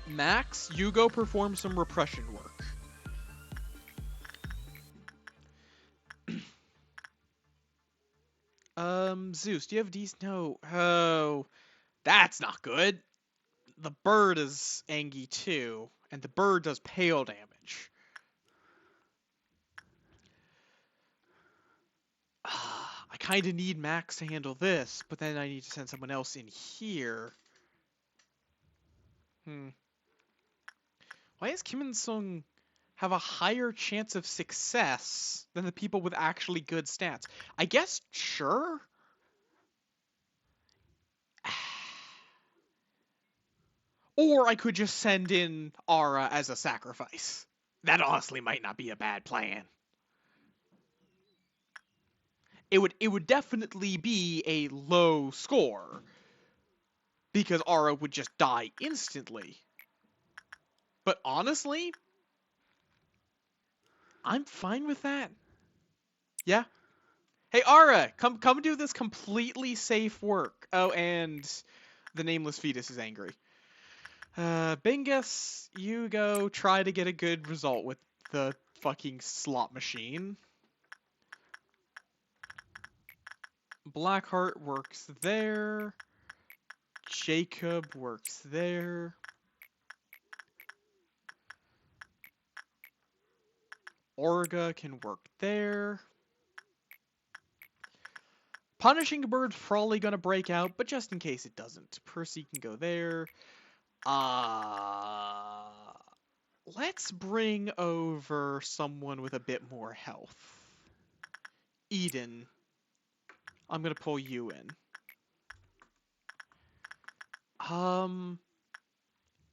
Max, you go perform some repression work. Zeus, do you have these? No. Oh, that's not good. The bird is Angie too, and the bird does pale damage. I kind of need Max to handle this, but then I need to send someone else in here. Why does Kim In-sung have a higher chance of success than the people with actually good stats? I guess, sure. Or I could just send in Ara as a sacrifice. That honestly might not be a bad plan. It would definitely be a low score, because Ara would just die instantly. But honestly, I'm fine with that. Yeah. Hey Ara, come do this completely safe work. Oh, and the nameless fetus is angry. Bingus, you go try to get a good result with the fucking slot machine. Blackheart works there. Jacob works there. Orga can work there. Punishing Bird's probably gonna break out, but just in case it doesn't, Percy can go there. Let's bring over someone with a bit more health. Eden. I'm gonna pull you in.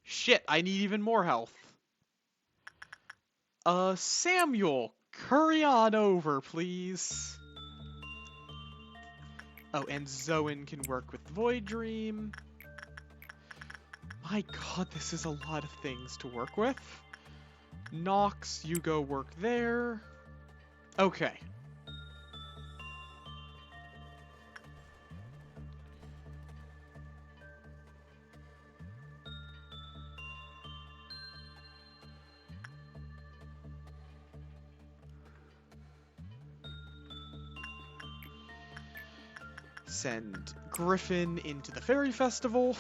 Shit, I need even more health. Samuel, hurry on over, please. Oh, and Zoan can work with Void Dream. My god, this is a lot of things to work with. Nox, you go work there. Okay. Send Griffin into the Fairy Festival.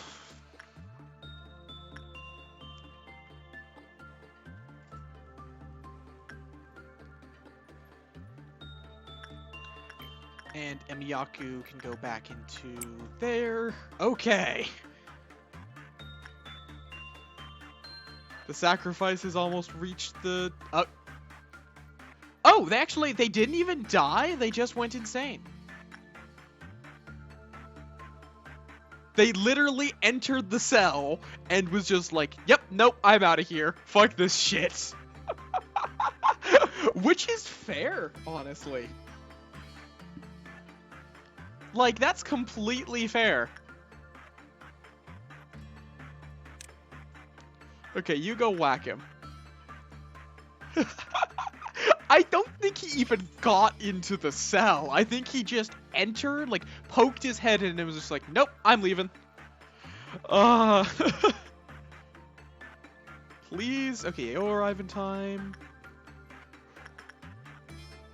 And Emiyaku can go back into there. Okay. The sacrifices almost reached the... Oh, they didn't even die. They just went insane. They literally entered the cell and was just like, yep, nope, I'm out of here. Fuck this shit. Which is fair, honestly. Like, that's completely fair. Okay, you go whack him. I don't think he even got into the cell. I think he just entered, like, poked his head in and was just like, nope, I'm leaving. Please? Okay, you'll arrive in time.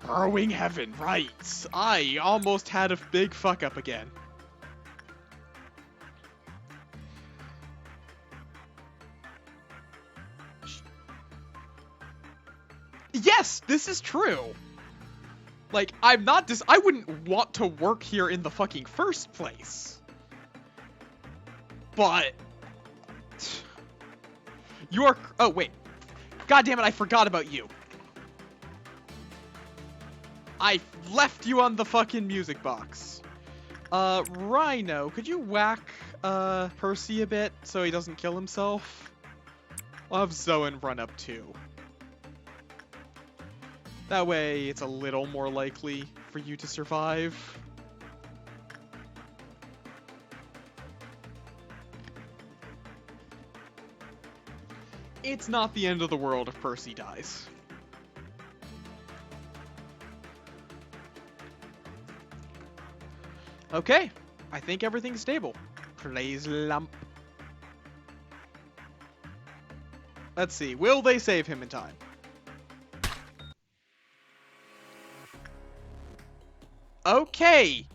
Burrowing Heaven, right. I almost had a big fuck up again. Yes, this is true. Like, I wouldn't want to work here in the fucking first place. But you are, oh wait. God damn it, I forgot about you. I left you on the fucking music box. Rhino, could you whack Percy a bit so he doesn't kill himself? I'll have Zoan run up too. That way, it's a little more likely for you to survive. It's not the end of the world if Percy dies. Okay, I think everything's stable. Praise Lump. Let's see, will they save him in time? Okay!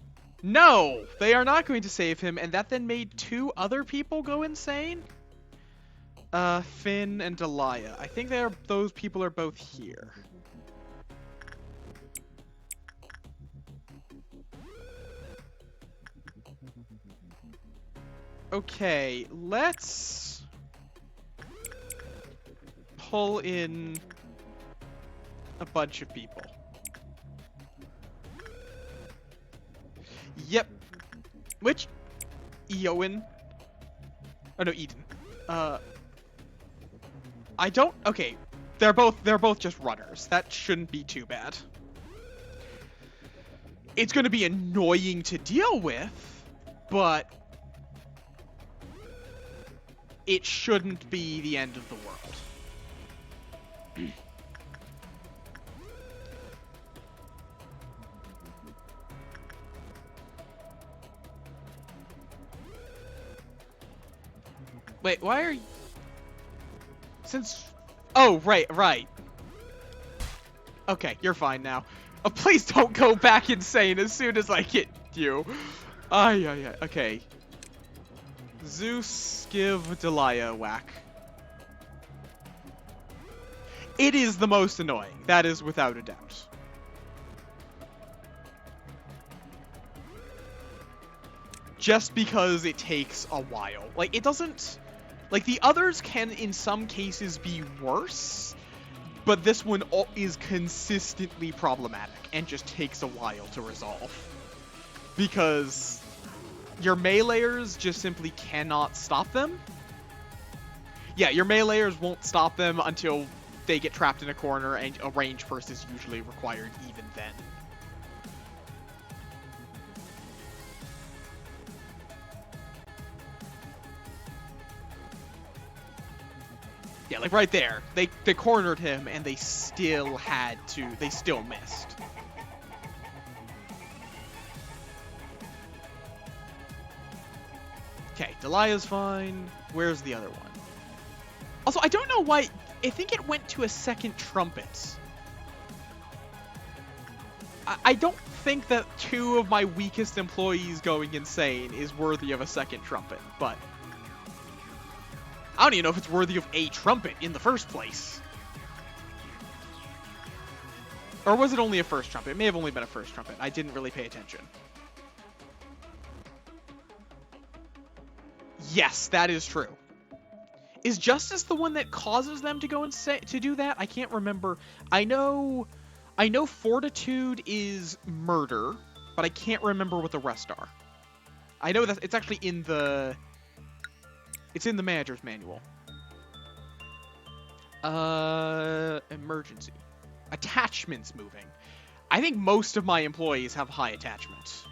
No! They are not going to save him, and that then made 2 other people go insane? Finn and Delia. I think those people are both here. Okay, let's pull in a bunch of people. Yep. Which? Eowyn? Oh no, Eden. I don't. Okay, they're both just runners. That shouldn't be too bad. It's gonna be annoying to deal with, but it shouldn't be the end of the world. Wait, why are you... Since... Oh, right. Okay, you're fine now. Oh, please don't go back insane as soon as I hit you. Okay. Zeus, give Delia a whack. It is the most annoying. That is without a doubt. Just because it takes a while. Like, it doesn't... Like, the others can, in some cases, be worse, but this one is consistently problematic and just takes a while to resolve. Because your meleeers just simply cannot stop them. Yeah, your meleeers won't stop them until they get trapped in a corner, and a range burst is usually required even then. Yeah, like right there. They cornered him, and they still missed. Okay, Delia's fine. Where's the other one? Also, I don't know why. I think it went to a second trumpet. I don't think that 2 of my weakest employees going insane is worthy of a second trumpet, but I don't even know if it's worthy of a trumpet in the first place. Or was it only a first trumpet? It may have only been a first trumpet. I didn't really pay attention. Yes, that is true. Is Justice the one that causes them to go and to do that? I can't remember. I know Fortitude is murder, but I can't remember what the rest are. I know that it's actually in the manager's manual. Emergency. Attachments moving. I think most of my employees have high attachment.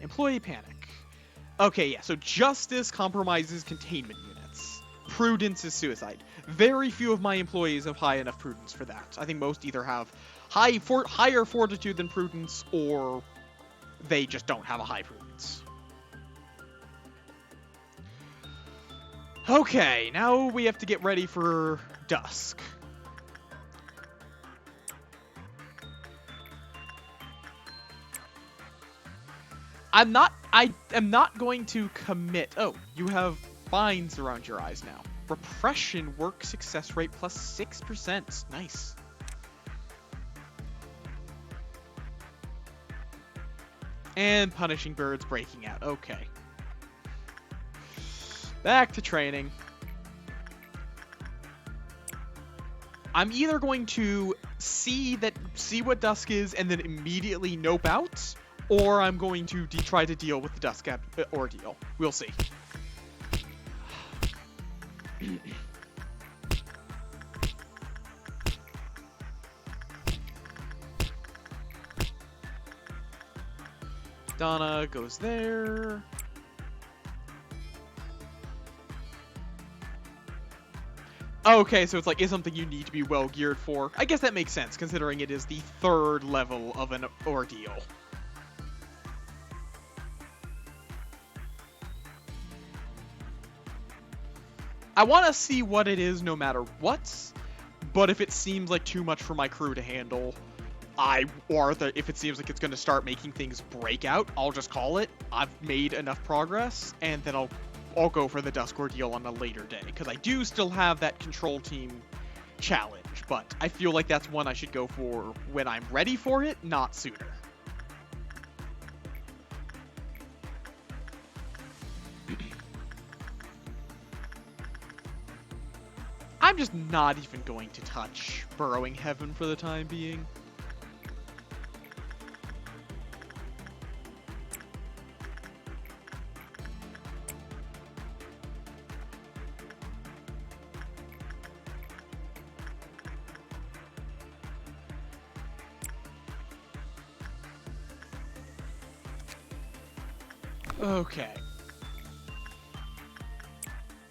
Employee panic. Okay, yeah, so Justice compromises containment units. Prudence is suicide. Very few of my employees have high enough prudence for that. I think most either have higher fortitude than prudence, or they just don't have a high prudence. Okay, now we have to get ready for dusk. I am not going to commit. Oh, you have binds around your eyes now. Repression work success rate plus 6%. Nice. And punishing birds breaking out. Okay. Back to training. I'm either going to see what dusk is and then immediately nope out, or I'm going to try to deal with the dusk ordeal. We'll see. Donna goes there. Okay, so it's like, is something you need to be well geared for. I guess that makes sense, considering it is the 3rd level of an ordeal. I want to see what it is no matter what, but if it seems like too much for my crew to handle, if it seems like it's going to start making things break out, I'll just call it. I've made enough progress, and then I'll go for the Dusk Ordeal on a later day, because I do still have that control team challenge, but I feel like that's one I should go for when I'm ready for it, not sooner. I'm just not even going to touch Burrowing Heaven for the time being. Okay.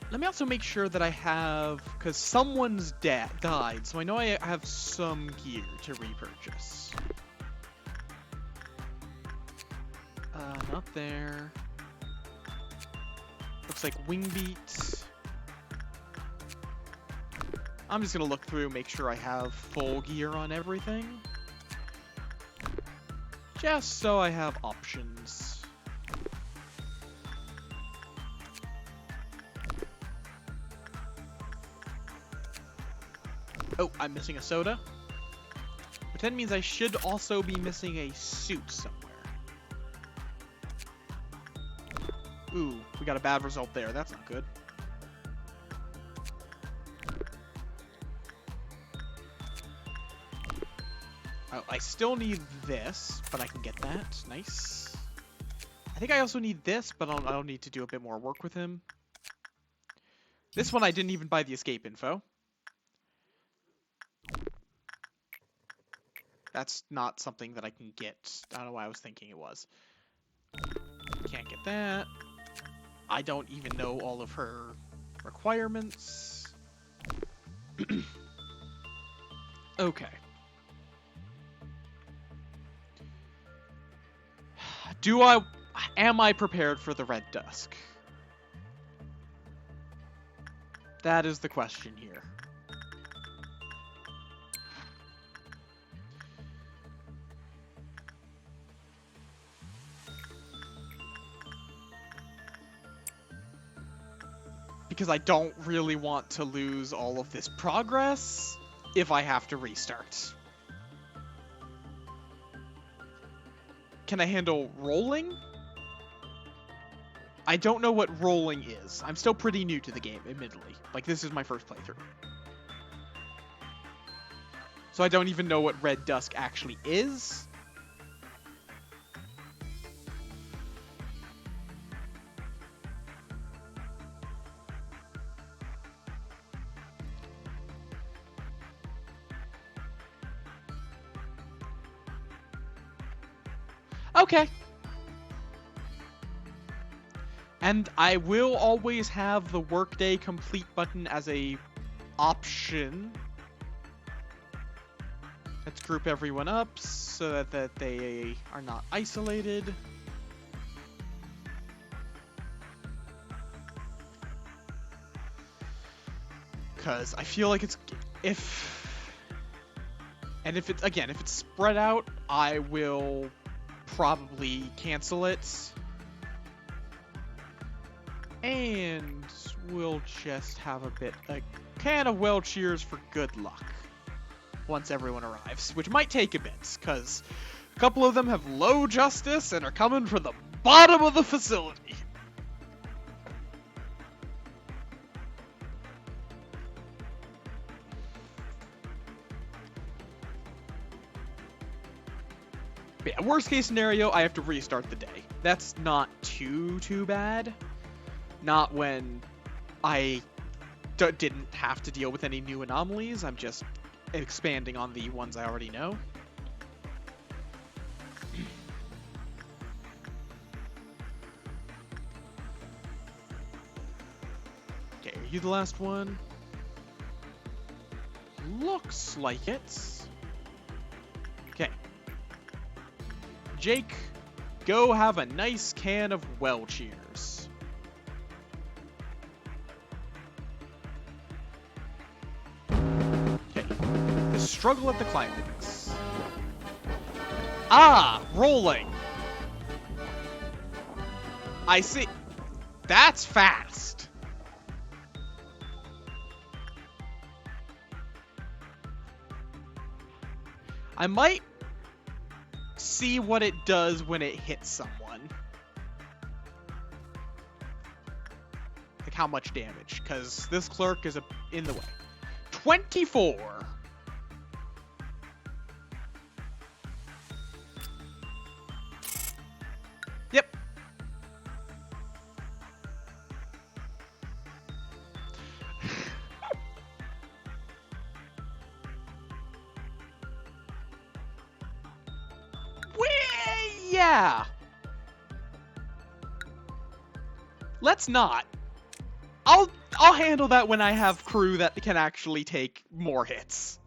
Let me also make sure that I have, because someone's died, so I know I have some gear to repurchase. Not there. Looks like Wingbeat. I'm just gonna look through, make sure I have full gear on everything. Just so I have options. Oh, I'm missing a soda. But that means I should also be missing a suit somewhere. Ooh, we got a bad result there. That's not good. Oh, I still need this, but I can get that. Nice. I think I also need this, but I don't need to do a bit more work with him. This one I didn't even buy the escape info. That's not something that I can get. I don't know why I was thinking it was. Can't get that. I don't even know all of her requirements. Okay. Am I prepared for the Red Dusk? That is the question here. Because I don't really want to lose all of this progress if I have to restart. Can I handle rolling? I don't know what rolling is. I'm still pretty new to the game, admittedly. Like, this is my first playthrough. So I don't even know what Red Dusk actually is. Okay. And I will always have the workday complete button as a option. Let's group everyone up so that they are not isolated. Because I feel like if it's spread out, I will probably cancel it. And we'll just have a can of well cheers for good luck once everyone arrives, which might take a bit, because a couple of them have low justice and are coming from the bottom of the facility. But yeah, worst case scenario, I have to restart the day. That's not too bad. Not when I didn't have to deal with any new anomalies. I'm just expanding on the ones I already know. Okay, are you the last one? Looks like it. Okay. Jake, go have a nice can of well cheers. Okay. The struggle at the climax. Ah, rolling. I see. That's fast. I might see what it does when it hits someone. Like how much damage, because this clerk is in the way. 24. Yep. Yeah. Let's not. I'll handle that when I have crew that can actually take more hits.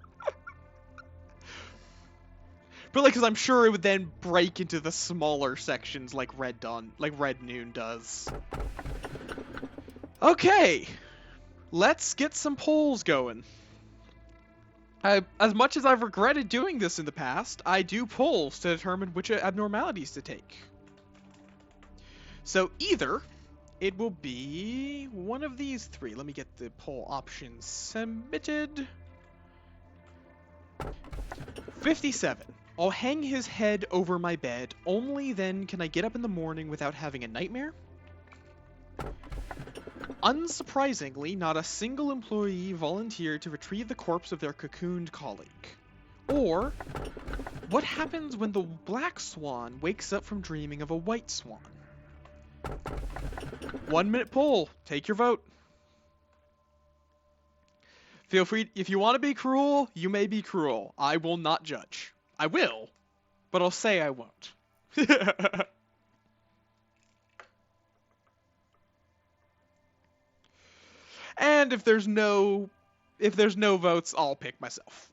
But like, cause I'm sure it would then break into the smaller sections like Red Noon does. Okay, let's get some polls going. As much as I've regretted doing this in the past, I do polls to determine which abnormalities to take. So either it will be one of these three. Let me get the poll options submitted. 57. I'll hang his head over my bed. Only then can I get up in the morning without having a nightmare. Unsurprisingly, not a single employee volunteered to retrieve the corpse of their cocooned colleague. Or, what happens when the black swan wakes up from dreaming of a white swan? 1-minute poll. Take your vote. Feel free, if you want to be cruel, you may be cruel. I will not judge. I will, but I'll say I won't. And if there's no votes, I'll pick myself.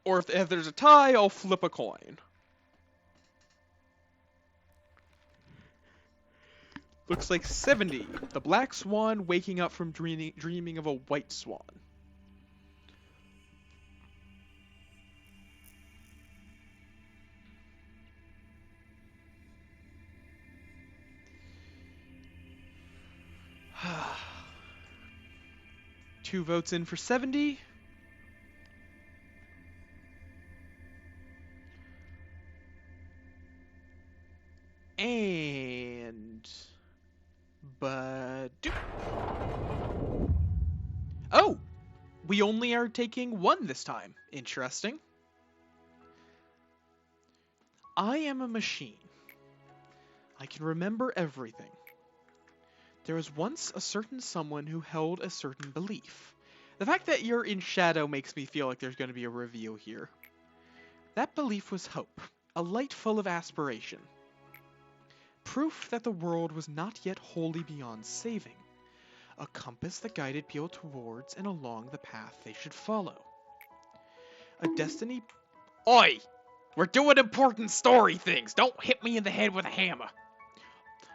Or if there's a tie, I'll flip a coin. Looks like 70. The black swan waking up from dreaming of a white swan. Two votes in for 70. And... But... Oh! We only are taking one this time. Interesting. I am a machine. I can remember everything. There was once a certain someone who held a certain belief. The fact that you're in shadow makes me feel like there's going to be a reveal here. That belief was hope, a light full of aspiration. Proof that the world was not yet wholly beyond saving. A compass that guided people towards and along the path they should follow. A destiny... Oi! We're doing important story things! Don't hit me in the head with a hammer!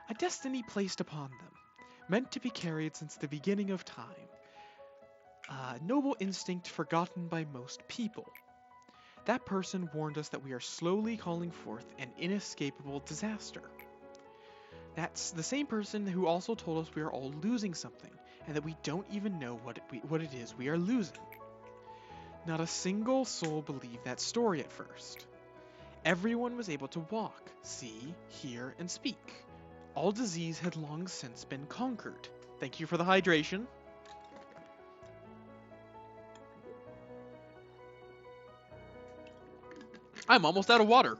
A destiny placed upon them. Meant to be carried since the beginning of time. A noble instinct forgotten by most people. That person warned us that we are slowly calling forth an inescapable disaster. That's the same person who also told us we are all losing something, and that we don't even know what it is we are losing. Not a single soul believed that story at first. Everyone was able to walk, see, hear, and speak. All disease had long since been conquered. Thank you for the hydration. I'm almost out of water.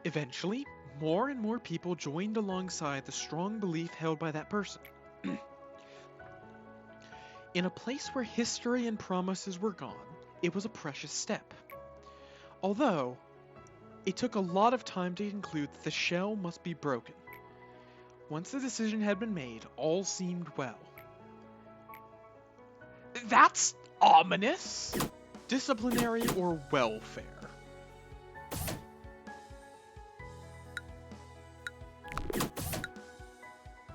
Eventually, more and more people joined alongside the strong belief held by that person. In a place where history and promises were gone, it was a precious step. Although, it took a lot of time to conclude that the shell must be broken. Once the decision had been made, all seemed well. That's ominous! Disciplinary or welfare?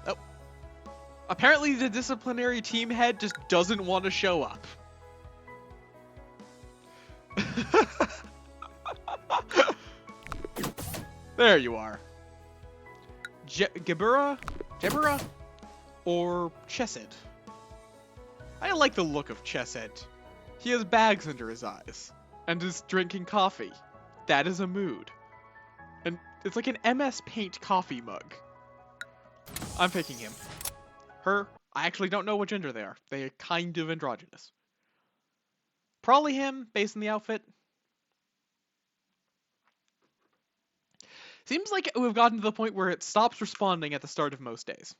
Oh. Apparently the disciplinary team head just doesn't want to show up. There you are. Gebura? Or Chesed? I like the look of Chesed. He has bags under his eyes. And is drinking coffee. That is a mood. And it's like an MS Paint coffee mug. I'm picking him. Her, I actually don't know what gender they are. They are kind of androgynous. Probably him, based on the outfit. Seems like we've gotten to the point where it stops responding at the start of most days.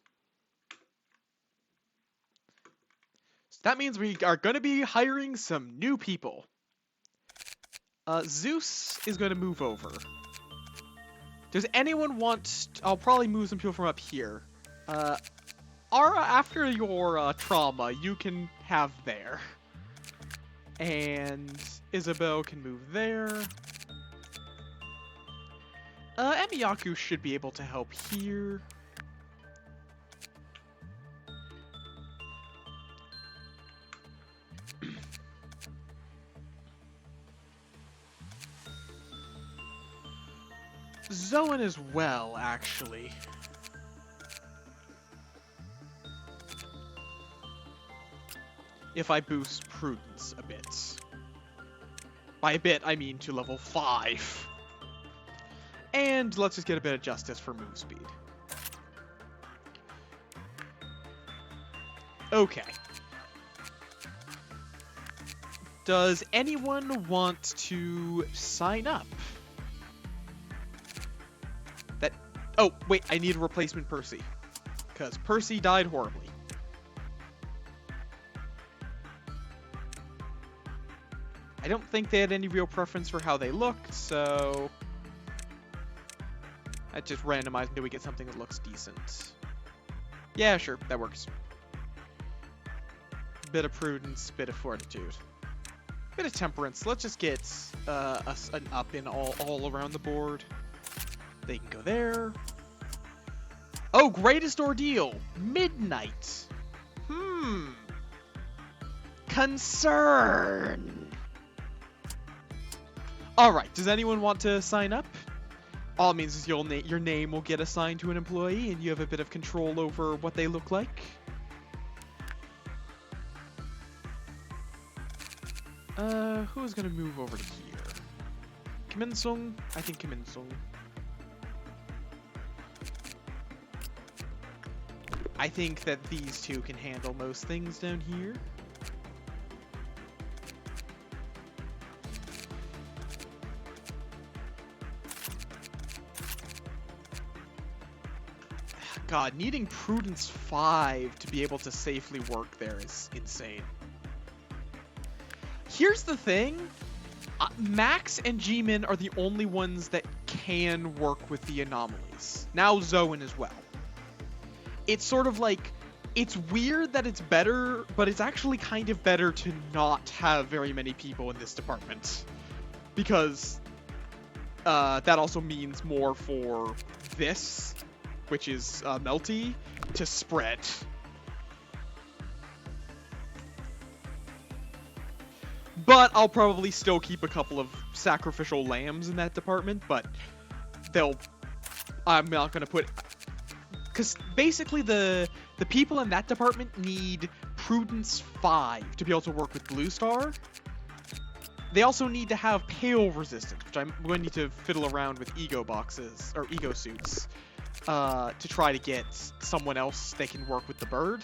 So that means we are going to be hiring some new people. Zeus is going to move over. Does anyone want... I'll probably move some people from up here. Ara, after your trauma, you can have there. And Isabel can move there. Emiyaku should be able to help here. Zoan as well, actually. If I boost Prudence a bit. By a bit, I mean to level 5. And let's just get a bit of justice for move speed. Okay. Does anyone want to sign up? Oh, wait, I need a replacement Percy. Because Percy died horribly. I don't think they had any real preference for how they looked, so... I just randomized until we get something that looks decent. Yeah, sure, that works. Bit of prudence, bit of fortitude. Bit of temperance. Let's just get an up in all around the board. They can go there. Oh, greatest ordeal. Midnight. Concern. Alright, does anyone want to sign up? All it means is your name will get assigned to an employee and you have a bit of control over what they look like. Who's gonna move over to here? Kim In-sung? I think Kim In-sung. I think that these two can handle most things down here. God, needing Prudence 5 to be able to safely work there is insane. Here's the thing. Max and G-Min are the only ones that can work with the anomalies. Now Zoan as well. It's sort of like, it's weird that it's better, but it's actually kind of better to not have very many people in this department. Because that also means more for this, which is Melty, to spread. But I'll probably still keep a couple of sacrificial lambs in that department, but I'm not going to put... Because basically the people in that department need Prudence 5 to be able to work with Blue Star. They also need to have Pale Resistance, which I'm going to need to fiddle around with ego boxes, or ego suits, to try to get someone else that can work with the bird.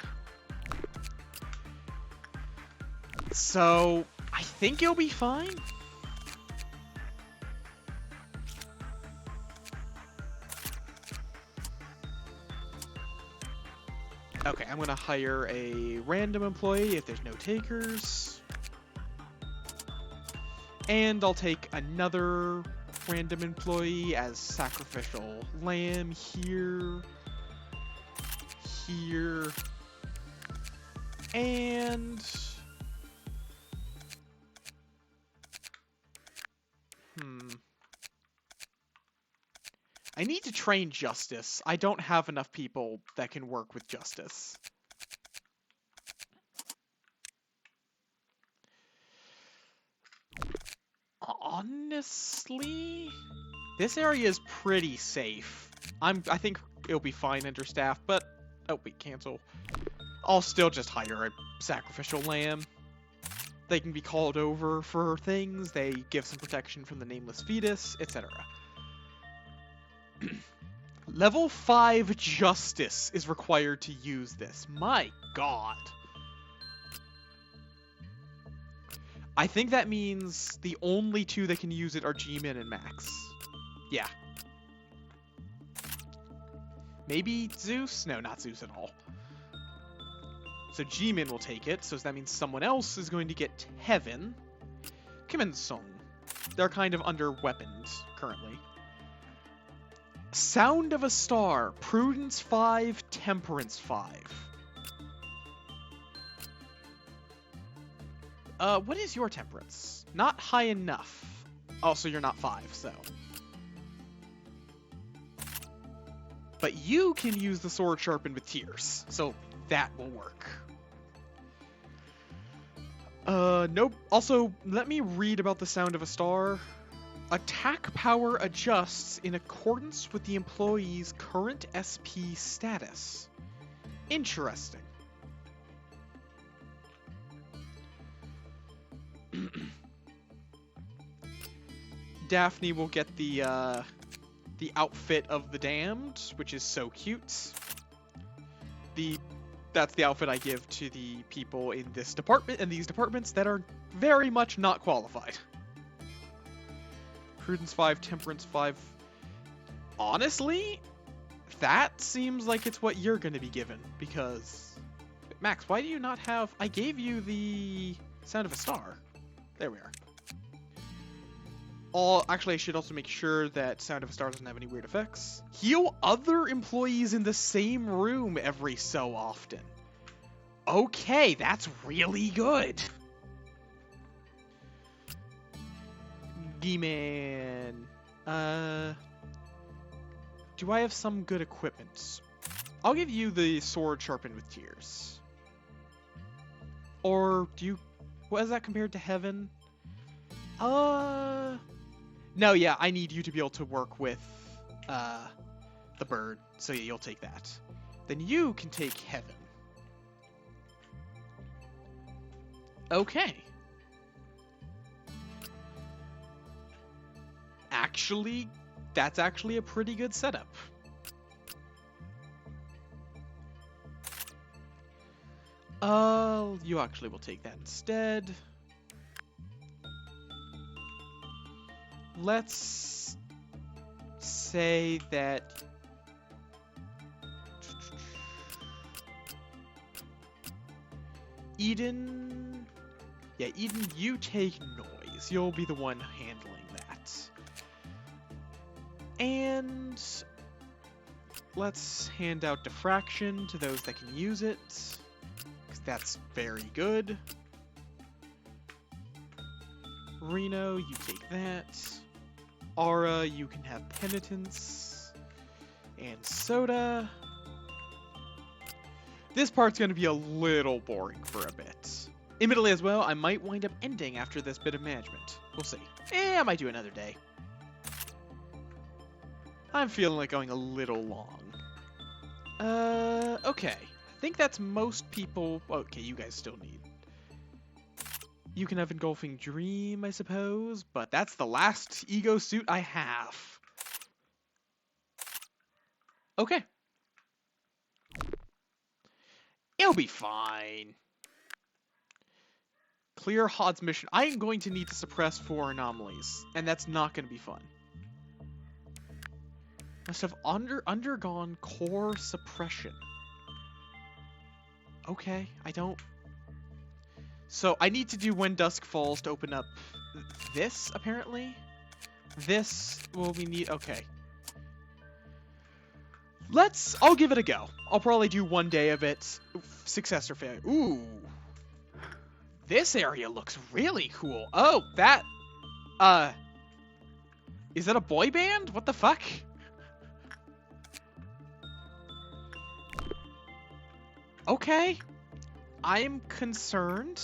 So... I think it'll be fine. Okay, I'm gonna hire a random employee if there's no takers. And I'll take another random employee as sacrificial lamb here. Here. And... I need to train Justice. I don't have enough people that can work with Justice. Honestly, this area is pretty safe. I think it'll be fine understaffed, but... Oh, wait, cancel. I'll still just hire a sacrificial lamb. They can be called over for things, they give some protection from the nameless fetus, etc. Level 5 Justice is required to use this. My god. I think that means the only two that can use it are G-Min and Max. Yeah. Maybe Zeus? No, not Zeus at all. So G-Min will take it, so that means someone else is going to get Heaven. Kim In-sung. They're kind of under-weaponed currently. Sound of a Star. Prudence 5, Temperance 5. What is your temperance? Not high enough. Also, you're not 5, so. But you can use the sword sharpened with tears, so that will work. Nope. Also, let me read about the Sound of a Star. Attack power adjusts in accordance with the employee's current SP status. Interesting. Daphne will get the outfit of the damned, which is so cute. That's the outfit I give to the people in this department and these departments that are very much not qualified. Prudence 5, Temperance 5. Honestly, that seems like it's what you're going to be given, because... Max, why do you not have... I gave you the Sound of a Star. There we are. Actually, I should also make sure that Sound of a Star doesn't have any weird effects. Heal other employees in the same room every so often. Okay, that's really good. D-Man. Do I have some good equipment? I'll give you the sword sharpened with tears. Or do you... What is that compared to heaven? No, yeah, I need you to be able to work with the bird. So yeah, you'll take that. Then you can take heaven. Okay. Actually, that's actually a pretty good setup. You actually will take that instead. Let's say that Eden, yeah, Eden, you take noise. You'll be the one handling that. And let's hand out diffraction to those that can use it, because that's very good. Reno, you take that. Aura, you can have penitence. And soda. This part's going to be a little boring for a bit. Admittedly as well, I might wind up ending after this bit of management. We'll see. I might do another day. I'm feeling like going a little long. Okay. I think that's most people... Okay, you guys still need... You can have Engulfing Dream, I suppose, but that's the last ego suit I have. Okay. It'll be fine. Clear Hod's mission. I am going to need to suppress 4 anomalies, and that's not going to be fun. Must have undergone core suppression. Okay, I don't... So, I need to do When Dusk Falls to open up this, apparently. This will be neat. Okay. I'll give it a go. I'll probably do 1 day of it. Success or failure. Ooh. This area looks really cool. Oh, that... Is that a boy band? What the fuck? Okay. I'm concerned.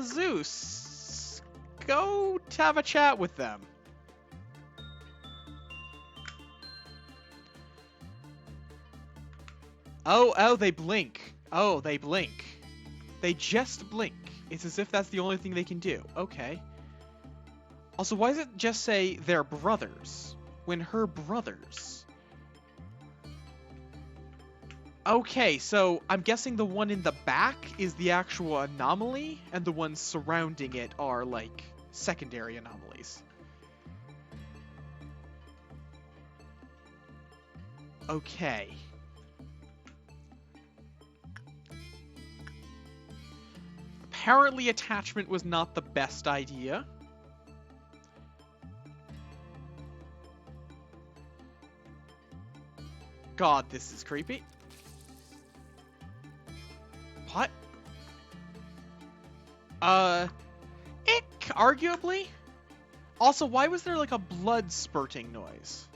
Zeus. Go have a chat with them. Oh, they blink. Oh, they blink. They just blink. It's as if that's the only thing they can do. Okay. Also, why does it just say they're brothers when her brothers? Okay, so I'm guessing the one in the back is the actual anomaly, and the ones surrounding it are, like, secondary anomalies. Okay. Apparently attachment was not the best idea. God, this is creepy. What? Arguably. Also, why was there like a blood spurting noise?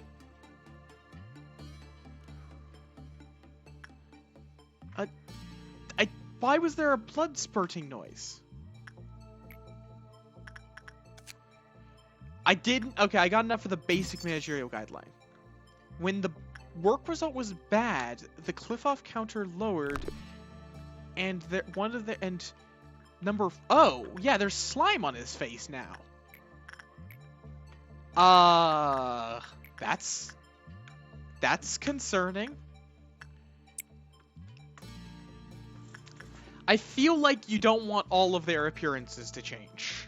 Why was there a blood spurting noise? Okay, I got enough for the basic managerial guideline. When the work result was bad, the cliff-off counter lowered, and oh, yeah, there's slime on his face now. That's concerning. I feel like you don't want all of their appearances to change.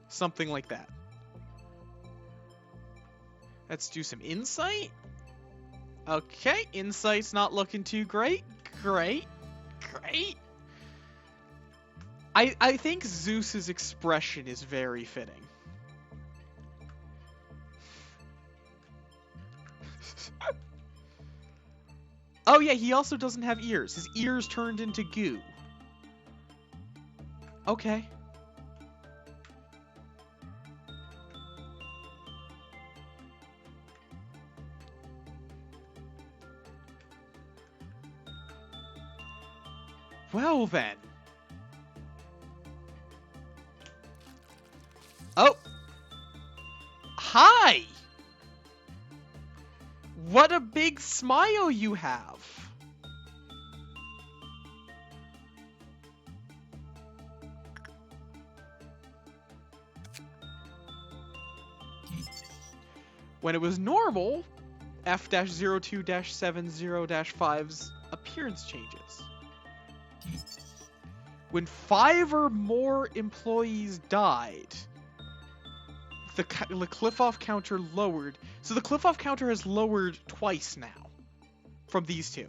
Something like that. Let's do some insight. Okay, insight's not looking too great. Great. I think Zeus's expression is very fitting. Oh yeah, he also doesn't have ears. His ears turned into goo. Okay. Well then. Oh. Hi! What a big smile you have. When it was normal, F-02-70-5's appearance changes. When 5 or more employees died, the cliff-off counter lowered. So the cliff-off counter has lowered twice now from these two.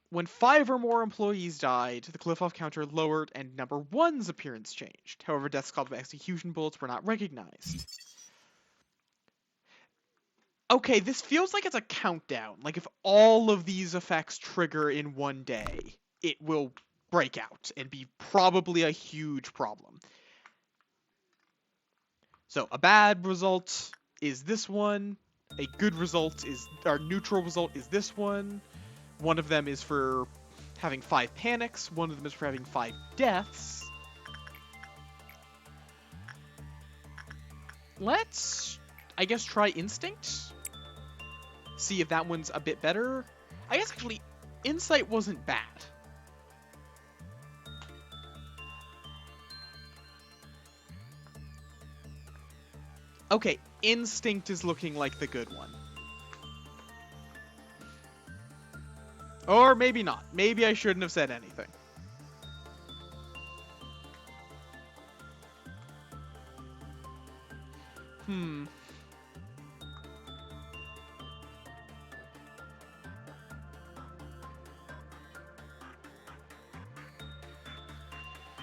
When 5 or more employees died, the cliff-off counter lowered and number 1's appearance changed. However, deaths caused by execution bullets were not recognized. Okay, this feels like it's a countdown. Like if all of these effects trigger in one day, it will break out and be probably a huge problem. So a bad result is this one. A good result is, our neutral result is this one. One of them is for having 5 panics. One of them is for having 5 deaths. Let's, I guess, try instinct. See if that one's a bit better. I guess actually, insight wasn't bad. Okay, instinct is looking like the good one. Or maybe not. Maybe I shouldn't have said anything.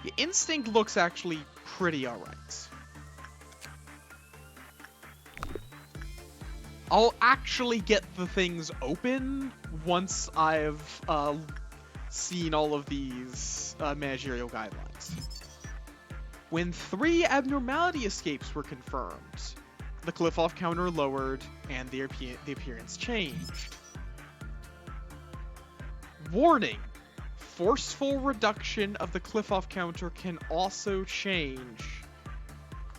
The instinct looks actually pretty alright. I'll actually get the things open once I've seen all of these managerial guidelines. When 3 abnormality escapes were confirmed, the cliff-off counter lowered and the appearance changed. Warning! Forceful reduction of the cliff-off counter can also change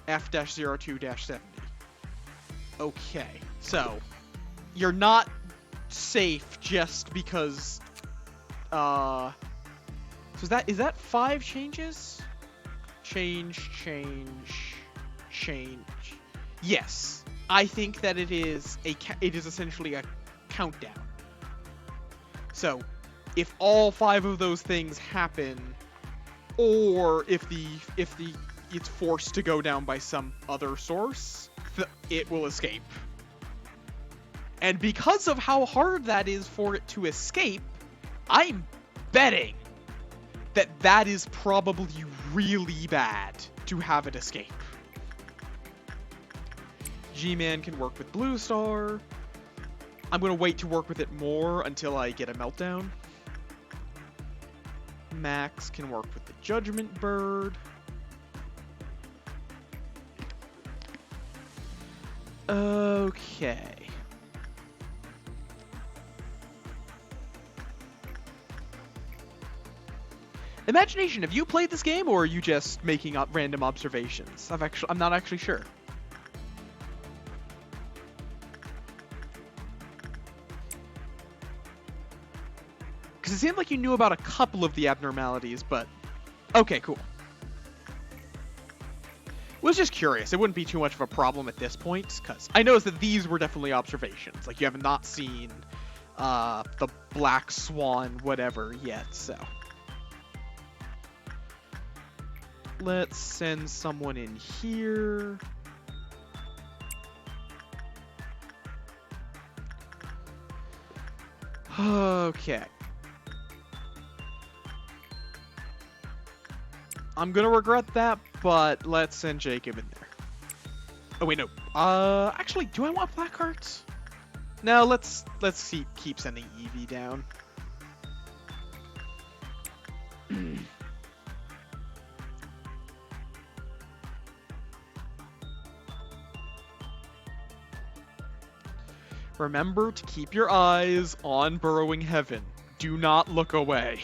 F-02-70. Okay, so you're not safe just because so is that 5 changes? Change. Yes, I think that it is essentially a countdown. So if all 5 of those things happen, or if it's forced to go down by some other source, it will escape. And because of how hard that is for it to escape, I'm betting that is probably really bad to have it escape. G-Man can work with Blue Star. I'm going to wait to work with it more until I get a meltdown. Max can work with the Judgment Bird. Okay. Imagination, have you played this game, or are you just making up random observations? I'm not actually sure. Because it seemed like you knew about a couple of the abnormalities, but okay, cool. Was just curious. It wouldn't be too much of a problem at this point, because I noticed that these were definitely observations. Like, you have not seen the Black Swan whatever yet, so. Let's send someone in here. Okay. I'm gonna regret that, but let's send Jacob in there. Oh wait, no. Actually, do I want black hearts? No, let's keep sending Evie down. Remember to keep your eyes on burrowing heaven. Do not look away.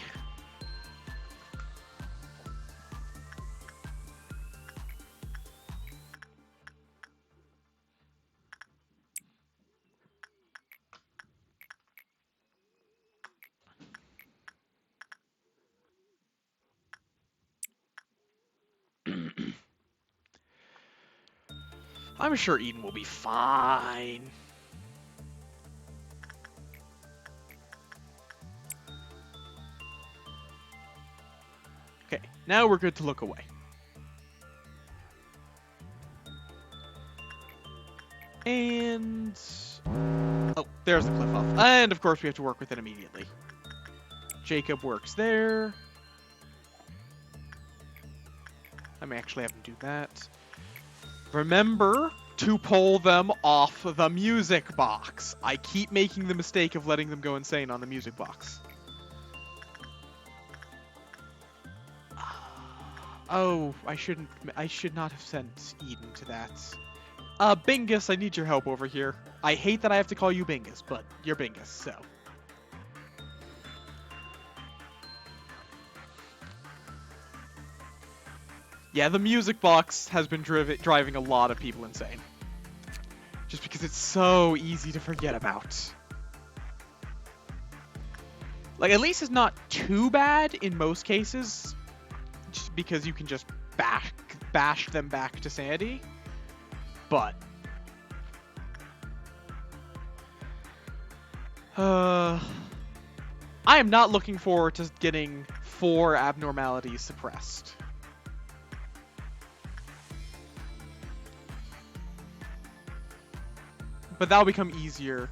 I'm sure Eden will be fine. Okay, now we're good to look away. And... oh, there's the cliff off. And of course we have to work with it immediately. Jacob works there. I may actually have him do that. Remember to pull them off the music box. I keep making the mistake of letting them go insane on the music box. Oh, I should not have sent Eden to that. Bingus, I need your help over here. I hate that I have to call you Bingus, but you're Bingus, so. Yeah, the music box has been driving a lot of people insane. Just because it's so easy to forget about. Like, at least it's not too bad in most cases. Just because you can just bash them back to sanity. But... I am not looking forward to getting 4 abnormalities suppressed. But that'll become easier.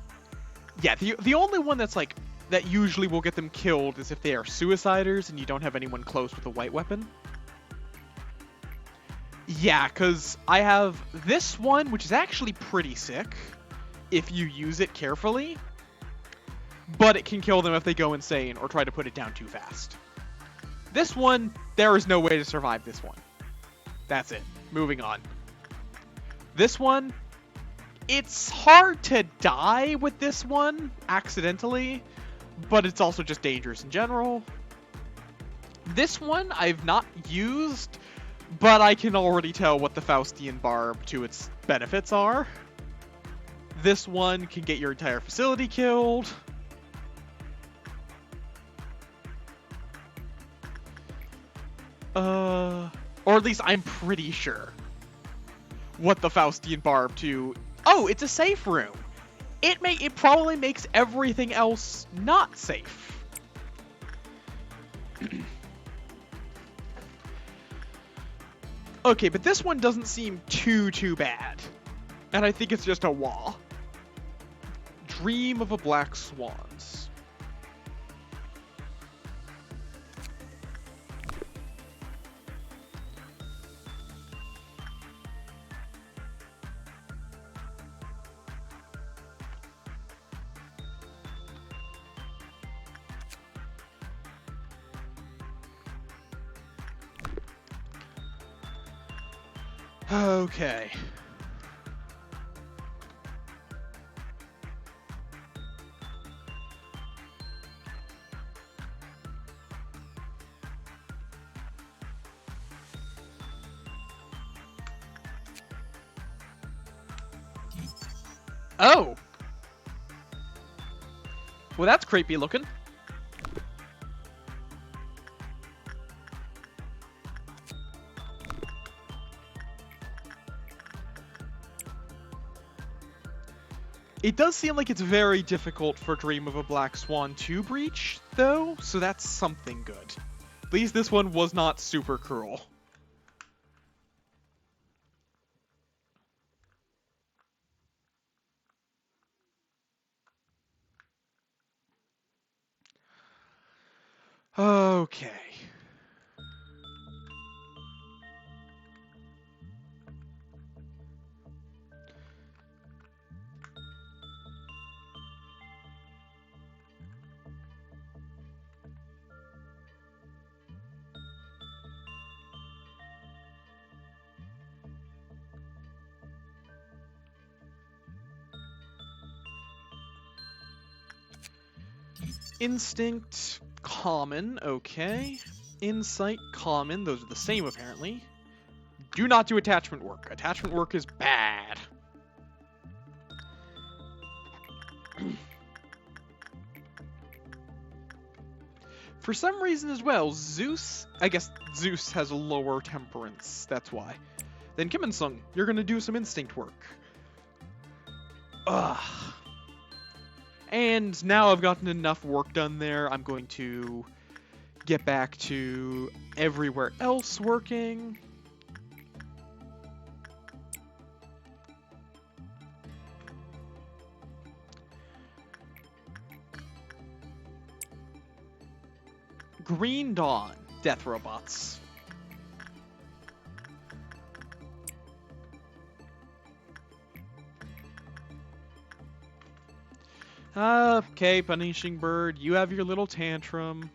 Yeah, the only one that's like, that usually will get them killed is if they are suiciders and you don't have anyone close with a white weapon. Yeah, because I have this one, which is actually pretty sick if you use it carefully. But it can kill them if they go insane or try to put it down too fast. This one, there is no way to survive this one. That's it. Moving on. This one, it's hard to die with this one accidentally, but it's also just dangerous in general. This one I've not used, but I can already tell what the Faustian Barb to its benefits are. This one can get your entire facility killed. Or at least I'm pretty sure what the Faustian Barb to... oh, it's a safe room. It probably makes everything else not safe. Okay, but this one doesn't seem too bad. And I think it's just a wall. Dream of a Black Swans. Okay. Oh! Well, that's creepy looking. It does seem like it's very difficult for Dream of a Black Swan to breach, though, so that's something good. At least this one was not super cruel. Okay. Instinct, common, okay. Insight, common, those are the same apparently. Do not do attachment work. Attachment work is bad. For some reason as well, Zeus, I guess Zeus has a lower temperance, that's why. Then Kim In-sung, you're gonna do some instinct work. Ugh. And now I've gotten enough work done there, I'm going to get back to everywhere else working. Green Dawn, Death Robots. Okay, Punishing Bird, you have your little tantrum.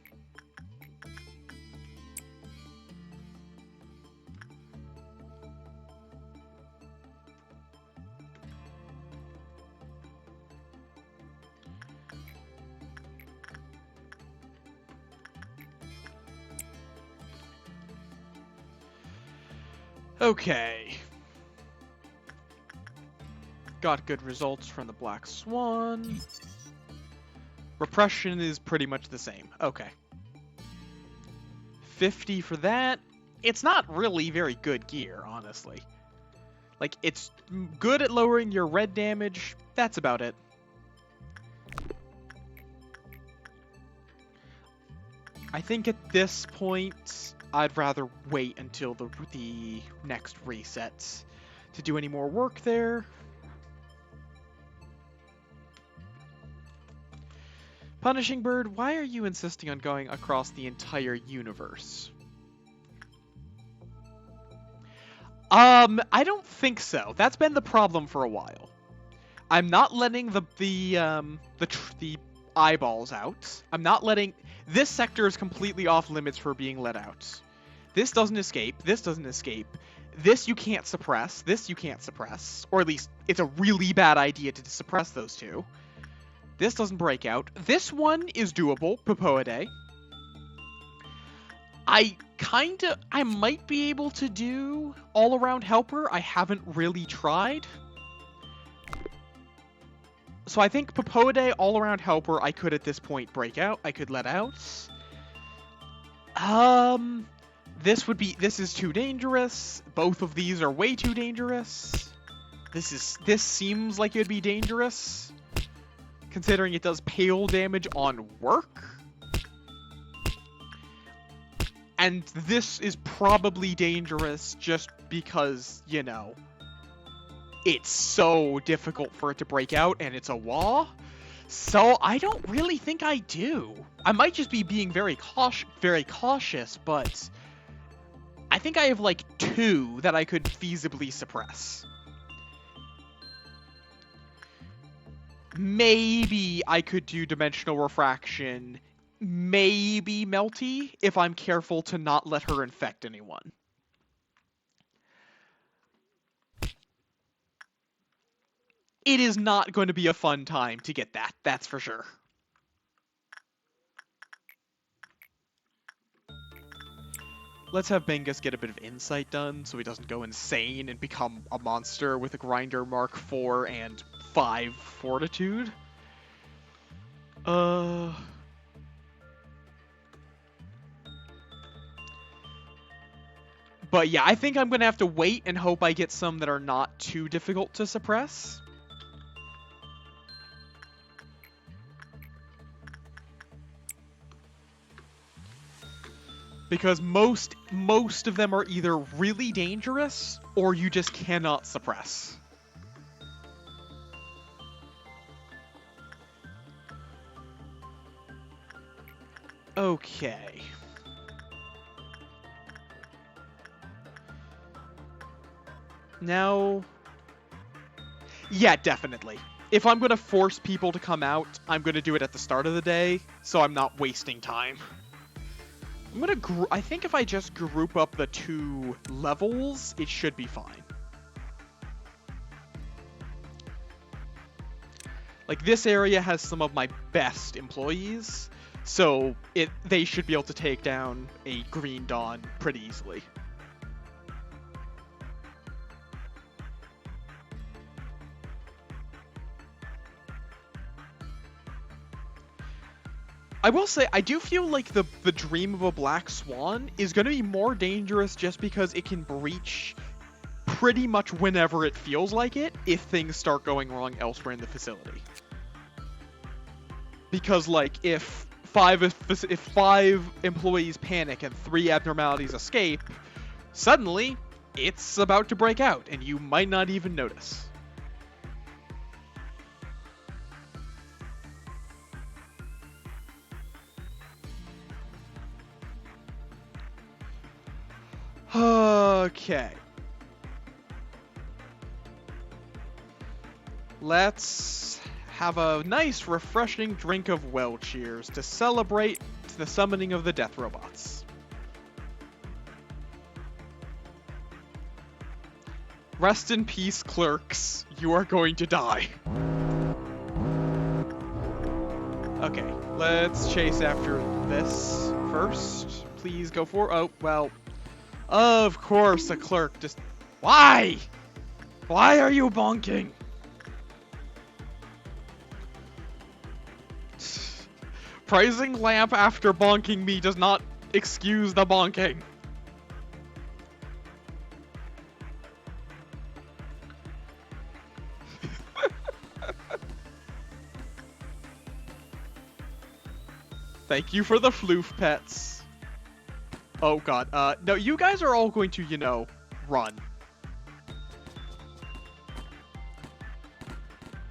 Okay. Got good results from the Black Swan. Repression is pretty much the same. Okay. 50 for that. It's not really very good gear, honestly. Like, it's good at lowering your red damage. That's about it. I think at this point, I'd rather wait until the next reset to do any more work there. Punishing Bird, why are you insisting on going across the entire universe? I don't think so. That's been the problem for a while. I'm not letting the eyeballs out. I'm not letting... This sector is completely off limits for being let out. This doesn't escape. This doesn't escape. This you can't suppress. This you can't suppress. Or at least, it's a really bad idea to suppress those two. This doesn't break out. This one is doable, Popoade. I might be able to do all-around helper. I haven't really tried. So I think Popoade, all-around helper, I could at this point break out. I could let out. This is too dangerous. Both of these are way too dangerous. This seems like it'd be dangerous, considering it does pale damage on work. And this is probably dangerous just because, you know, it's so difficult for it to break out and it's a wall. So I don't really think I do. I might just be being very cautious, but I think I have like 2 that I could feasibly suppress. Maybe I could do Dimensional Refraction, maybe Melty, if I'm careful to not let her infect anyone. It is not going to be a fun time to get that, that's for sure. Let's have Bengus get a bit of insight done so he doesn't go insane and become a monster with a grinder Mark 4 and 5 fortitude. But yeah, I think I'm going to have to wait and hope I get some that are not too difficult to suppress. Because most of them are either really dangerous or you just cannot suppress. Okay. Now... Yeah, definitely. If I'm going to force people to come out, I'm going to do it at the start of the day, so I'm not wasting time. I'm going to I think if I just group up the 2 levels, it should be fine. Like, this area has some of my best employees, so they should be able to take down a Green Dawn pretty easily. I will say, I do feel like the Dream of a Black Swan is going to be more dangerous just because it can breach pretty much whenever it feels like it if things start going wrong elsewhere in the facility. Because, like, if 5 employees panic and 3 abnormalities escape, suddenly it's about to break out and you might not even notice. Okay. Let's have a nice, refreshing drink of well cheers to celebrate the summoning of the death robots. Rest in peace, clerks. You are going to die. Okay, let's chase after this first. Please go for... Oh, well... Of course, a clerk just... Why? Why are you bonking? Praising Lamp after bonking me does not excuse the bonking. Thank you for the floof pets. Oh god, no, you guys are all going to, you know, run.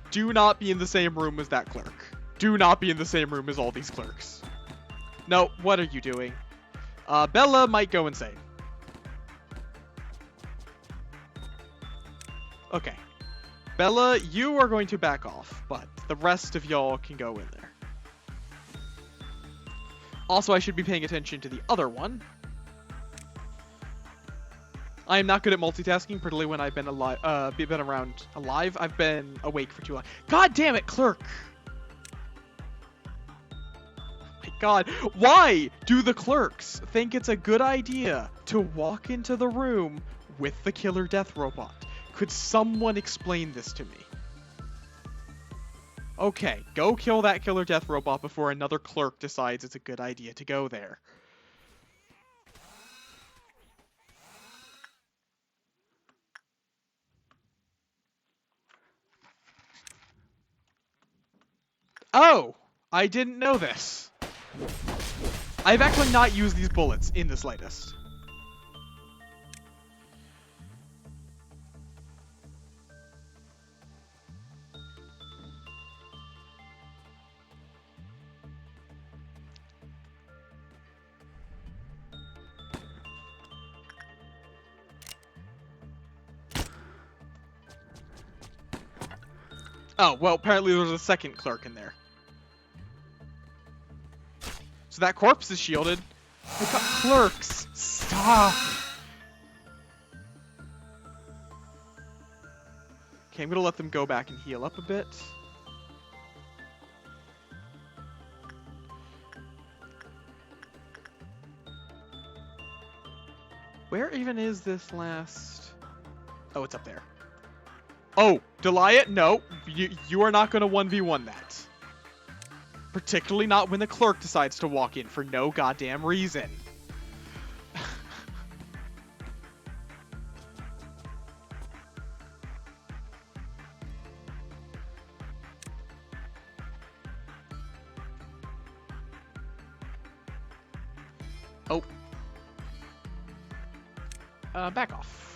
Do not be in the same room as that clerk. Do not be in the same room as all these clerks. No, what are you doing? Bella might go insane. Okay. Bella, you are going to back off, but the rest of y'all can go in there. Also, I should be paying attention to the other one. I am not good at multitasking, particularly when I've been alive. I've been awake for too long. God damn it, clerk! My god, why do the clerks think it's a good idea to walk into the room with the killer death robot? Could someone explain this to me? Okay, go kill that killer death robot before another clerk decides it's a good idea to go there. Oh! I didn't know this. I've actually not used these bullets in the slightest. Oh, well, apparently there was a second clerk in there. So that corpse is shielded. We've got clerks. Stop. Okay, I'm gonna let them go back and heal up a bit. Where even is this last... Oh, it's up there. Oh, Delia, no. You are not gonna 1v1 that. Particularly not when the clerk decides to walk in for no goddamn reason. Oh. Back off.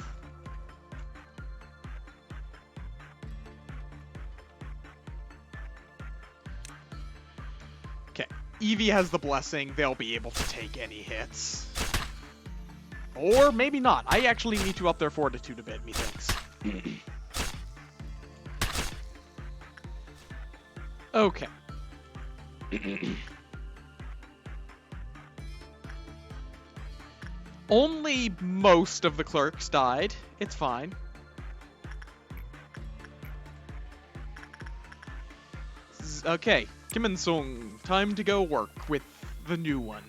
Eevee has the blessing, they'll be able to take any hits. Or maybe not. I actually need to up their fortitude a bit, methinks. Okay. Only most of the clerks died. It's fine. Okay, Kim and Sung, time to go work with the new one.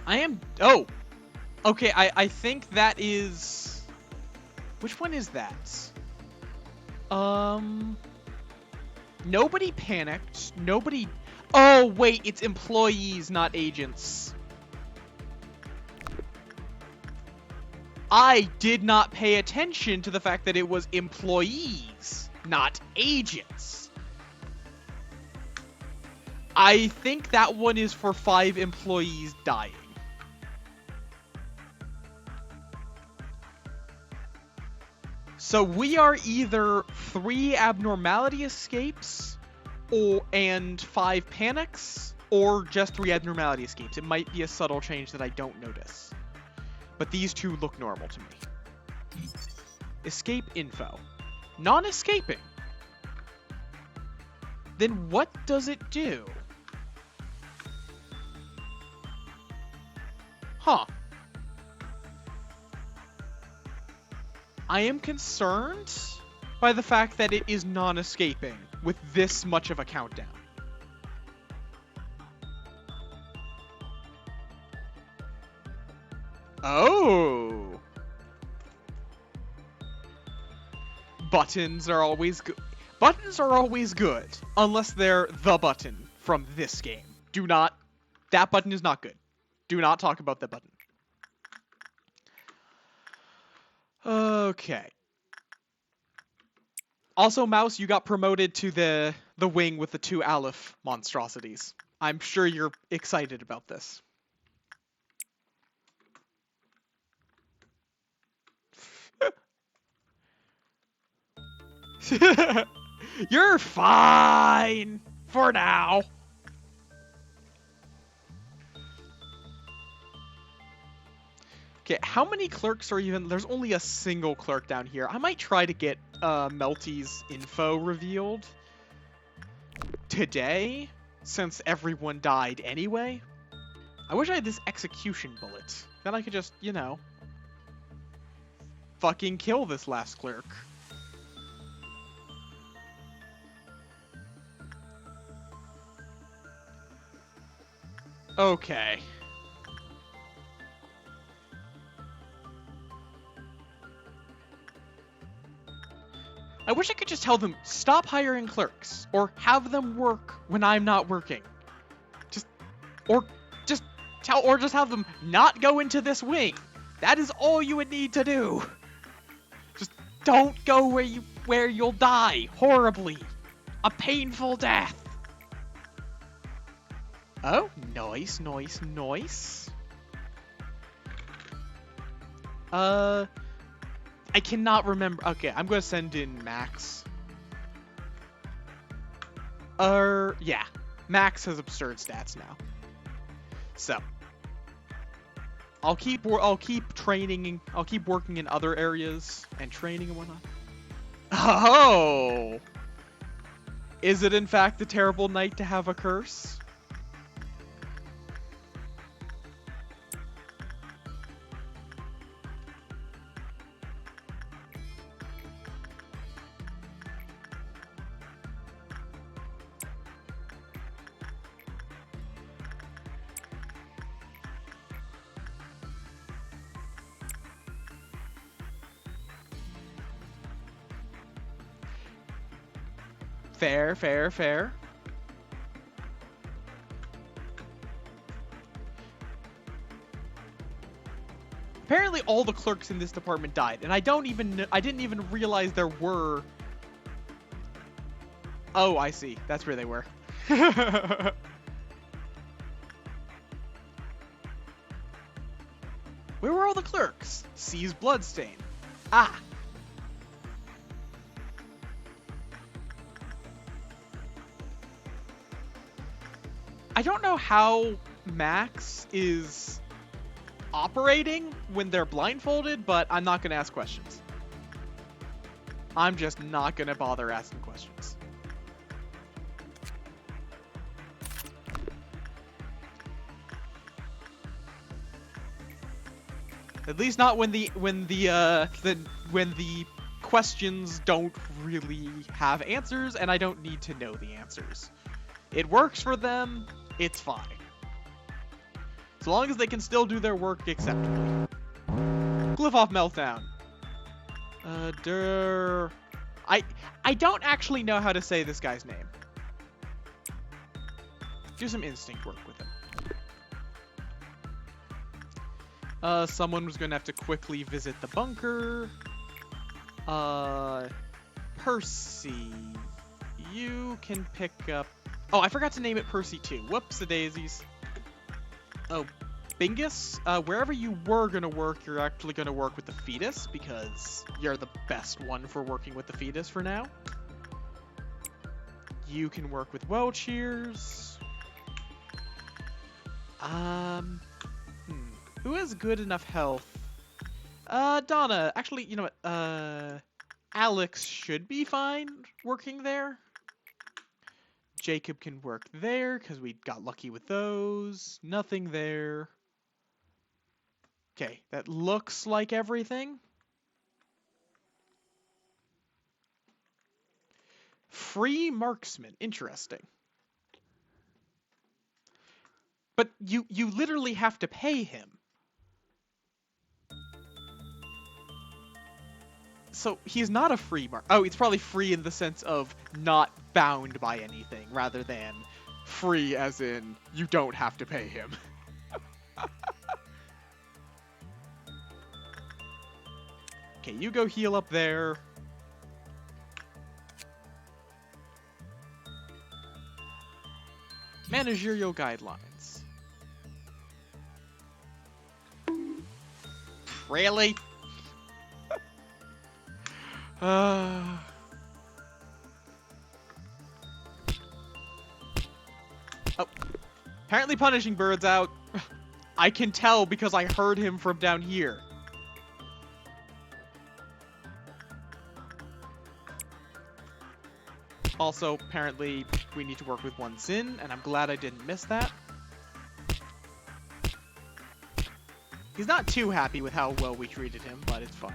I am... Oh! Okay, I think that is... Which one is that? Nobody panicked. Nobody... Oh, wait, it's employees, not agents. I did not pay attention to the fact that it was employees, not agents. I think that one is for 5 employees dying. So we are either 3 abnormality escapes and 5 panics, or just 3 abnormality escapes. It might be a subtle change that I don't notice. But these 2 look normal to me. Escape info. Non-escaping. Then what does it do? Huh. I am concerned by the fact that it is non-escaping with this much of a countdown. Oh. Buttons are always good. Buttons are always good, unless they're the button from this game. Do not... That button is not good. Do not talk about that button. Okay. Also, Mouse, you got promoted to the wing with the 2 Aleph monstrosities. I'm sure you're excited about this. You're fine for now. Okay, how many clerks are even... There's only a single clerk down here. I might try to get Melty's info revealed today, since everyone died anyway. I wish I had this execution bullet. Then I could just, you know, fucking kill this last clerk. Okay. I wish I could just tell them, stop hiring clerks, or have them work when I'm not working. Just have them not go into this wing. That is all you would need to do. Just don't go where you'll die horribly. A painful death. Oh, nice, nice, nice. I cannot remember. Okay, I'm gonna send in Max. Yeah. Max has absurd stats now. So I'll keep training. I'll keep working in other areas and training and whatnot. Oh, is it in fact a terrible night to have a curse? Fair, fair, fair. apparently all the clerks in this department died, and I didn't even realize there were. Oh, I see. That's where they were. Where were all the clerks? Sees bloodstain. Ah. I don't know how Max is operating when they're blindfolded, but I'm not going to ask questions. I'm just not going to bother asking questions. At least not when the questions don't really have answers, and I don't need to know the answers. It works for them, it's fine. As long as they can still do their work acceptably. Glyph meltdown. I don't actually know how to say this guy's name. Do some instinct work with him. Someone was gonna have to quickly visit the bunker. Percy, you can pick up. Oh, I forgot to name it Percy too. Whoops-a-daisies. Oh, Bingus, wherever you were gonna work, you're actually gonna work with the fetus because you're the best one for working with the fetus for now. You can work with Welcheers. Who has good enough health? Donna. Actually, you know what? Alex should be fine working there. Jacob can work there because we got lucky with those. Nothing there. Okay, that looks like everything. Free marksman. Interesting. But you literally have to pay him. So he's not a free mark. Oh, it's probably free in the sense of not bound by anything, rather than free as in you don't have to pay him. Okay, you go heal up there. Managerial guidelines. Really? Oh, apparently Punishing Bird's out. I can tell because I heard him from down here. Also, apparently, we need to work with one Zin, and I'm glad I didn't miss that. He's not too happy with how well we treated him, but it's fine.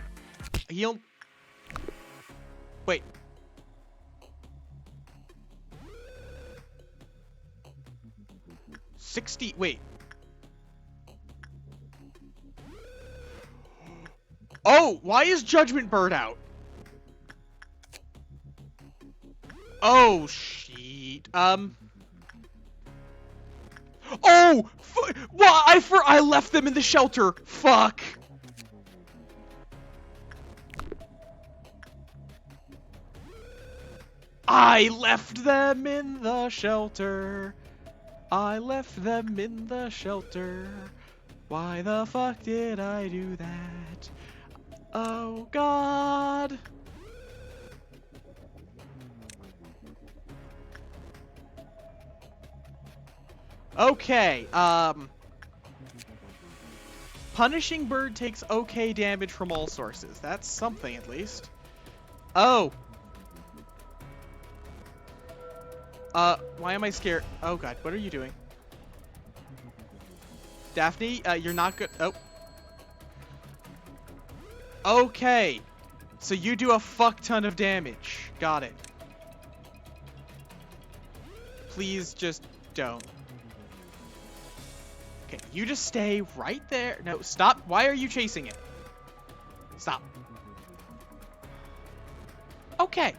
He'll... Wait. Wait. Oh, why is Judgment Bird out? Oh, shit. Oh! Well, I left them in the shelter. Fuck. I left them in the shelter. I left them in the shelter. Why the fuck did I do that? Oh, God. Okay, Punishing Bird takes okay damage from all sources. That's something, at least. Oh. Why am I scared? Oh, God, what are you doing? Daphne, you're not good. Oh. Okay. So you do a fuck ton of damage. Got it. Please just don't. Okay, you just stay right there. No, stop. Why are you chasing it? Stop. Okay.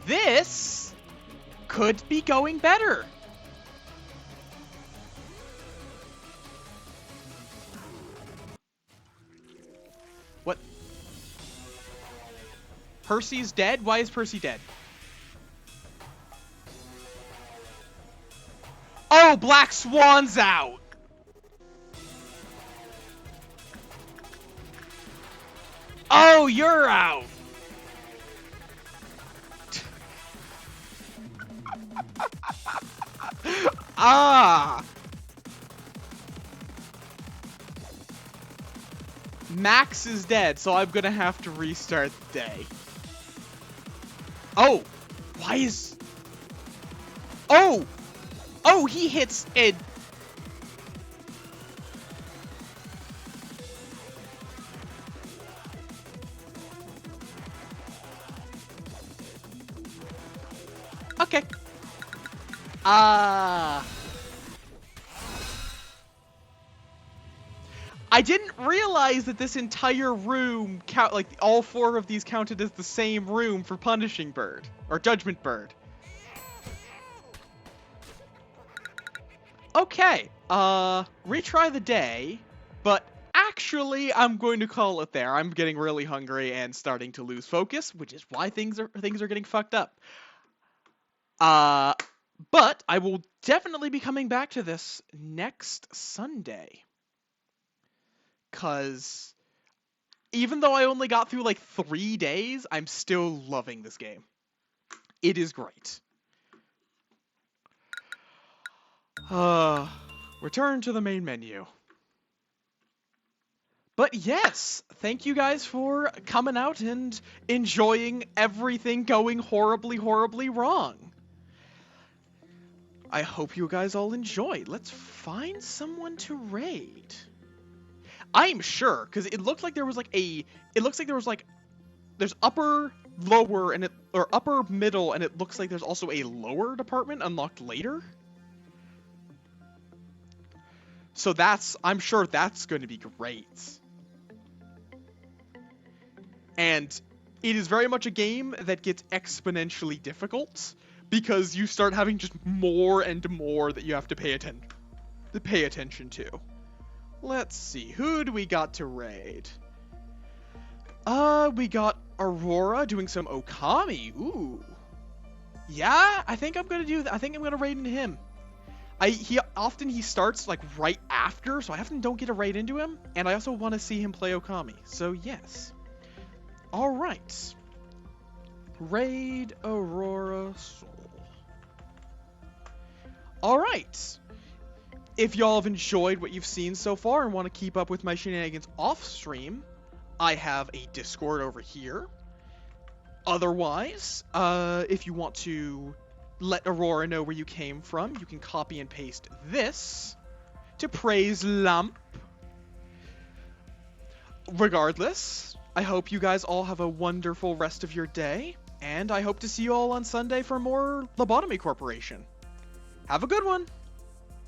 This could be going better. What? Percy's dead? Why is Percy dead? Oh, Black Swan's out! Oh, you're out! Ah! Max is dead, so I'm gonna have to restart the day. Oh! Why is... Oh! Oh, he hits it. Okay. I didn't realize that this entire room like all 4 of these counted as the same room for Punishing Bird or Judgment Bird. Okay, retry the day, but actually I'm going to call it there. I'm getting really hungry and starting to lose focus, which is why things are getting fucked up. But I will definitely be coming back to this next Sunday. 'Cause even though I only got through like 3 days, I'm still loving this game. It is great. Return to the main menu. But yes, thank you guys for coming out and enjoying everything going horribly, horribly wrong. I hope you guys all enjoyed. Let's find someone to raid. I'm sure, because it looked like there was like there's upper, lower, and or upper, middle, and it looks like there's also a lower department unlocked later. So I'm sure that's going to be great. And it is very much a game that gets exponentially difficult because you start having just more and more that you have to pay attention to. Let's see, who do we got to raid? We got Aurora doing some Okami. Ooh. Yeah, I think I'm gonna do that. I think I'm gonna raid into him. He often starts like right after, so I often don't get a raid into him, and I also want to see him play Okami. So yes. All right. Raid Aurora Soul. All right. If y'all have enjoyed what you've seen so far and want to keep up with my shenanigans off stream, I have a Discord over here. Otherwise, if you want to let Aurora know where you came from, you can copy and paste this to praise Lamp. Regardless, I hope you guys all have a wonderful rest of your day, and I hope to see you all on Sunday for more Lobotomy Corporation. Have a good one!